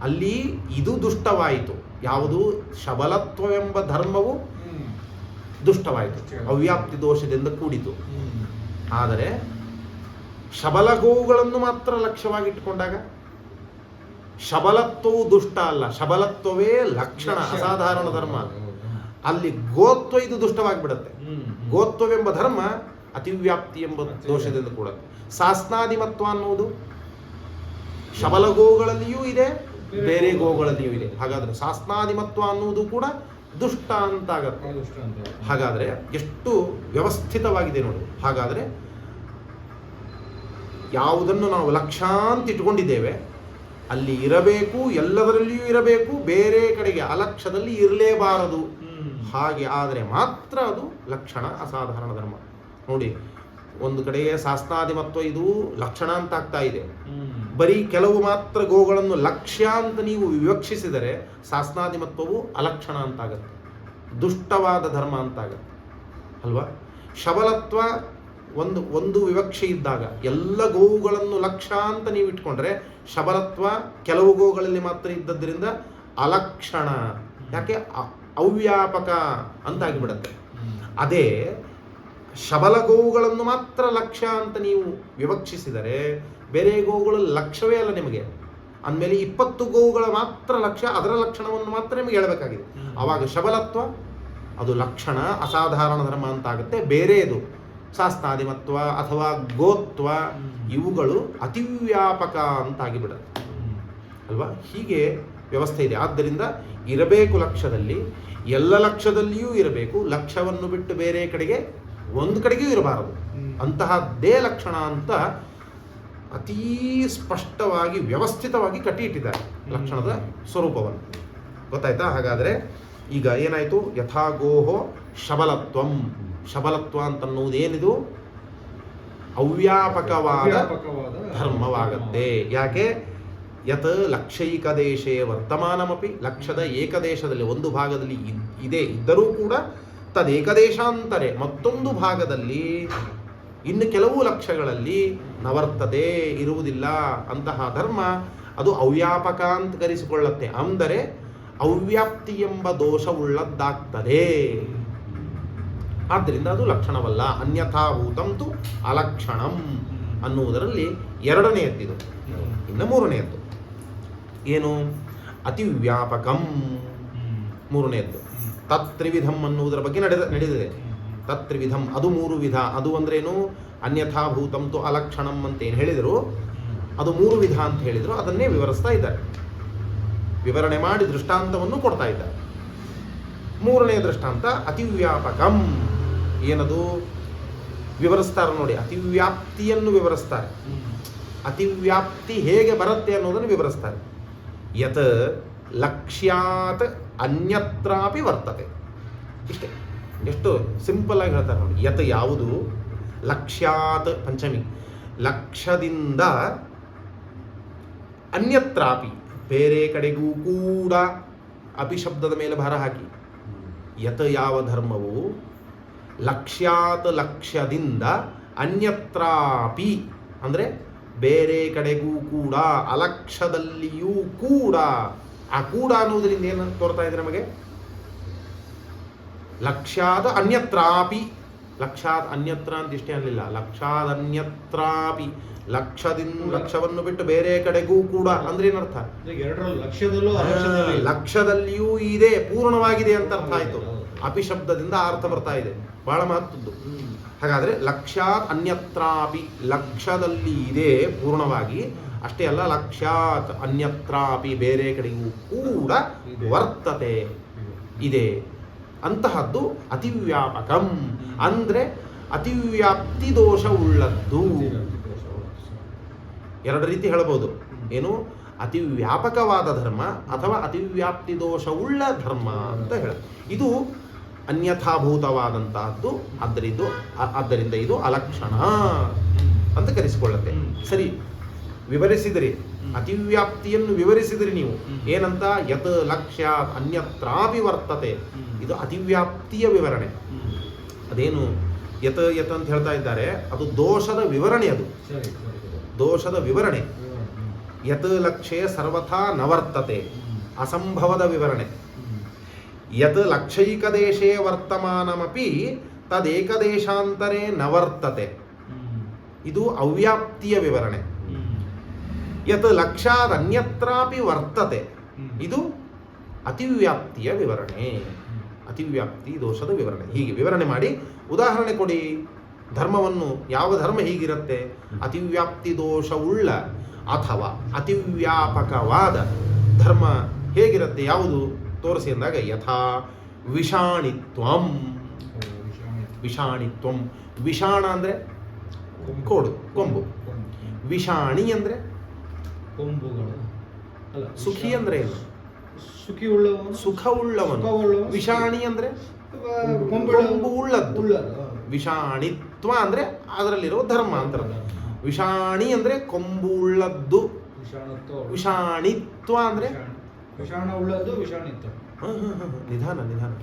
[SPEAKER 1] ಅಲ್ಲಿ ಇದು ದುಷ್ಟವಾಯಿತು. ಯಾವುದು? ಶಬಲತ್ವವೆಂಬ ಧರ್ಮವು ದುಷ್ಟವಾಯಿತು, ಅವ್ಯಾಪ್ತಿ ದೋಷದಿಂದ ಕೂಡಿತು. ಆದರೆ ಶಬಲ ಗೋವುಗಳನ್ನು ಮಾತ್ರ ಲಕ್ಷ್ಯವಾಗಿ ಇಟ್ಟುಕೊಂಡಾಗ ಶಬಲತ್ವವು ದುಷ್ಟ ಅಲ್ಲ, ಶಬಲತ್ವವೇ ಲಕ್ಷಣ, ಅಸಾಧಾರಣ ಧರ್ಮ. ಅಲ್ಲಿ ಗೋತ್ವ ಇದು ದುಷ್ಟವಾಗಿಬಿಡುತ್ತೆ. ಗೋತ್ವವೆಂಬ ಧರ್ಮ ಅತಿವ್ಯಾಪ್ತಿ ಎಂಬ ದೋಷದಿಂದ ಕೂಡ. ಸಾಸ್ನಾದಿಮತ್ವ ಅನ್ನುವುದು ಶಬಲ ಗೋವುಗಳಲ್ಲಿಯೂ ಇದೆ, ಬೇರೆ ಗೋವುಗಳಲ್ಲಿಯೂ ಇದೆ. ಹಾಗಾದ್ರೆ ಸಾಸ್ನಾದಿಮತ್ವ ಅನ್ನುವುದು ಕೂಡ ದುಷ್ಟ ಅಂತಾಗತ್ತೆ. ಹಾಗಾದ್ರೆ ಎಷ್ಟು ವ್ಯವಸ್ಥಿತವಾಗಿದೆ ನೋಡಿ. ಹಾಗಾದ್ರೆ ಯಾವುದನ್ನು ನಾವು ಲಕ್ಷ್ಯ ಅಂತ ಇಟ್ಕೊಂಡಿದ್ದೇವೆ ಅಲ್ಲಿ ಇರಬೇಕು, ಎಲ್ಲದರಲ್ಲಿಯೂ ಇರಬೇಕು, ಬೇರೆ ಕಡೆಗೆ ಅಲಕ್ಷ್ಯದಲ್ಲಿ ಇರಲೇಬಾರದು. ಹಾಗೆ ಆದರೆ ಮಾತ್ರ ಅದು ಲಕ್ಷಣ, ಅಸಾಧಾರಣ ಧರ್ಮ. ನೋಡಿ, ಒಂದು ಕಡೆಗೆ ಶಾಸ್ತ್ರಾದಿಮತ್ವ ಇದು ಲಕ್ಷಣ ಅಂತ ಆಗ್ತಾ ಇದೆ. ಬರೀ ಕೆಲವು ಮಾತ್ರ ಗೋಗಳನ್ನು ಲಕ್ಷ್ಯ ಅಂತ ನೀವು ವಿವಕ್ಷಿಸಿದರೆ ಶಾಸ್ತ್ರಾದಿಮತ್ವವು ಅಲಕ್ಷಣ ಅಂತಾಗತ್ತೆ, ದುಷ್ಟವಾದ ಧರ್ಮ ಅಂತಾಗತ್ತೆ ಅಲ್ವಾ. ಶಬಲತ್ವ ಒಂದು ವಿವಕ್ಷೆ ಇದ್ದಾಗ ಎಲ್ಲ ಗೋವುಗಳನ್ನು ಲಕ್ಷ್ಯ ಅಂತ ನೀವು ಇಟ್ಕೊಂಡ್ರೆ ಶಬಲತ್ವ ಕೆಲವು ಗೋವುಗಳಲ್ಲಿ ಮಾತ್ರ ಇದ್ದದ್ರಿಂದ ಅಲಕ್ಷಣ. ಯಾಕೆ? ಅವ್ಯಾಪಕ ಅಂತಾಗಿಬಿಡತ್ತೆ. ಅದೇ ಶಬಲ ಗೋವುಗಳನ್ನು ಮಾತ್ರ ಲಕ್ಷ್ಯ ಅಂತ ನೀವು ವಿವಕ್ಷಿಸಿದರೆ ಬೇರೆ ಗೋವುಗಳ ಲಕ್ಷ್ಯವೇ ಅಲ್ಲ ನಿಮಗೆ. ಅಂದಮೇಲೆ 20 ಗೋವುಗಳ ಮಾತ್ರ ಲಕ್ಷ್ಯ, ಅದರ ಲಕ್ಷಣವನ್ನು ಮಾತ್ರ ನಿಮಗೆ ಹೇಳಬೇಕಾಗಿದೆ. ಆವಾಗ ಶಬಲತ್ವ ಅದು ಲಕ್ಷಣ, ಅಸಾಧಾರಣ ಧರ್ಮ ಅಂತಾಗುತ್ತೆ. ಬೇರೆಯದು ಶಾಸ್ತ್ರಾದಿಮತ್ವ ಅಥವಾ ಗೋತ್ವ ಇವುಗಳು ಅತಿವ್ಯಾಪಕ ಅಂತಾಗಿಬಿಡುತ್ತೆ ಅಲ್ವಾ. ಹೀಗೆ ವ್ಯವಸ್ಥೆ ಇದೆ. ಆದ್ದರಿಂದ ಇರಬೇಕು ಲಕ್ಷ್ಯದಲ್ಲಿ, ಎಲ್ಲ ಲಕ್ಷ್ಯದಲ್ಲಿಯೂ ಇರಬೇಕು. ಲಕ್ಷ್ಯವನ್ನು ಬಿಟ್ಟು ಬೇರೆ ಕಡೆಗೆ ಒಂದು ಕಡೆಗೂ ಇರಬಾರದು. ಅಂತಹದ್ದೇ ಲಕ್ಷಣ ಅಂತ ಅತೀ ಸ್ಪಷ್ಟವಾಗಿ ವ್ಯವಸ್ಥಿತವಾಗಿ ಕಟ್ಟಿಟ್ಟಿದ್ದಾರೆ ಲಕ್ಷಣದ ಸ್ವರೂಪವನ್ನು. ಗೊತ್ತಾಯ್ತಾ? ಹಾಗಾದರೆ ಈಗ ಏನಾಯಿತು? ಯಥಾಗೋಹೋ ಶಬಲತ್ವಂ. ಶಬಲತ್ವ ಅಂತನ್ನುವುದೇನಿದು? ಅವ್ಯಾಪಕವಾದ ಧರ್ಮವಾಗತ್ತೆ. ಯಾಕೆ? ಯತ್ ಲಕ್ಷೈಕ ದೇಶೇ ವರ್ತಮಾನಮಪಿ. ಲಕ್ಷದ ಏಕದೇಶದಲ್ಲಿ ಒಂದು ಭಾಗದಲ್ಲಿ ಇದ್ದರೂ ಕೂಡ ತದೇಕದೇಶಾಂತರೆ ಮತ್ತೊಂದು ಭಾಗದಲ್ಲಿ ಇನ್ನು ಕೆಲವು ಲಕ್ಷಗಳಲ್ಲಿ ನವರ್ತತೆ ಇರುವುದಿಲ್ಲ. ಅಂತಹ ಧರ್ಮ ಅದು ಅವ್ಯಾಪಕ ಅಂತ ಕರೆಸಿಕೊಳ್ಳುತ್ತೆ. ಅಂದರೆ ಅವ್ಯಾಪ್ತಿ ಎಂಬ ದೋಷವುಳ್ಳದ್ದಾಗ್ತದೆ. ಆದ್ದರಿಂದ ಅದು ಲಕ್ಷಣವಲ್ಲ. ಅನ್ಯಥಾಭೂತಂತು ಅಲಕ್ಷಣಂ ಅನ್ನುವುದರಲ್ಲಿ ಎರಡನೆಯದ್ದಿದು. ಇನ್ನು ಮೂರನೆಯದ್ದು ಏನು? ಅತಿವ್ಯಾಪಕಂ ಮೂರನೆಯದ್ದು. ತತ್ರಿವಿಧಂ ಅನ್ನುವುದರ ಬಗ್ಗೆ ನಡೆದಿದೆ. ತತ್ರಿವಿಧಂ ಅದು 3 ವಿಧ. ಅದು ಅಂದ್ರೇನು? ಅನ್ಯಥಾಭೂತಂತು ಅಲಕ್ಷಣಂ ಅಂತೇನು ಹೇಳಿದರು, ಅದು 3 ವಿಧ ಅಂತ ಹೇಳಿದರು. ಅದನ್ನೇ ವಿವರಿಸ್ತಾ ಇದ್ದಾರೆ, ವಿವರಣೆ ಮಾಡಿ ದೃಷ್ಟಾಂತವನ್ನು ಕೊಡ್ತಾ ಇದ್ದಾರೆ. ಮೂರನೆಯ ದೃಷ್ಟಾಂತ ಅತಿವ್ಯಾಪಕಂ. ಏನದು? ವಿವರಿಸ್ತಾರೆ ನೋಡಿ. ಅತಿವ್ಯಾಪ್ತಿಯನ್ನು ವಿವರಿಸ್ತಾರೆ. ಅತಿವ್ಯಾಪ್ತಿ ಹೇಗೆ ಬರುತ್ತೆ ಅನ್ನೋದನ್ನು ವಿವರಿಸ್ತಾರೆ. ಯತ್ ಲಕ್ಷ್ಯಾತ್ ಅನ್ಯತ್ರಾಪಿ ವರ್ತತೆ. ಇಷ್ಟೇ, ಎಷ್ಟು ಸಿಂಪಲ್ ಆಗಿ ಹೇಳ್ತಾರೆ ನೋಡಿ. ಯತ್ ಯಾವುದು? ಲಕ್ಷ್ಯಾತ್ ಪಂಚಮಿ, ಲಕ್ಷ್ಯದಿಂದ ಅನ್ಯತ್ರಾಪಿ ಬೇರೆ ಕಡೆಗೂ ಕೂಡ, ಅಪಿ ಶಬ್ದದ ಮೇಲೆ ಭಾರ ಹಾಕಿ. ಯತ್ ಯಾವ ಧರ್ಮವು ಲಕ್ಷ್ಯಾತ್ ಲಕ್ಷ್ಯದಿಂದ ಅನ್ಯತ್ರಾಪಿ ಅಂದರೆ ಬೇರೆ ಕಡೆಗೂ ಕೂಡ, ಅಲಕ್ಷ್ಯದಲ್ಲಿಯೂ ಕೂಡ. ಆ ಕೂಡ ಅನ್ನುವುದರಿಂದ ಏನು ತೋರ್ತಾ ಇದೆ ನಮಗೆ? ಲಕ್ಷ್ಯಾದ ಅನ್ಯತ್ರಾಪಿ. ಲಕ್ಷ್ಯಾದ ಅನ್ಯತ್ರ ಅಂತ ಇಷ್ಟೇ ಅನ್ನಲಿಲ್ಲ, ಲಕ್ಷ್ಯಾದ ಅನ್ಯತ್ರಾಪಿ. ಲಕ್ಷ್ಯವನ್ನು ಬಿಟ್ಟು ಬೇರೆ ಕಡೆಗೂ ಕೂಡ ಅಂದ್ರೆ ಏನರ್ಥ? ಲಕ್ಷ್ಯದಲ್ಲಿಯೂ ಇದೆ, ಪೂರ್ಣವಾಗಿದೆ ಅಂತ ಅರ್ಥ ಆಯ್ತು. ಅಪಿ ಶಬ್ದದಿಂದ ಅರ್ಥ ಬರ್ತಾ ಇದೆ, ಬಹಳ ಮಹತ್ವದ್ದು. ಹಾಗಾದ್ರೆ ಲಕ್ಷ್ಯಾತ್ ಅನ್ಯತ್ರಾಪಿ, ಲಕ್ಷ್ಯದಲ್ಲಿ ಇದೆ ಪೂರ್ಣವಾಗಿ. ಅಷ್ಟೇ ಅಲ್ಲ, ಲಕ್ಷ್ಯಾತ್ ಅನ್ಯತ್ರಾಪಿ ಬೇರೆ ಕಡೆಗೂ ಕೂಡ ವರ್ತತೆ ಇದೆ. ಅಂತಹದ್ದು ಅತಿವ್ಯಾಪಕಂ. ಅಂದ್ರೆ ಅತಿವ್ಯಾಪ್ತಿ ದೋಷ ಉಳ್ಳದ್ದು. ಎರಡು ರೀತಿ ಹೇಳಬಹುದು. ಏನು? ಅತಿವ್ಯಾಪಕವಾದ ಧರ್ಮ ಅಥವಾ ಅತಿವ್ಯಾಪ್ತಿ ದೋಷ ಉಳ್ಳ ಧರ್ಮ ಅಂತ ಹೇಳ. ಇದು ಅನ್ಯಥಾಭೂತವಾದಂತಹದ್ದು. ಆದ್ದರಿಂದ ಇದು ಅಲಕ್ಷಣ ಅಂತ ಕರೆಸಿಕೊಳ್ಳುತ್ತೆ. ಸರಿ, ವಿವರಿಸಿದಿರಿ, ಅತಿವ್ಯಾಪ್ತಿಯನ್ನು ವಿವರಿಸಿದಿರಿ ನೀವು. ಏನಂತ? ಯತ್ ಲಕ್ಷ್ಯ ಅನ್ಯತ್ರಾಪಿ ವರ್ತತೆ. ಇದು ಅತಿವ್ಯಾಪ್ತಿಯ ವಿವರಣೆ. ಅದೇನು ಯತ್ ಯತ್ ಅಂತ ಹೇಳ್ತಾ ಇದ್ದಾರೆ, ಅದು ದೋಷದ ವಿವರಣೆ. ಅದು ದೋಷದ ವಿವರಣೆ. ಯತ್ ಲಕ್ಷ್ಯ ಸರ್ವಥಾ ನವರ್ತತೆ, ಅಸಂಭವದ ವಿವರಣೆ. ಯತ್ ಲಕ್ಷೈಕದೇಶೇ ವರ್ತಮಾನಮಪಿ ತದೇಕದೇಶಾಂತರೇ ನವರ್ತತೆ, ಇದು ಅವ್ಯಾಪ್ತಿಯ ವಿವರಣೆ. ಯತ್ ಲಕ್ಷ್ಯಾದನ್ಯತ್ರಾಪಿ ವರ್ತತೆ, ಇದು ಅತಿವ್ಯಾಪ್ತಿಯ ವಿವರಣೆ. ಅತಿವ್ಯಾಪ್ತಿ ದೋಷದ ವಿವರಣೆ. ಹೀಗೆ ವಿವರಣೆ ಮಾಡಿ ಉದಾಹರಣೆ ಕೊಡಿ. ಧರ್ಮವನ್ನು, ಯಾವ ಧರ್ಮ ಹೀಗಿರುತ್ತೆ? ಅತಿವ್ಯಾಪ್ತಿ ದೋಷವುಳ್ಳ ಅಥವಾ ಅತಿವ್ಯಾಪಕವಾದ ಧರ್ಮ ಹೇಗಿರುತ್ತೆ, ಯಾವುದು ತೋರಿಸಿ ಅಂದಾಗ ಯಥಾ ವಿಷಾಣಿತ್ವಂ. ವಿಷಾಣಿತ್ವಂ, ವಿಷಾಣ ಅಂದರೆ ಕೋಡು, ಕೊಂಬು. ವಿಷಾಣಿ ಅಂದರೆ
[SPEAKER 2] ಕೊಂಬುಗಳು.
[SPEAKER 1] ಸುಖಿ ಅಂದ್ರೆ ಏನು?
[SPEAKER 2] ಸುಖವುಳ್ಳವನು.
[SPEAKER 1] ವಿಷಾಣಿ ಅಂದ್ರೆ ಕೊಂಬು ಉಳ್ಳದ್ದು. ವಿಷಾಣಿತ್ವ ಅಂದ್ರೆ ಅದರಲ್ಲಿರೋ ಧರ್ಮ ಅಂತ. ವಿಷಾಣಿ ಅಂದ್ರೆ ಕೊಂಬು ಉಳ್ಳದ್ದು. ವಿಷಾಣಿತ್ವ ಅಂದ್ರೆ
[SPEAKER 2] ವಿಷಾಣ ಉಳ್ಳದ್ದು, ವಿಷಾಣಿತ್ವ.
[SPEAKER 1] ನಿಧಾನ ನಿಧಾನ.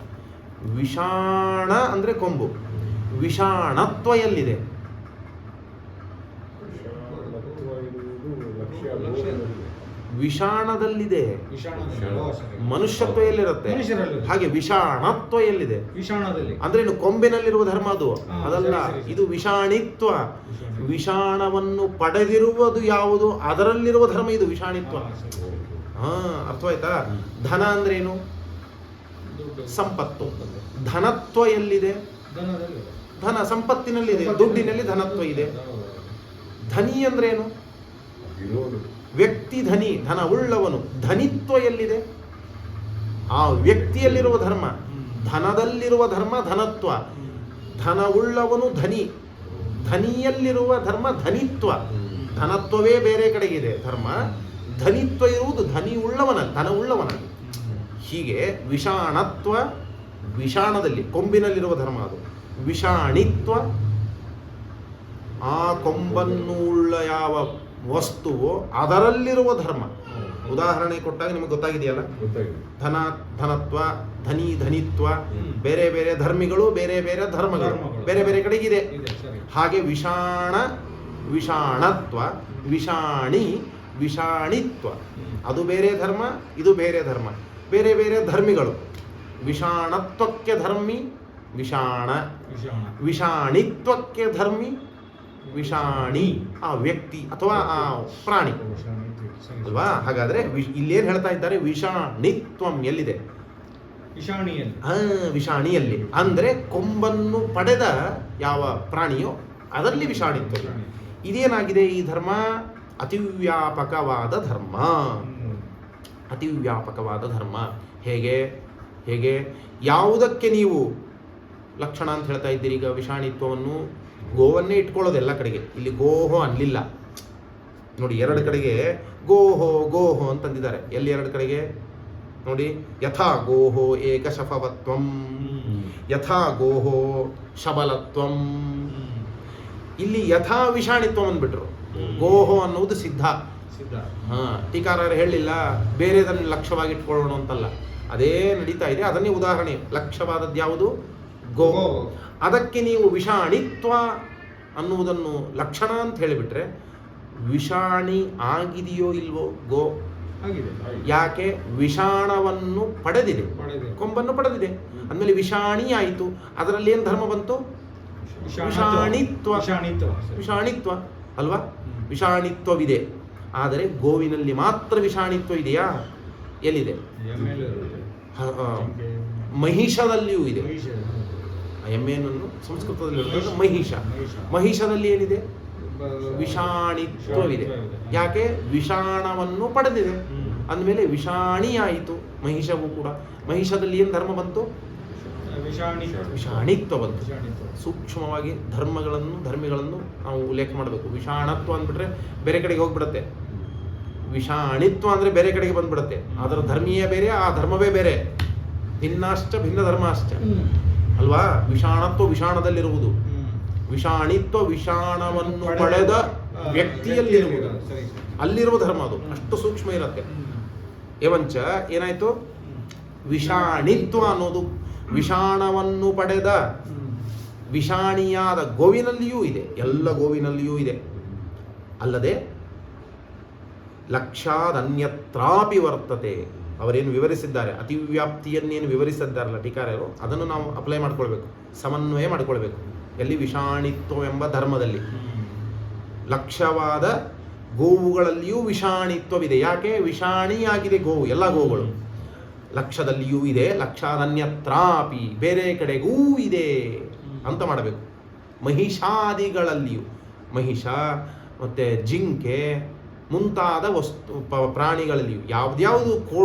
[SPEAKER 1] ವಿಷಾಣ ಅಂದ್ರೆ ಕೊಂಬು. ವಿಷಾಣತ್ವ ಎಲ್ಲಿದೆ? ವಿಷಾಣದಲ್ಲಿದೆ. ಮನುಷ್ಯತ್ವ ಎಲ್ಲಿರುತ್ತೆ? ಹಾಗೆ ವಿಷಾಣತ್ವ ಎಲ್ಲಿದೆ?
[SPEAKER 2] ವಿಷಾಣದಲ್ಲಿ.
[SPEAKER 1] ಅಂದ್ರೆ ಇನ್ನು ಕೊಂಬಿನಲ್ಲಿರುವ ಧರ್ಮ ಅದು ಅದಲ್ಲ. ಇದು ವಿಷಾಣಿತ್ವ. ವಿಷಾಣವನ್ನು ಪಡೆದಿರುವುದು ಯಾವುದು, ಅದರಲ್ಲಿರುವ ಧರ್ಮ ಇದು ವಿಷಾಣಿತ್ವ. ಅರ್ಥವಾಯ್ತಾ? ಧನ ಅಂದ್ರೆ ಏನು? ಸಂಪತ್ತು. ಧನತ್ವ ಎಲ್ಲಿದೆ? ಧನ ಸಂಪತ್ತಿನಲ್ಲಿದೆ, ದುಡ್ಡಿನಲ್ಲಿ ಧನತ್ವ ಇದೆ. ಧನಿ ಅಂದ್ರೆ ಏನು? ವ್ಯಕ್ತಿ ಧನಿ, ಧನ ಉಳ್ಳವನು. ಧನಿತ್ವ ಎಲ್ಲಿದೆ? ಆ ವ್ಯಕ್ತಿಯಲ್ಲಿರುವ ಧರ್ಮ. ಧನದಲ್ಲಿರುವ ಧರ್ಮ ಧನತ್ವ. ಧನ ಉಳ್ಳವನು ಧನಿ, ಧನಿಯಲ್ಲಿರುವ ಧರ್ಮ ಧನಿತ್ವ. ಧನತ್ವವೇ ಬೇರೆ ಕಡೆಗಿದೆ ಧರ್ಮ, ಧನಿತ್ವ ಇರುವುದು ಧನಿ ಉಳ್ಳವನ, ಧನ ಉಳ್ಳವನಲ್ಲಿ. ಹೀಗೆ ವಿಷಾಣತ್ವ ವಿಷಾಣದಲ್ಲಿ, ಕೊಂಬಿನಲ್ಲಿರುವ ಧರ್ಮ ಅದು. ವಿಷಾಣಿತ್ವ ಆ ಕೊಂಬನ್ನು ಉಳ್ಳ ಯಾವ ವಸ್ತುವು ಅದರಲ್ಲಿರುವ ಧರ್ಮ. ಉದಾಹರಣೆ ಕೊಟ್ಟಾಗ ನಿಮಗೆ ಗೊತ್ತಾಗಿದೆಯಲ್ಲ, ಧನ ಧನತ್ವ, ಧನಿ ಧನಿತ್ವ. ಬೇರೆ ಬೇರೆ ಧರ್ಮಿಗಳು, ಬೇರೆ ಬೇರೆ ಧರ್ಮಗಳು ಬೇರೆ ಬೇರೆ ಕಡೆಗಿದೆ. ಹಾಗೆ ವಿಷಾಣ ವಿಷಾಣತ್ವ, ವಿಷಾಣಿ ವಿಷಾಣಿತ್ವ. ಅದು ಬೇರೆ ಧರ್ಮ, ಇದು ಬೇರೆ ಧರ್ಮ, ಬೇರೆ ಬೇರೆ ಧರ್ಮಿಗಳು. ವಿಷಾಣತ್ವಕ್ಕೆ ಧರ್ಮಿ ವಿಷಾಣ, ವಿಷಾಣಿತ್ವಕ್ಕೆ ಧರ್ಮಿ ವಿಷಾಣಿ, ಆ ವ್ಯಕ್ತಿ ಅಥವಾ ಆ ಪ್ರಾಣಿ ಅಲ್ವಾ? ಹಾಗಾದ್ರೆ ಇಲ್ಲೇನು ಹೇಳ್ತಾ ಇದ್ದಾರೆ? ವಿಷಾಣಿತ್ವಂ ಎಲ್ಲಿದೆ? ವಿಷಾಣಿಯಲ್ಲಿ. ಅಂದ್ರೆ ಕೊಂಬನ್ನು ಪಡೆದ ಯಾವ ಪ್ರಾಣಿಯೋ ಅದರಲ್ಲಿ ವಿಷಾಣಿತ್ವ. ಇದೇನಾಗಿದೆ? ಈ ಧರ್ಮ ಅತಿವ್ಯಾಪಕವಾದ ಧರ್ಮ. ಅತಿವ್ಯಾಪಕವಾದ ಧರ್ಮ. ಹೇಗೆ ಹೇಗೆ ಯಾವುದಕ್ಕೆ ನೀವು ಲಕ್ಷಣ ಅಂತ ಹೇಳ್ತಾ ಇದ್ದೀರಿ? ಈಗ ವಿಷಾಣಿತ್ವವನ್ನು ಗೋವನ್ನೇ ಇಟ್ಕೊಳ್ಳೋದು ಎಲ್ಲ ಕಡೆಗೆ. ಇಲ್ಲಿ ಗೋಹೋ ಅನ್ನಲಿಲ್ಲ ನೋಡಿ, ಎರಡು ಕಡೆಗೆ ಗೋಹೋ ಗೋಹೋ ಅಂತಂದಿದ್ದಾರೆ. ಎಲ್ಲಿ ಎರಡು ಕಡೆಗೆ ನೋಡಿ? ಯಥಾ ಗೋಹೋ ಏಕಶಫವತ್ವಂ, ಯಥಾ ಗೋಹೋ ಶಬಲತ್ವಂ. ಇಲ್ಲಿ ಯಥಾ ವಿಷಾಣಿತ್ವಂ ಅಂದ್ಬಿಟ್ರು. ಗೋಹೋ ಅನ್ನುವುದು ಸಿದ್ಧ. ಟೀಕಾರರು ಹೇಳಿಲ್ಲ ಬೇರೆದನ್ನು ಲಕ್ಷ್ಯವಾಗಿ ಇಟ್ಕೊಳ್ಳೋಣ ಅಂತಲ್ಲ, ಅದೇ ನಡೀತಾ ಇದೆ. ಅದನ್ನೇ ಉದಾಹರಣೆ. ಲಕ್ಷ್ಯವಾದದ್ದು ಯಾವುದು? ಗೋ. ಅದಕ್ಕೆ ನೀವು ವಿಷಾಣಿತ್ವ ಅನ್ನುವುದನ್ನು ಲಕ್ಷಣ ಅಂತ ಹೇಳಿಬಿಟ್ರೆ, ವಿಷಾಣಿ ಆಗಿದೆಯೋ ಇಲ್ವೋ ಗೋ? ಯಾಕೆ? ವಿಷಾಣವನ್ನು ಪಡೆದಿದೆ, ಕೊಂಬನ್ನು ಪಡೆದಿದೆ. ಅಂದಮೇಲೆ ವಿಷಾಣಿ ಆಯಿತು. ಅದರಲ್ಲಿ ಏನು ಧರ್ಮ ಬಂತು? ವಿಷಾಣಿತ್ವ. ವಿಷಾಣಿತ್ವ ಅಲ್ವಾ? ವಿಷಾಣಿತ್ವವಿದೆ. ಆದರೆ ಗೋವಿನಲ್ಲಿ ಮಾತ್ರ ವಿಷಾಣಿತ್ವ ಇದೆಯಾ? ಎಲ್ಲಿದೆ? ಮಹಿಷದಲ್ಲಿಯೂ ಇದೆ. ಎಮ್ಮೆಯನ್ನು ಸಂಸ್ಕೃತದಲ್ಲಿ ಮಹಿಷ. ಮಹಿಷದಲ್ಲಿ ಏನಿದೆ? ವಿಷಾಣಿತ್ವವಿದೆ. ಯಾಕೆ? ವಿಷಾಣವನ್ನು ಪಡೆದಿದೆ. ಅಂದಮೇಲೆ ವಿಷಾಣಿ ಆಯಿತು ಮಹಿಷವು ಕೂಡ. ಮಹಿಷದಲ್ಲಿ ಏನು ಧರ್ಮ ಬಂತು? ವಿಷಾಣಿತ್ವ ಬಂತು. ಸೂಕ್ಷ್ಮವಾಗಿ ಧರ್ಮಿಗಳನ್ನು ನಾವು ಉಲ್ಲೇಖ ಮಾಡಬೇಕು. ವಿಷಾಣತ್ವ ಅಂದ್ಬಿಟ್ರೆ ಬೇರೆ ಕಡೆಗೆ ಹೋಗ್ಬಿಡತ್ತೆ. ವಿಷಾಣಿತ್ವ ಅಂದ್ರೆ ಬೇರೆ ಕಡೆಗೆ ಬಂದ್ಬಿಡತ್ತೆ. ಅದರ ಧರ್ಮೀಯ ಬೇರೆ, ಆ ಧರ್ಮವೇ ಬೇರೆ. ಭಿನ್ನಾಶ್ಚ ಭಿನ್ನ ಧರ್ಮಾಶ್ಚ ಅಲ್ವಾ? ವಿಷಾಣತ್ವ ವಿಷಾಣದಲ್ಲಿರುವುದು, ವಿಷಾಣಿತ್ವ ವಿಷಾಣವನ್ನು ಪಡೆದ ವ್ಯಕ್ತಿಯಲ್ಲಿರುವುದು. ಅಲ್ಲಿರುವ ಧರ್ಮ ಅದು ಅಷ್ಟು ಸೂಕ್ಷ್ಮ ಇರುತ್ತೆ. ಏವಂಚ ಏನಾಯ್ತು, ವಿಷಾಣಿತ್ವ ಅನ್ನೋದು ವಿಷಾಣವನ್ನು ಪಡೆದ ವಿಷಾಣಿಯಾದ ಗೋವಿನಲ್ಲಿಯೂ ಇದೆ, ಎಲ್ಲ ಗೋವಿನಲ್ಲಿಯೂ ಇದೆ. ಅಲ್ಲದೆ ಲಕ್ಷಾದನ್ಯತ್ರಾಪಿ ವರ್ತತೆ, ಅವರೇನು ವಿವರಿಸಿದ್ದಾರೆ, ಅತಿವ್ಯಾಪ್ತಿಯನ್ನೇನು ವಿವರಿಸಿದ್ದಾರಲ್ಲ ಟೀಕಾರರು, ಅದನ್ನು ನಾವು ಅಪ್ಲೈ ಮಾಡ್ಕೊಳ್ಬೇಕು, ಸಮನ್ವಯ ಮಾಡಿಕೊಳ್ಬೇಕು. ಎಲ್ಲಿ? ವಿಷಾಣಿತ್ವವೆಂಬ ಧರ್ಮದಲ್ಲಿ. ಲಕ್ಷವಾದ ಗೋವುಗಳಲ್ಲಿಯೂ ವಿಷಾಣಿತ್ವವಿದೆ. ಯಾಕೆ? ವಿಷಾಣಿಯಾಗಿದೆ ಗೋವು, ಎಲ್ಲ ಗೋವುಗಳು. ಲಕ್ಷದಲ್ಲಿಯೂ ಇದೆ, ಲಕ್ಷಾದನ್ಯತ್ರಾಪಿ, ಬೇರೆ ಕಡೆಗೂ ಇದೆ ಅಂತ ಮಾಡಬೇಕು. ಮಹಿಷಾದಿಗಳಲ್ಲಿಯೂ, ಮಹಿಷ ಮತ್ತು ಜಿಂಕೆ ಮುಂತಾದ ಪ್ರಾಣಿಗಳಲ್ಲಿಯೂ ಯಾವ್ದ್ಯಾವುದು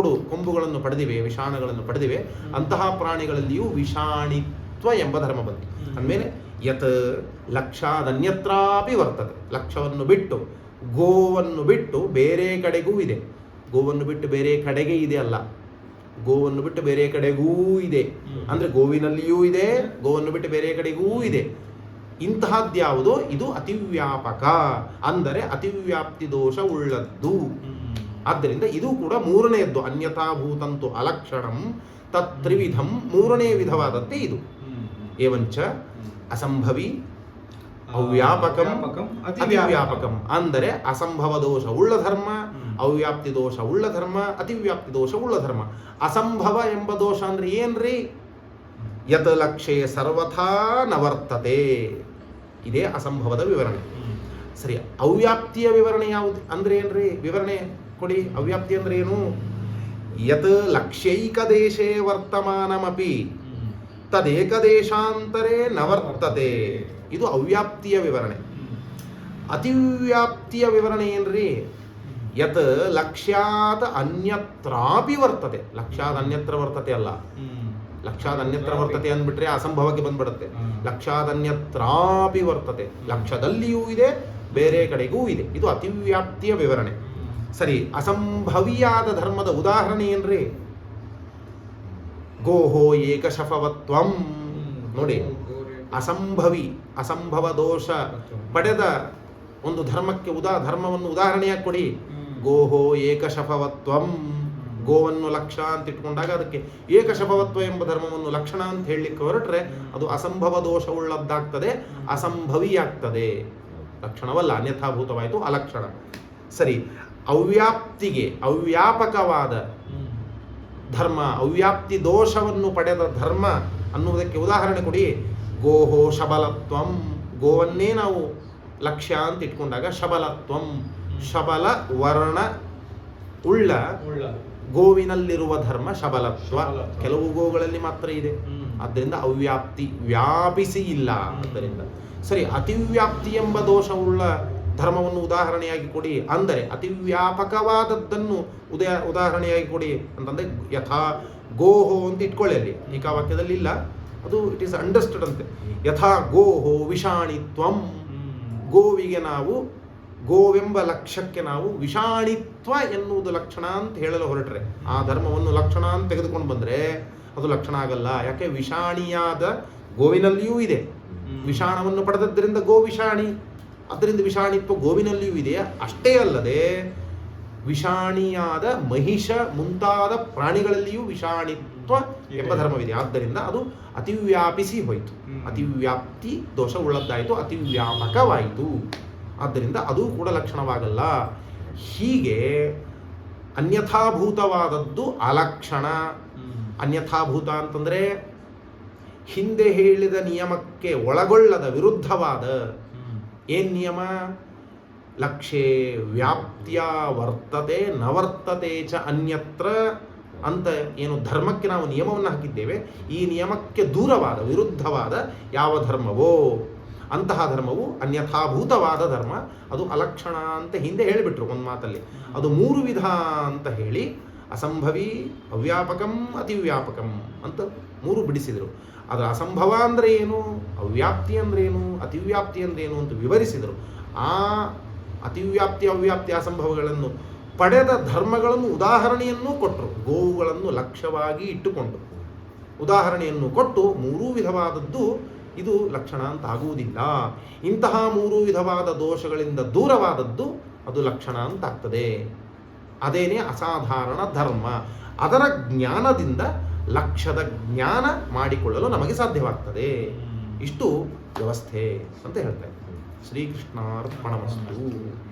[SPEAKER 1] ಕೊಂಬುಗಳನ್ನು ಪಡೆದಿವೆ, ವಿಷಾಣಗಳನ್ನು ಪಡೆದಿವೆ, ಅಂತಹ ಪ್ರಾಣಿಗಳಲ್ಲಿಯೂ ವಿಷಾಣಿತ್ವ ಎಂಬ ಧರ್ಮ ಬಂತು. ಅಂದಮೇಲೆ ಯತ್ ಲಕ್ಷಾದನ್ಯತ್ರಾಪಿ ವರ್ತದೆ, ಲಕ್ಷವನ್ನು ಬಿಟ್ಟು, ಗೋವನ್ನು ಬಿಟ್ಟು ಬೇರೆ ಕಡೆಗೂ ಇದೆ. ಗೋವನ್ನು ಬಿಟ್ಟು ಬೇರೆ ಕಡೆಗೆ ಇದೆ ಅಲ್ಲ, ಗೋವನ್ನು ಬಿಟ್ಟು ಬೇರೆ ಕಡೆಗೂ ಇದೆ. ಅಂದರೆ ಗೋವಿನಲ್ಲಿಯೂ ಇದೆ, ಗೋವನ್ನು ಬಿಟ್ಟು ಬೇರೆ ಕಡೆಗೂ ಇದೆ. ಇಂತಹದ್ಯಾವುದು? ಇದು ಅತಿವ್ಯಾಪಕ, ಅಂದರೆ ಅತಿವ್ಯಾಪ್ತಿ ದೋಷ ಉಳ್ಳದ್ದು. ಆದ್ದರಿಂದ ಇದು ಕೂಡ ಮೂರನೆಯದ್ದು. ಅನ್ಯಥಾಭೂತಂತು ಅಲಕ್ಷಣಂ ತತ್ರಿವಿಧಂ, ಮೂರನೇ ವಿಧವಾದದ್ದೇ ಇದು. ಏವಂಚ ಅಸಂಭವಿ ಅವ್ಯಾಪಕಂ ಅತಿವ್ಯಾಪಕಂ, ಅಂದರೆ ಅಸಂಭವ ದೋಷ ಉಳ್ಳ ಧರ್ಮ, ಅವ್ಯಾಪ್ತಿ ದೋಷ ಉಳ್ಳ ಧರ್ಮ, ಅತಿವ್ಯಾಪ್ತಿ ದೋಷ ಉಳ್ಳ ಧರ್ಮ. ಅಸಂಭವ ಎಂಬ ದೋಷ ಅಂದ್ರೆ ಏನ್ರಿ? ಯತ್ ಲಕ್ಷ್ಯೆ ಸರ್ವಥಾ ನವರ್ತತೆ, ಇದೇ ಅಸಂಭವದ ವಿವರಣೆ. ಸರಿ, ಅವ್ಯಾಪ್ತಿಯ ವಿವರಣೆ ಯಾವುದು ಅಂದ್ರೆ ಏನ್ರಿ? ವಿವರಣೆ ಕೊಡಿ. ಅವ್ಯಾಪ್ತಿ ಅಂದ್ರೆ ಏನು? ಯತ್ ಲಕ್ಷ್ಯೈಕ ದೇಶೇ ವರ್ತಮಾನಮಪಿ ತದೇಕ ದೇಶಾಂತರೇ ನವರ್ತತೆ, ಇದು ಅವ್ಯಾಪ್ತಿಯ ವಿವರಣೆ. ಅತಿವ್ಯಾಪ್ತಿಯ ವಿವರಣೆ ಏನ್ರಿ? ಯತ್ ಲಕ್ಷ್ಯಾತ್ ಅನ್ಯತ್ರಾಪಿ ವರ್ತತೆ, ಲಕ್ಷ್ಯಾತ್ ಅನ್ಯತ್ರ ವರ್ತತೆ ಅಲ್ಲ, ಲಕ್ಷಾದ ಅನ್ಯತ್ರ ವರ್ತತೆ ಅಂದ್ಬಿಟ್ರೆ ಅಸಂಭವಕ್ಕೆ ಬಂದ್ಬಿಡುತ್ತೆ. ಲಕ್ಷಾದ ಅನ್ಯತ್ರಾಪಿ ವರ್ತತೆ, ಲಕ್ಷದಲ್ಲಿಯೂ ಇದೆ, ಬೇರೆ ಕಡೆಗೂ ಇದೆ. ಇದು ಅತಿವ್ಯಾಪ್ತಿಯ ವಿವರಣೆ. ಸರಿ, ಅಸಂಭವಿಯಾದ ಧರ್ಮದ ಉದಾಹರಣೆ ಏನ್ರಿ? ಗೋಹೋ ಏಕಶಫವತ್ವಂ. ನೋಡಿ, ಅಸಂಭವಿ, ಅಸಂಭವ ದೋಷ ಪಡೆದ ಒಂದು ಧರ್ಮಕ್ಕೆ ಧರ್ಮವನ್ನು ಉದಾಹರಣೆಯಾಗಿ ಕೊಡಿ. ಗೋಹೋ ಏಕಶಫವತ್ವಂ, ಗೋವನ್ನು ಲಕ್ಷ ಅಂತ ಇಟ್ಕೊಂಡಾಗ ಅದಕ್ಕೆ ಏಕಶಫವತ್ವ ಎಂಬ ಧರ್ಮವನ್ನು ಲಕ್ಷಣ ಅಂತ ಹೇಳಲಿಕ್ಕೆ ಹೊರಟ್ರೆ ಅದು ಅಸಂಭವ ದೋಷ ಉಳ್ಳದ್ದಾಗ್ತದೆ, ಅಸಂಭವಿಯಾಗ್ತದೆ. ಲಕ್ಷಣವಲ್ಲ, ಅನ್ಯಥಾಭೂತವಾಯಿತು, ಅಲಕ್ಷಣ. ಸರಿ, ಅವ್ಯಾಪ್ತಿಗೆ ಅವ್ಯಾಪಕವಾದ ಧರ್ಮ, ಅವ್ಯಾಪ್ತಿ ದೋಷವನ್ನು ಪಡೆದ ಧರ್ಮ ಅನ್ನುವುದಕ್ಕೆ ಉದಾಹರಣೆ ಕೊಡಿ. ಗೋಹೋ ಶಬಲತ್ವಂ, ಗೋವನ್ನೇ ನಾವು ಲಕ್ಷ್ಯ ಅಂತ ಇಟ್ಕೊಂಡಾಗ ಶಬಲತ್ವಂ, ಶಬಲ ವರ್ಣ ಉಳ್ಳ ಗೋವಿನಲ್ಲಿರುವ ಧರ್ಮ ಶಬಲತ್ವ. ಕೆಲವು ಗೋಗಳಲ್ಲಿ ಮಾತ್ರ ಇದೆ, ಆದ್ದರಿಂದ ಅವ್ಯಾಪ್ತಿ, ವ್ಯಾಪಿಸಿ ಇಲ್ಲ. ಆದ್ದರಿಂದ ಸರಿ, ಅತಿವ್ಯಾಪ್ತಿ ಎಂಬ ದೋಷವುಳ್ಳ ಧರ್ಮವನ್ನು ಉದಾಹರಣೆಯಾಗಿ ಕೊಡಿ ಅಂದರೆ ಅತಿವ್ಯಾಪಕವಾದದ್ದನ್ನು ಉದಾಹರಣೆಯಾಗಿ ಕೊಡಿ ಅಂತಂದ್ರೆ ಯಥಾ ಗೋಹೋ ಅಂತ ಇಟ್ಕೊಳ್ಳಿ. ಅಲ್ಲಿ ಏಕಾವಾಕ್ಯದಲ್ಲಿ ಇಲ್ಲ, ಅದು ಇಟ್ ಈಸ್ ಅಂಡರ್ಸ್ಟುಡ್ ಅಂತೆ. ಯಥಾ ಗೋಹೋ ವಿಷಾಣಿತ್ವಂ, ಗೋವಿಗೆ ನಾವು, ಗೋವೆಂಬ ಲಕ್ಷ್ಯಕ್ಕೆ ನಾವು ವಿಷಾಣಿತ್ವ ಎನ್ನುವುದು ಲಕ್ಷಣ ಅಂತ ಹೇಳಲು ಹೊರಟ್ರೆ, ಆ ಧರ್ಮವನ್ನು ಲಕ್ಷಣ ಅಂತ ತೆಗೆದುಕೊಂಡು ಬಂದರೆ ಅದು ಲಕ್ಷಣ ಆಗಲ್ಲ. ಯಾಕೆ? ವಿಷಾಣಿಯಾದ ಗೋವಿನಲ್ಲಿಯೂ ಇದೆ, ವಿಷಾಣವನ್ನು ಪಡೆದದ್ದರಿಂದ ಗೋ ವಿಷಾಣಿ, ಅದರಿಂದ ವಿಷಾಣಿತ್ವ ಗೋವಿನಲ್ಲಿಯೂ ಇದೆ. ಅಷ್ಟೇ ಅಲ್ಲದೆ ವಿಷಾಣಿಯಾದ ಮಹಿಷ ಮುಂತಾದ ಪ್ರಾಣಿಗಳಲ್ಲಿಯೂ ವಿಷಾಣಿತ್ವ ಎಂಬ ಧರ್ಮವಿದೆ. ಆದ್ದರಿಂದ ಅದು ಅತಿವ್ಯಾಪಿಸಿ ಹೋಯಿತು, ಅತಿವ್ಯಾಪ್ತಿ ದೋಷ ಉಳ್ಳದ್ದಾಯಿತು, ಅತಿವ್ಯಾಪಕವಾಯಿತು. ಆದ್ದರಿಂದ ಅದು ಕೂಡ ಲಕ್ಷಣವಾಗಲ್ಲ. ಹೀಗೆ ಅನ್ಯಥಾಭೂತವಾದದ್ದು ಅಲಕ್ಷಣ. ಅನ್ಯಥಾಭೂತ ಅಂತಂದರೆ ಹಿಂದೆ ಹೇಳಿದ ನಿಯಮಕ್ಕೆ ಒಳಗೊಳ್ಳದ ವಿರುದ್ಧವಾದ ಏನ್ ನಿಯಮ? ಲಕ್ಷ್ಯೇ ವ್ಯಾಪ್ತ್ಯ ವರ್ತತೆ ನವರ್ತತೆ ಚ ಅನ್ಯತ್ರ ಅಂತ ಏನು ಧರ್ಮಕ್ಕೆ ನಾವು ನಿಯಮವನ್ನು ಹಾಕಿದ್ದೇವೆ, ಈ ನಿಯಮಕ್ಕೆ ದೂರವಾದ ವಿರುದ್ಧವಾದ ಯಾವ ಧರ್ಮವೋ ಅಂತಹ ಧರ್ಮವು ಅನ್ಯಥಾಭೂತವಾದ ಧರ್ಮ, ಅದು ಅಲಕ್ಷಣ ಅಂತ ಹಿಂದೆ ಹೇಳಿಬಿಟ್ರು ಒಂದು ಮಾತಲ್ಲಿ. ಅದು ಮೂರು ವಿಧ ಅಂತ ಹೇಳಿ ಅಸಂಭವಿ, ಅವ್ಯಾಪಕಂ, ಅತಿವ್ಯಾಪಕಂ ಅಂತ ಮೂರು ಬಿಡಿಸಿದರು. ಅದರ ಅಸಂಭವ ಅಂದರೆ ಏನು, ಅವ್ಯಾಪ್ತಿ ಅಂದರೆ ಏನು, ಅತಿವ್ಯಾಪ್ತಿ ಅಂದರೆ ಏನು ಅಂತ ವಿವರಿಸಿದರು. ಆ ಅತಿವ್ಯಾಪ್ತಿ, ಅವ್ಯಾಪ್ತಿ, ಅಸಂಭವಗಳನ್ನು ಪಡೆದ ಧರ್ಮಗಳನ್ನು ಉದಾಹರಣೆಯನ್ನು ಕೊಟ್ಟರು. ಗೋವುಗಳನ್ನು ಲಕ್ಷ್ಯವಾಗಿ ಇಟ್ಟುಕೊಂಡು ಉದಾಹರಣೆಯನ್ನು ಕೊಟ್ಟು ಮೂರೂ ವಿಧವಾದದ್ದು ಇದು ಲಕ್ಷಣ ಅಂತ ಆಗುವುದಿಲ್ಲ. ಇಂತಹ ಮೂರು ವಿಧವಾದ ದೋಷಗಳಿಂದ ದೂರವಾದದ್ದು ಅದು ಲಕ್ಷಣ ಅಂತಾಗ್ತದೆ. ಅದೇನೇ ಅಸಾಧಾರಣ ಧರ್ಮ. ಅದರ ಜ್ಞಾನದಿಂದ ಲಕ್ಷ್ಯದ ಜ್ಞಾನ ಮಾಡಿಕೊಳ್ಳಲು ನಮಗೆ ಸಾಧ್ಯವಾಗ್ತದೆ. ಇಷ್ಟು ವ್ಯವಸ್ಥೆ ಅಂತ ಹೇಳ್ತಾ ಇದ್ದಾರೆ. ಶ್ರೀಕೃಷ್ಣಾರ್ಪಣಮಸ್ತು.